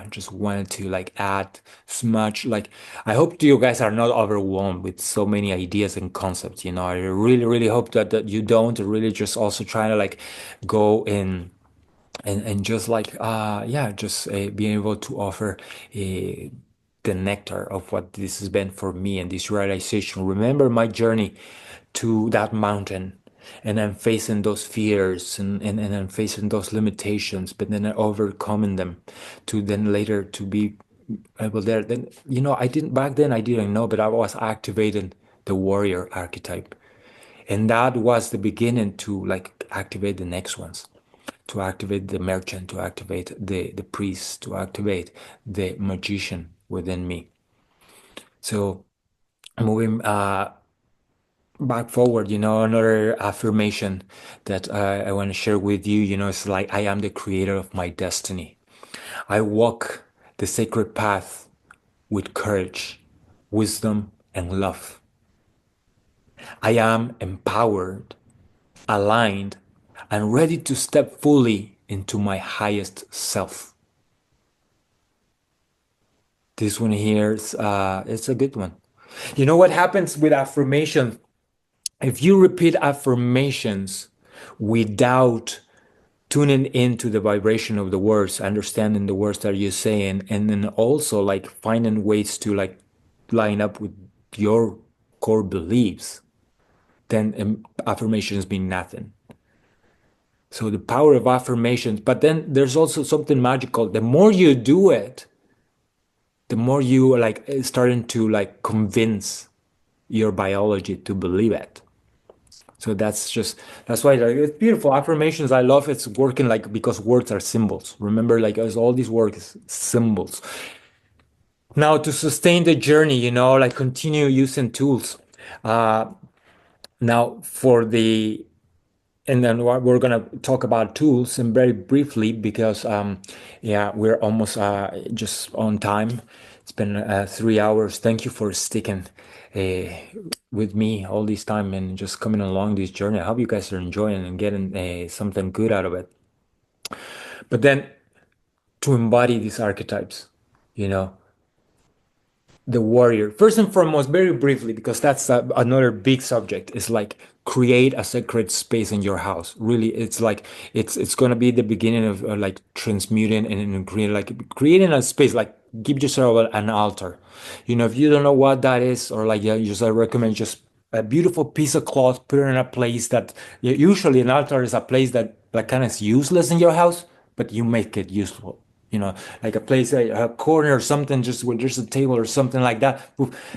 just wanted to like add as much, like I hope you guys are not overwhelmed with so many ideas and concepts. I really hope that you don't really just also trying to like go in and just like just being able to offer the nectar of what this has been for me and this realization. Remember my journey to that mountain, and I'm facing those fears and I'm facing those limitations, but then overcoming them to then later to be able there. Then, I didn't, back then I didn't know, but I was activating the warrior archetype. And that was the beginning to like activate the next ones, to activate the merchant, to activate the priest, to activate the magician within me. So moving back forward, another affirmation that I want to share with you, it's like, I am the creator of my destiny. I walk the sacred path with courage, wisdom, and love. I am empowered, aligned, and ready to step fully into my highest self. This one here is it's a good one. You know what happens with affirmations? If you repeat affirmations without tuning into the vibration of the words, understanding the words that you're saying, and then also like finding ways to like line up with your core beliefs, then affirmations mean nothing. So the power of affirmations, but then there's also something magical. The more you do it, the more you like starting to like convince your biology to believe it. So that's why it's beautiful. Affirmations, I love it's working like, because words are symbols. Remember, like all these work is symbols. Now to sustain the journey, like continue using tools. Now and then we're gonna talk about tools and very briefly, because we're almost just on time. It's been 3 hours. Thank you for sticking with me all this time and just coming along this journey. I hope you guys are enjoying and getting something good out of it. But then to embody these archetypes, the warrior, first and foremost, very briefly, because that's another big subject, is like create a sacred space in your house. Really, it's like it's going to be the beginning of like transmuting and creating a space. Like give yourself an altar. If you don't know what that is, or like I recommend just a beautiful piece of cloth, put it in a place that usually an altar is a place that like kind of is useless in your house, but you make it useful. Like a place, a corner or something, just where there's a table or something like that.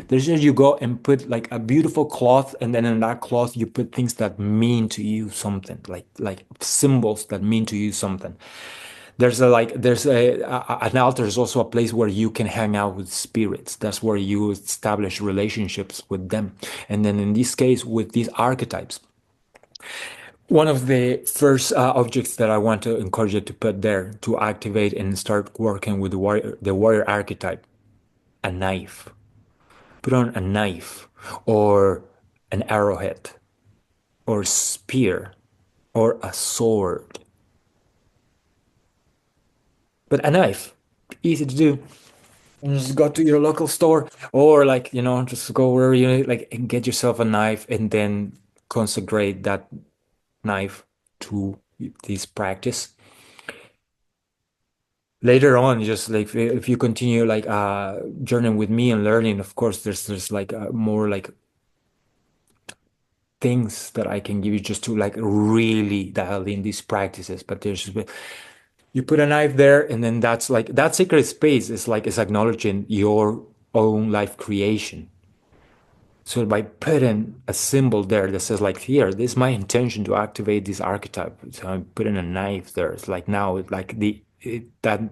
There's just, you go and put like a beautiful cloth, and then in that cloth you put things that mean to you something, like symbols that mean to you something. An altar is also a place where you can hang out with spirits. That's where you establish relationships with them. And then in this case, with these archetypes, one of the first objects that I want to encourage you to put there to activate and start working with the warrior archetype, a knife. Put on a knife or an arrowhead or spear or a sword. But a knife, easy to do. Just go to your local store, or like, just go where you like and get yourself a knife, and then consecrate that knife to this practice. Later on, just like if you continue like journeying with me and learning, of course there's like more like things that I can give you just to like really dial in these practices. But you put a knife there, and then that's like that sacred space is acknowledging your own life creation. So by putting a symbol there that says like, here, this is my intention to activate this archetype. So I'm putting a knife there. It's like now, like that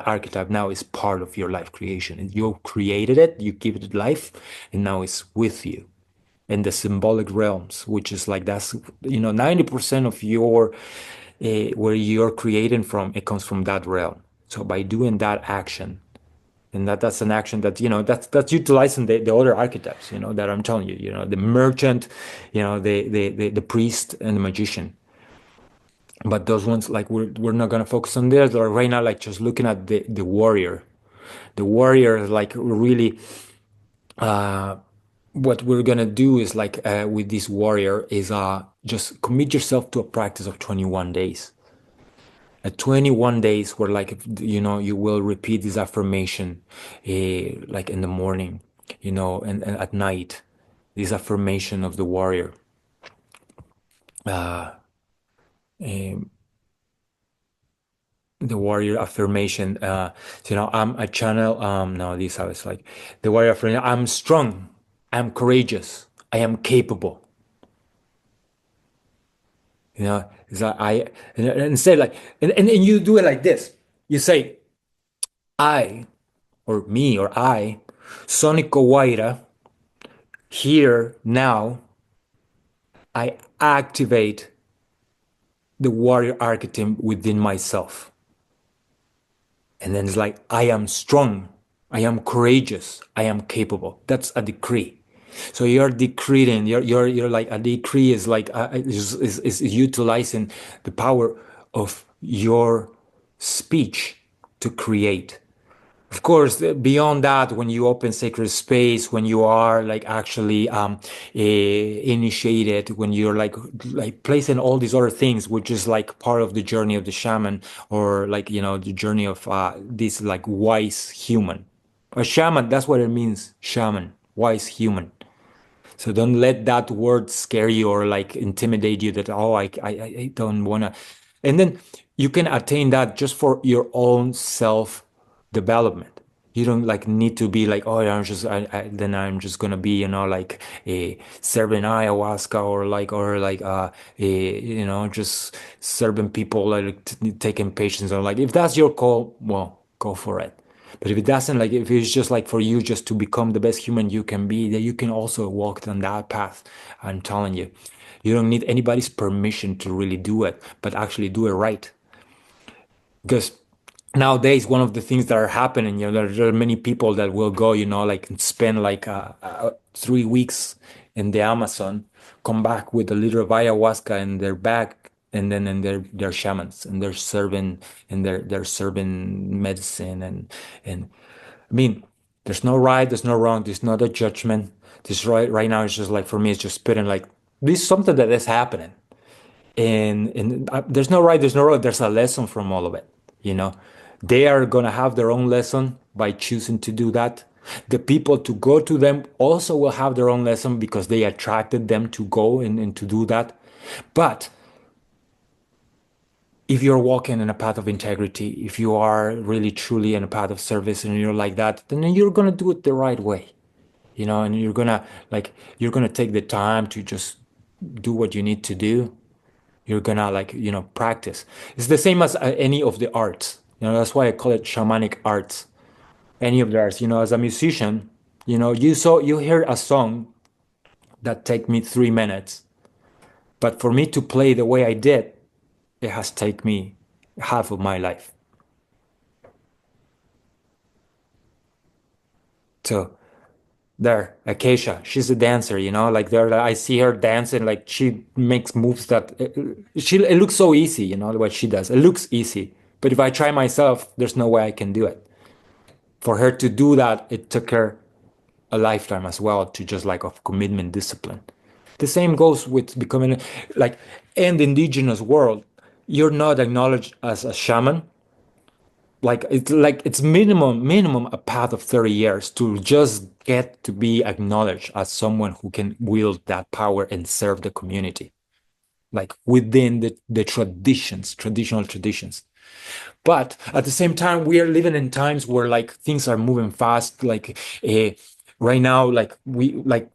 archetype now is part of your life creation. You created it, you give it life, and now it's with you in the symbolic realms, which is like that's 90% of your where you're creating from, it comes from that realm. So by doing that action, and that's an action that that's utilizing the other archetypes that I'm telling you, the merchant, the priest and the magician. But those ones, like we're not going to focus on this right now. Like just looking at the warrior. The warrior, like really what we're gonna do is like with this warrior is just commit yourself to a practice of 21 days. at 21 days where like, you know, you will repeat this affirmation, like in the morning, you know, and at night, this affirmation of the warrior. Um, the warrior affirmation, you know, I'm a channel, no, this I was like, the warrior affirmation, I'm strong, I'm courageous, I am capable. You know, is that and say like, and you do it like this. You say, I, or me, or I, Soniko Waira, here, now, I activate the warrior archetype within myself. And then it's like, I am strong, I am courageous, I am capable. That's a decree. So you're decreeing, you're like, a decree is like, is utilizing the power of your speech to create. Of course, beyond that, when you open sacred space, when you are like actually initiated, when you're like placing all these other things, which is like part of the journey of the shaman, or like, you know, the journey of this like wise human. A shaman, that's what it means, shaman, wise human. So don't let that word scare you or like intimidate you that, oh, I don't want to. And then you can attain that just for your own self development. You don't like need to be like, oh, then I'm just gonna be, you know, like serving ayahuasca or you know, just serving people, like taking patients, or like, if that's your call, well, go for it. But if it doesn't, like if it's just like for you just to become the best human you can be, then you can also walk on that path. I'm telling you, you don't need anybody's permission to really do it, but actually do it right. Because nowadays, one of the things that are happening, you know, there are many people that will go, you know, like and spend like 3 weeks in the Amazon, come back with a liter of ayahuasca in their bag, and then they're shamans, and they're serving, and they're serving medicine, and I mean, there's no right, there's no wrong, there's not a judgment. This right now is just like, for me, it's just spitting like this is something that is happening, and there's no right, there's no wrong, there's a lesson from all of it, you know. They are gonna have their own lesson by choosing to do that. The people to go to them also will have their own lesson because they attracted them to go and to do that. But if you're walking in a path of integrity, if you are really truly in a path of service and you're like that, then you're gonna do it the right way, you know, and you're gonna take the time to just do what you need to do. You're gonna like, you know, practice. It's the same as any of the arts, you know. That's why I call it shamanic arts. Any of the arts, you know, as a musician, you know, you hear a song that take me 3 minutes, but for me to play the way I did, it has taken me half of my life. So there, Acacia, she's a dancer, you know, like there, I see her dancing, like she makes moves that it looks so easy, you know, what she does. It looks easy, but if I try myself, there's no way I can do it. For her to do that, it took her a lifetime as well, to just like of commitment, discipline. The same goes with becoming like in the indigenous world. You're not acknowledged as a shaman. Like it's minimum a path of 30 years to just get to be acknowledged as someone who can wield that power and serve the community, like within the traditional traditions. But at the same time, we are living in times where like things are moving fast. Like right now, like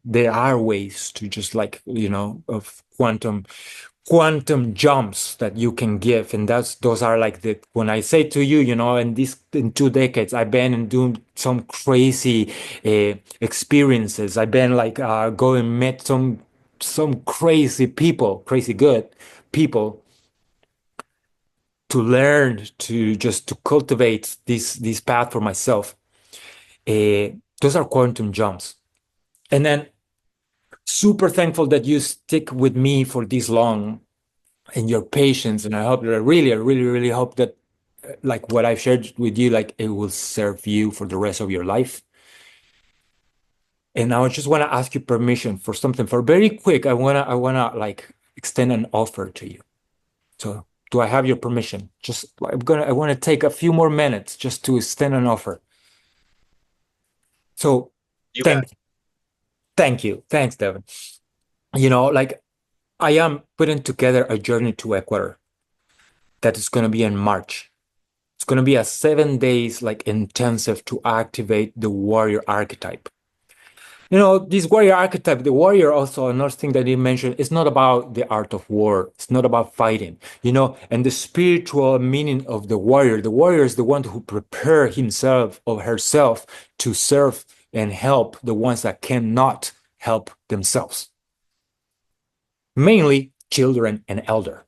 there are ways to just like, you know, of quantum jumps that you can give, and those are like the when I say to you, you know, in 2 decades I've been and doing some crazy experiences. I've been like going met some crazy people, crazy good people, to learn to just to cultivate this path for myself. Those are quantum jumps. And then super thankful that you stick with me for this long and your patience. And I hope that I really hope that like what I've shared with you, like it will serve you for the rest of your life. And I just want to ask you permission for something for very quick. I wanna like extend an offer to you. So Do I have your permission? I want to take a few more minutes just to extend an offer. So thank you. Thanks, Devin. Like I am putting together a journey to Ecuador that is going to be in March. It's going to be a 7 days like intensive to activate the warrior archetype. This warrior archetype, the warrior also, another thing that he mentioned, is not about the art of war. It's not about fighting, and the spiritual meaning of the warrior is the one who prepare himself or herself to serve and help the ones that cannot help themselves. Mainly children and elder,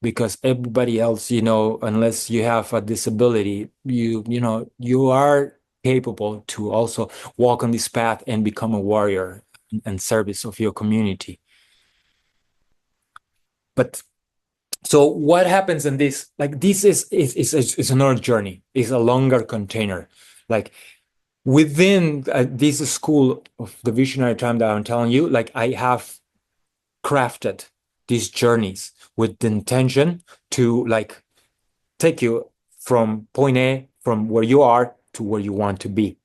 because everybody else, unless you have a disability, you are capable to also walk on this path and become a warrior in service of your community. But so what happens in this? Like this is another journey. It's a longer container. Like within this school of the visionary time that I'm telling you, like I have crafted these journeys with the intention to like take you from point A, from where you are to where you want to be.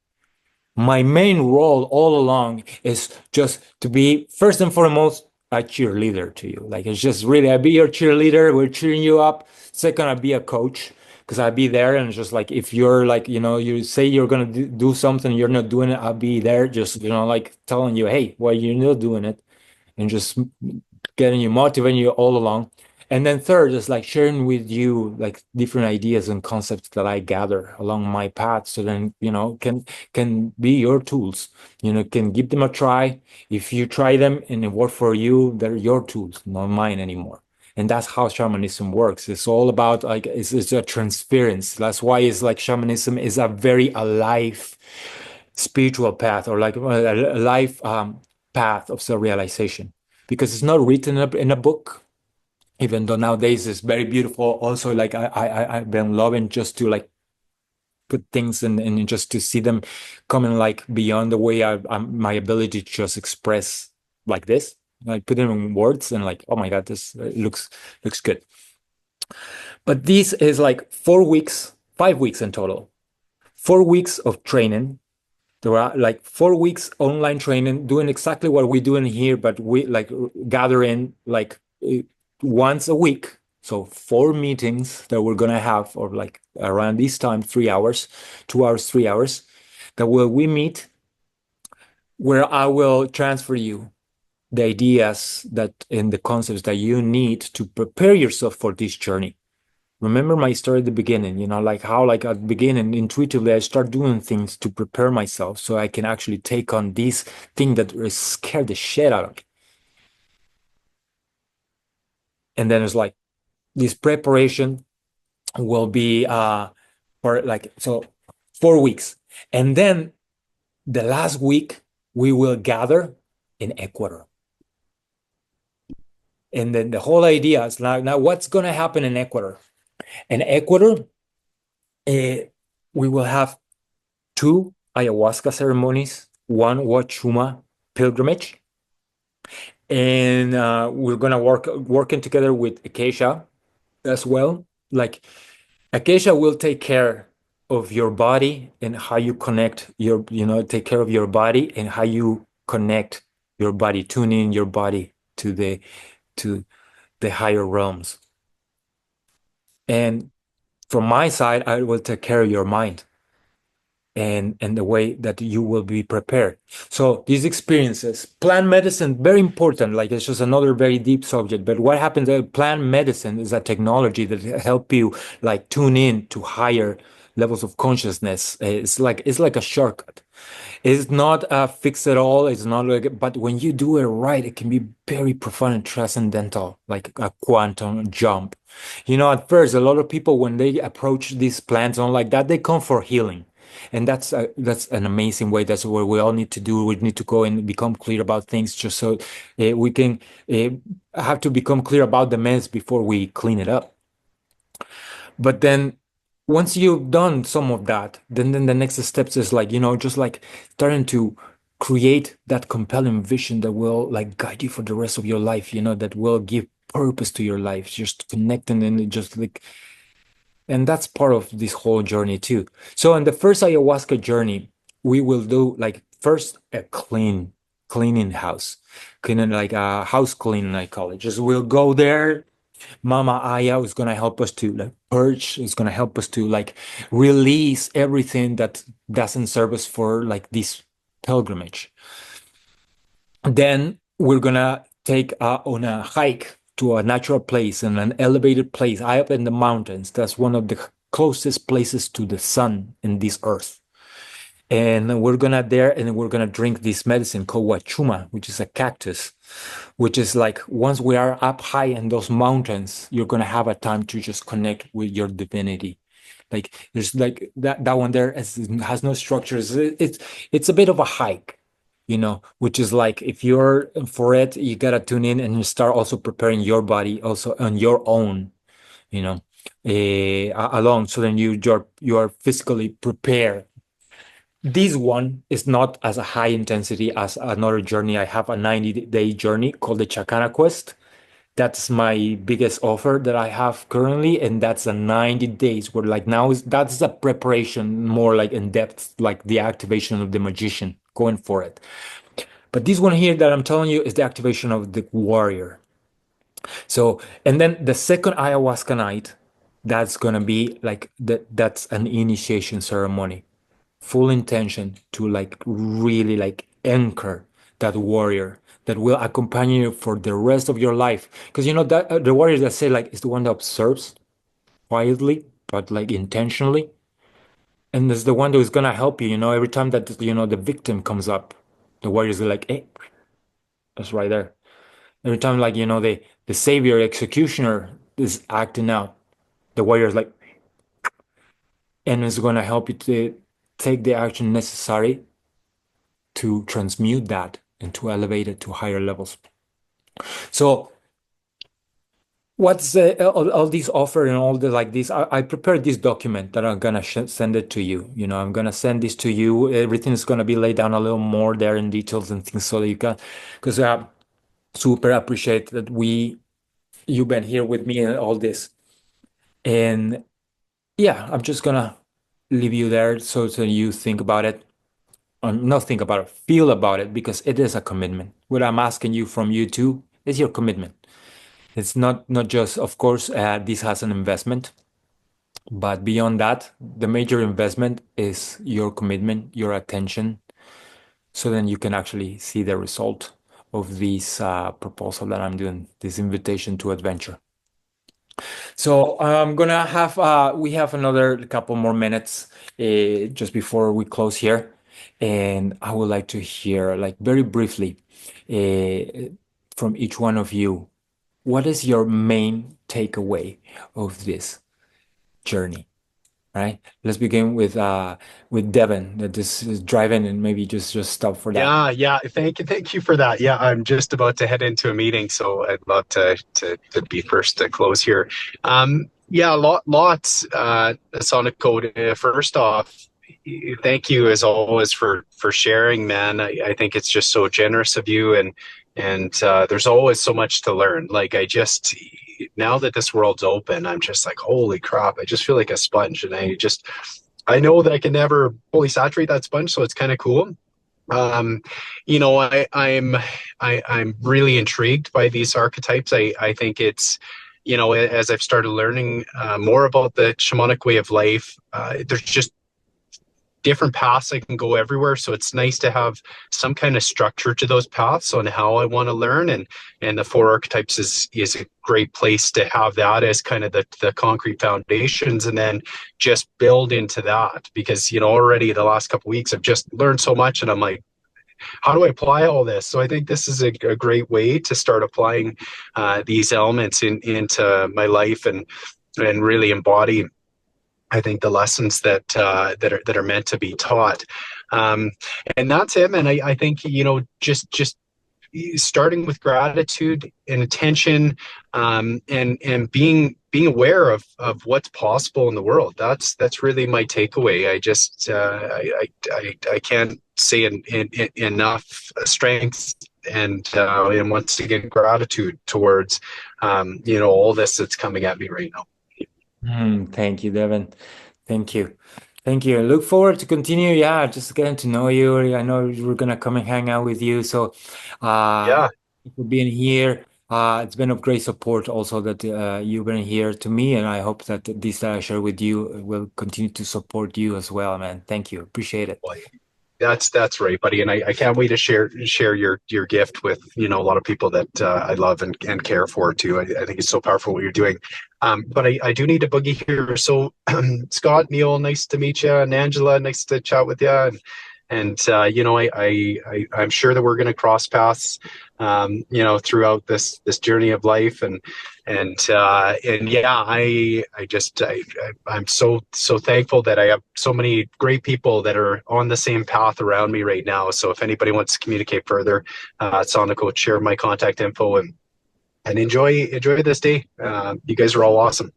My main role all along is just to be, first and foremost, a cheerleader to you. Like it's just really, I'll be your cheerleader. We're cheering you up. Second, I'll be a coach, because I'll be there, and just like if you're like, you say you're gonna do something, you're not doing it, I'll be there, just like telling you, hey, why you're not doing it, and just getting you, motivating you all along. And then third is like sharing with you like different ideas and concepts that I gather along my path, so then can be your tools. Can give them a try. If you try them and it works for you, they're your tools, not mine anymore. And that's how shamanism works. It's all about like it's a transference. That's why it's like shamanism is a very alive spiritual path, or like a life path of self-realization, because it's not written up in a book. Even though nowadays it's very beautiful. Also, like I've been loving just to like put things in and just to see them coming like beyond the way my ability to just express like this. Like put them in words and like, oh my God, this looks good. But this is like 4 weeks, 5 weeks in total. 4 weeks of training. There are like 4 weeks online training, doing exactly what we're doing here, but we like gathering like once a week. So 4 meetings that we're gonna have, or like around this time, 3 hours, 2 hours, 3 hours, that we meet, where I will transfer you the ideas that and the concepts that you need to prepare yourself for this journey. Remember my story at the beginning, like how like at the beginning, intuitively, I start doing things to prepare myself so I can actually take on this thing that scared the shit out of me. And then it's like this preparation will be for like, so 4 weeks. And then the last week we will gather in Ecuador. And then the whole idea is now what's going to happen in Ecuador? In Ecuador, we will have 2 ayahuasca ceremonies, 1 Wachuma pilgrimage, and we're gonna working together with Acacia as well. Like Acacia will take care of your body and how you connect take care of your body and how you connect your body, tune in your body to the higher realms. And from my side, I will take care of your mind and the way that you will be prepared. So these experiences, plant medicine, very important. Like it's just another very deep subject. But what happens? Plant medicine is a technology that help you like tune in to higher levels of consciousness. It's like a shortcut. It's not a fix it all. It's not like, but when you do it right, it can be very profound and transcendental, like a quantum jump. At first, a lot of people, when they approach these plants on like that, they come for healing. And that's an amazing way. That's what we all need to do. We need to go and become clear about things, just so we can have to become clear about the mess before we clean it up. But then once you've done some of that, then the next steps is like, just like starting to create that compelling vision that will like guide you for the rest of your life, that will give purpose to your life, just connecting and just like, and that's part of this whole journey too. So in the first ayahuasca journey, we will do like first a cleaning house, cleaning like a house cleaning, I call it. Just we'll go there. Mama Aya is gonna help us to like purge. Is gonna help us to like release everything that doesn't serve us for like this pilgrimage. Then we're gonna take on a hike to a natural place and an elevated place high up in the mountains. That's one of the closest places to the sun in this earth. And we're gonna there and we're gonna drink this medicine called wachuma, which is a cactus, which is like once we are up high in those mountains, you're gonna have a time to just connect with your divinity. Like there's like that one there has no structures. It's a bit of a hike, which is like if you're for it, you gotta tune in and you start also preparing your body also on your own, alone. So then you are physically prepared. This one is not as a high intensity as another journey. I have a 90-day journey called the Chakana Quest. That's my biggest offer that I have currently, and that's a 90 days where like now that's a preparation more like in depth, like the activation of the magician, going for it. But this one here that I'm telling you is the activation of the warrior. So, and then the second ayahuasca night, that's gonna be like that's an initiation ceremony, full intention to like really like anchor that warrior that will accompany you for the rest of your life. Because that the warrior that say like is the one that observes quietly but like intentionally, and is the one that is gonna help you. Every time that the victim comes up, the warrior is like, hey, that's right there. Every time like the savior executioner is acting out, the warrior is like, and is gonna help you to take the action necessary to transmute that and to elevate it to higher levels. So what's all these offer and all the like this, I prepared this document that I'm gonna send it to you. I'm gonna send this to you. Everything is gonna be laid down a little more there in details and things so that you can, because I super appreciate that you've been here with me and all this. And yeah, I'm just gonna leave you there so you think about it. Not think about it, feel about it, because it is a commitment. What I'm asking you from you too is your commitment. It's not just, of course, this has an investment, but beyond that, the major investment is your commitment, your attention, so then you can actually see the result of this proposal that I'm doing, this invitation to adventure. So I'm gonna have we have another couple more minutes just before we close here, and I would like to hear, like very briefly, from each one of you, what is your main takeaway of this journey? Right? Let's begin with Devin, that this is driving, and maybe just stop for that. Yeah. Thank you for that. Yeah, I'm just about to head into a meeting, so I'd love to be first to close here. Yeah, lots. Soniko, first off, thank you as always for sharing, man. I think it's just so generous of you, and there's always so much to learn. Like now that this world's open, I'm just like, holy crap, I just feel like a sponge, and I know that I can never fully saturate that sponge, so it's kind of cool. I'm really intrigued by these archetypes. I think it's, as I've started learning more about the shamanic way of life, there's just different paths I can go everywhere. So it's nice to have some kind of structure to those paths on how I want to learn. And the 4 archetypes is a great place to have that as kind of the concrete foundations, and then just build into that. Because, already the last couple of weeks I've just learned so much, and I'm like, how do I apply all this? So I think this is a great way to start applying these elements into my life and really embody, I think, the lessons that are meant to be taught. And that's it, man. I think, just starting with gratitude and attention, and being aware of what's possible in the world. That's really my takeaway. I just I can't say enough strength and once again, gratitude towards all this that's coming at me right now. Thank you, Devin. Thank you. Thank you. Look forward to continue. Yeah, just getting to know you. I know we're gonna come and hang out with you. So, Yeah. for being here. It's been of great support also that you've been here to me, and I hope that this that I share with you will continue to support you as well, man. Thank you. Appreciate it. That's right, buddy. And I can't wait to share your gift with a lot of people that I love and care for too. I think it's so powerful what you're doing. But I do need a boogie here. So Scott, Neil, nice to meet you, and Angela, nice to chat with you. And I'm sure that we're going to cross paths, throughout this journey of life. And yeah, I'm so thankful that I have so many great people that are on the same path around me right now. So if anybody wants to communicate further, Soniko, share my contact info and enjoy this day. You guys are all awesome.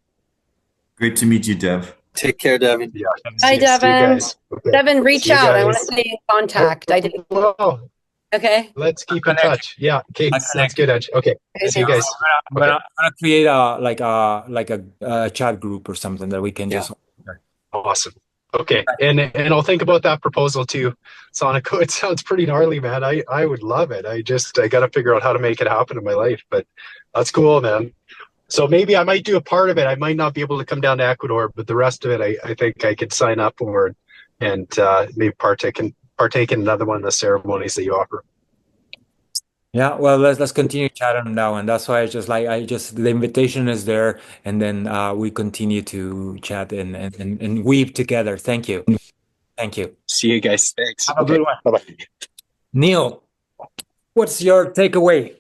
Great to meet you, Dev. Take care, Devin. Yeah. Hi, Devin. Okay. Devin, reach out. I want to stay in contact. I didn't. Well, Okay. let's keep in touch. Yeah. Okay. That's good, Edge. Okay. See you guys. I'm gonna create a chat group or something that we can just. Awesome. Okay. And I'll think about that proposal too, Soniko. It sounds pretty gnarly, man. I would love it. I got to figure out how to make it happen in my life, but that's cool, man. So maybe I might do a part of it. I might not be able to come down to Ecuador, but the rest of it, I think I could sign up for and maybe partake in another one of the ceremonies that you offer. Yeah, well, let's continue chatting on that one. That's why the invitation is there, and then we continue to chat and weave together. Thank you. Thank you. See you guys. Thanks. Have a good one. Bye-bye. Neil, what's your takeaway?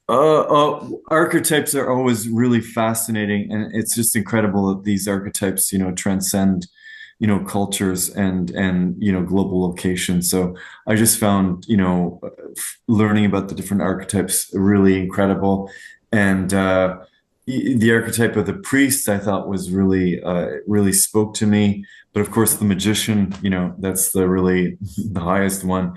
Archetypes are always really fascinating, and it's just incredible that these archetypes, transcend, cultures and global locations. So I just found, learning about the different archetypes really incredible. And the archetype of the priest, I thought was really spoke to me. But of course, the magician, that's the highest one.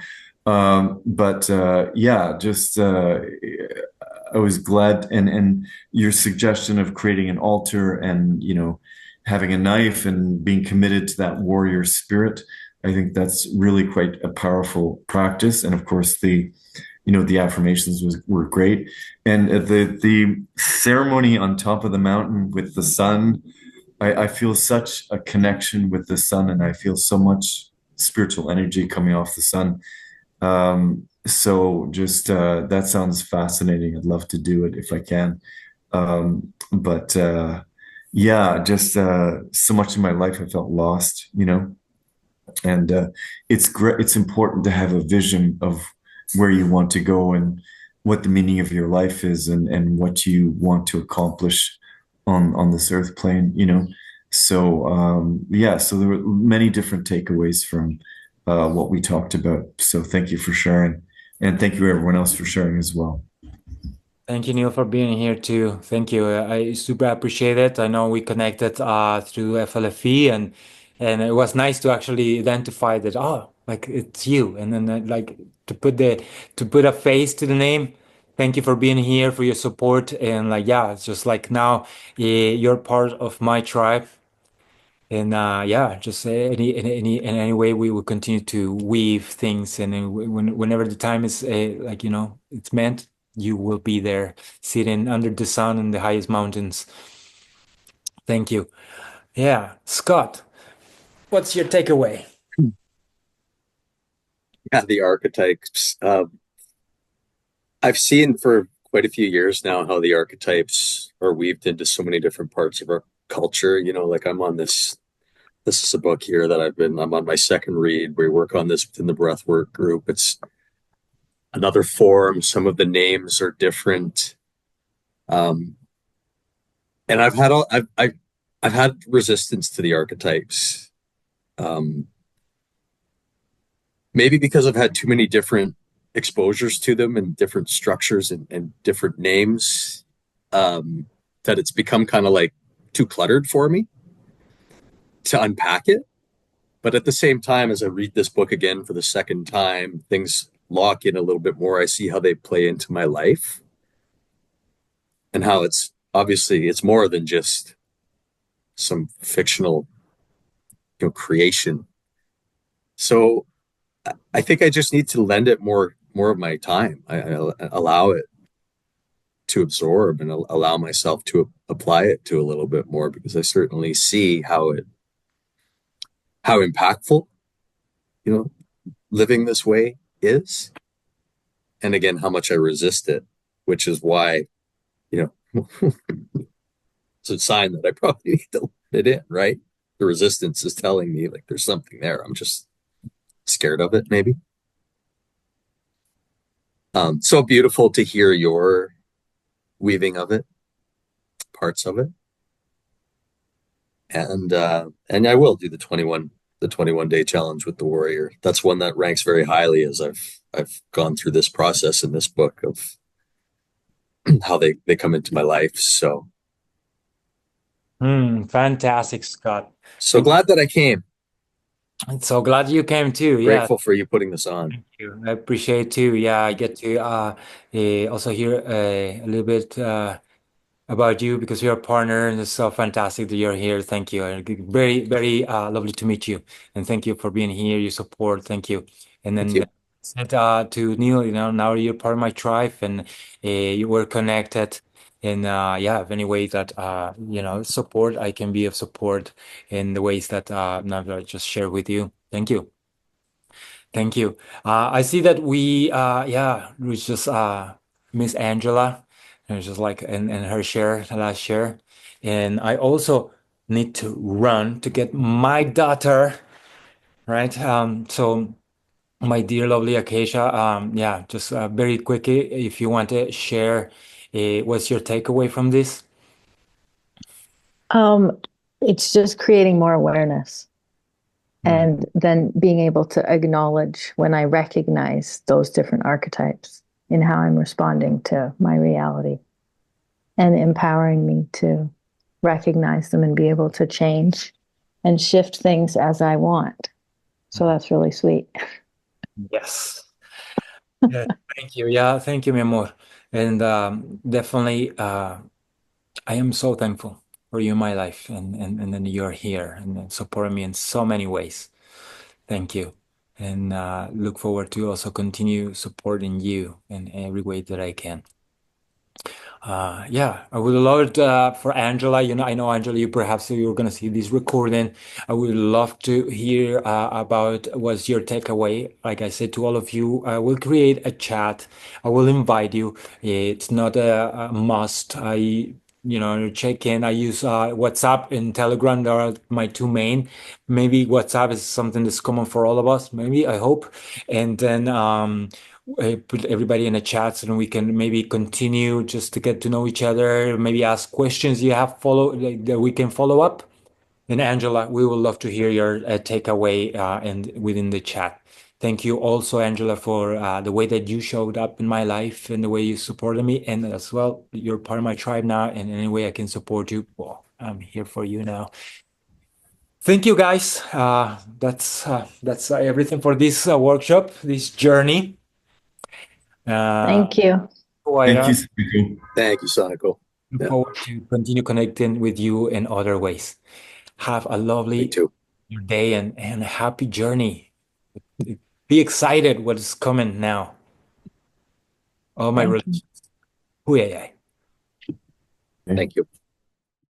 I was glad, and your suggestion of creating an altar and having a knife and being committed to that warrior spirit, I think that's really quite a powerful practice. And of course, the affirmations were great, and the ceremony on top of the mountain with the sun, I feel such a connection with the sun, and I feel so much spiritual energy coming off the sun. So just that sounds fascinating. I'd love to do it if I can. So much in my life I felt lost, and it's great. It's important to have a vision of where you want to go and what the meaning of your life is, and what you want to accomplish on this earth plane, So so there were many different takeaways from what we talked about. So thank you for sharing. And thank you everyone else for sharing as well. Thank you, Neil, for being here too. Thank you. I super appreciate it. I know we connected through FLFE, and it was nice to actually identify that, it's you, and then to put a face to the name. Thank you for being here, for your support, and it's just now you're part of my tribe. And just in any way we will continue to weave things, and then whenever the time is it's meant, you will be there sitting under the sun in the highest mountains. Thank you. Yeah, Scott, what's your takeaway? Yeah, the archetypes. I've seen for quite a few years now how the archetypes are weaved into so many different parts of our culture. I'm on this is a book here that I'm on my second read. We work on this within the breathwork group. It's another form. Some of the names are different. And I've had resistance to the archetypes. Maybe because I've had too many different exposures to them and different structures and different names, that it's become kind of too cluttered for me to unpack it. But at the same time, as I read this book again for the second time, things lock in a little bit more, I see how they play into my life, and how it's obviously it's more than just some fictional, creation. So I think I just need to lend it more of my time. I allow it to absorb and allow myself to apply it to a little bit more, because I certainly see how impactful, living this way is. And again, how much I resist it, which is why, it's a sign that I probably need to let it in, right? The resistance is telling me like there's something there. I'm just scared of it, maybe. So beautiful to hear your weaving of it, parts of it. And I will do the 21-day challenge with the warrior. That's one that ranks very highly as I've gone through this process in this book of how they come into my life. So Fantastic, Scott. so glad that I came. I'm so glad you came too. Yeah. Grateful for you putting this on. Thank you. I appreciate too. Yeah, I get to also hear a little bit about you, because you're a partner, and it's so fantastic that you're here. Thank you. Very, very lovely to meet you, and thank you for being here. Your support. Thank you. And then said to Neil, now you're part of my tribe, and you were connected. And yeah, if any way that support, I can be of support in the ways that now that I just shared with you. Thank you. Thank you. I see that we just Miss Angela, and just like in her share, the last share. And I also need to run to get my daughter, right? So my dear lovely Acacia, just very quickly, if you want to share, what's your takeaway from this? It's just creating more awareness. And then being able to acknowledge when I recognize those different archetypes in how I'm responding to my reality, and empowering me to recognize them and be able to change and shift things as I want. So that's really sweet. Yes. Yeah, thank you. Yeah, thank you, mi amor. And definitely, I am so thankful for you in my life, and then you're here and supporting me in so many ways. Thank you. And look forward to also continue supporting you in every way that I can. Yeah, I would love it for Angela. I know Angela, you're gonna see this recording. I would love to hear about what's your takeaway. Like I said to all of you, I will create a chat. I will invite you. It's not a must. Check in. I use WhatsApp and Telegram. They are my two main. Maybe WhatsApp is something that's common for all of us. Maybe, I hope. And then put everybody in a chat so we can maybe continue just to get to know each other. Maybe ask questions you have that we can follow up. And Angela, we would love to hear your takeaway and within the chat. Thank you also, Angela, for the way that you showed up in my life and the way you supported me. And as well, you're part of my tribe now. And any way I can support you, well, I'm here for you now. Thank you, guys. That's everything for this workshop, this journey. Thank you. Thank you, Soniko. Thank you, Soniko. Look forward to continue connecting with you in other ways. Have a lovely day and a happy journey. Be excited what's coming now. All my relations. Thank you.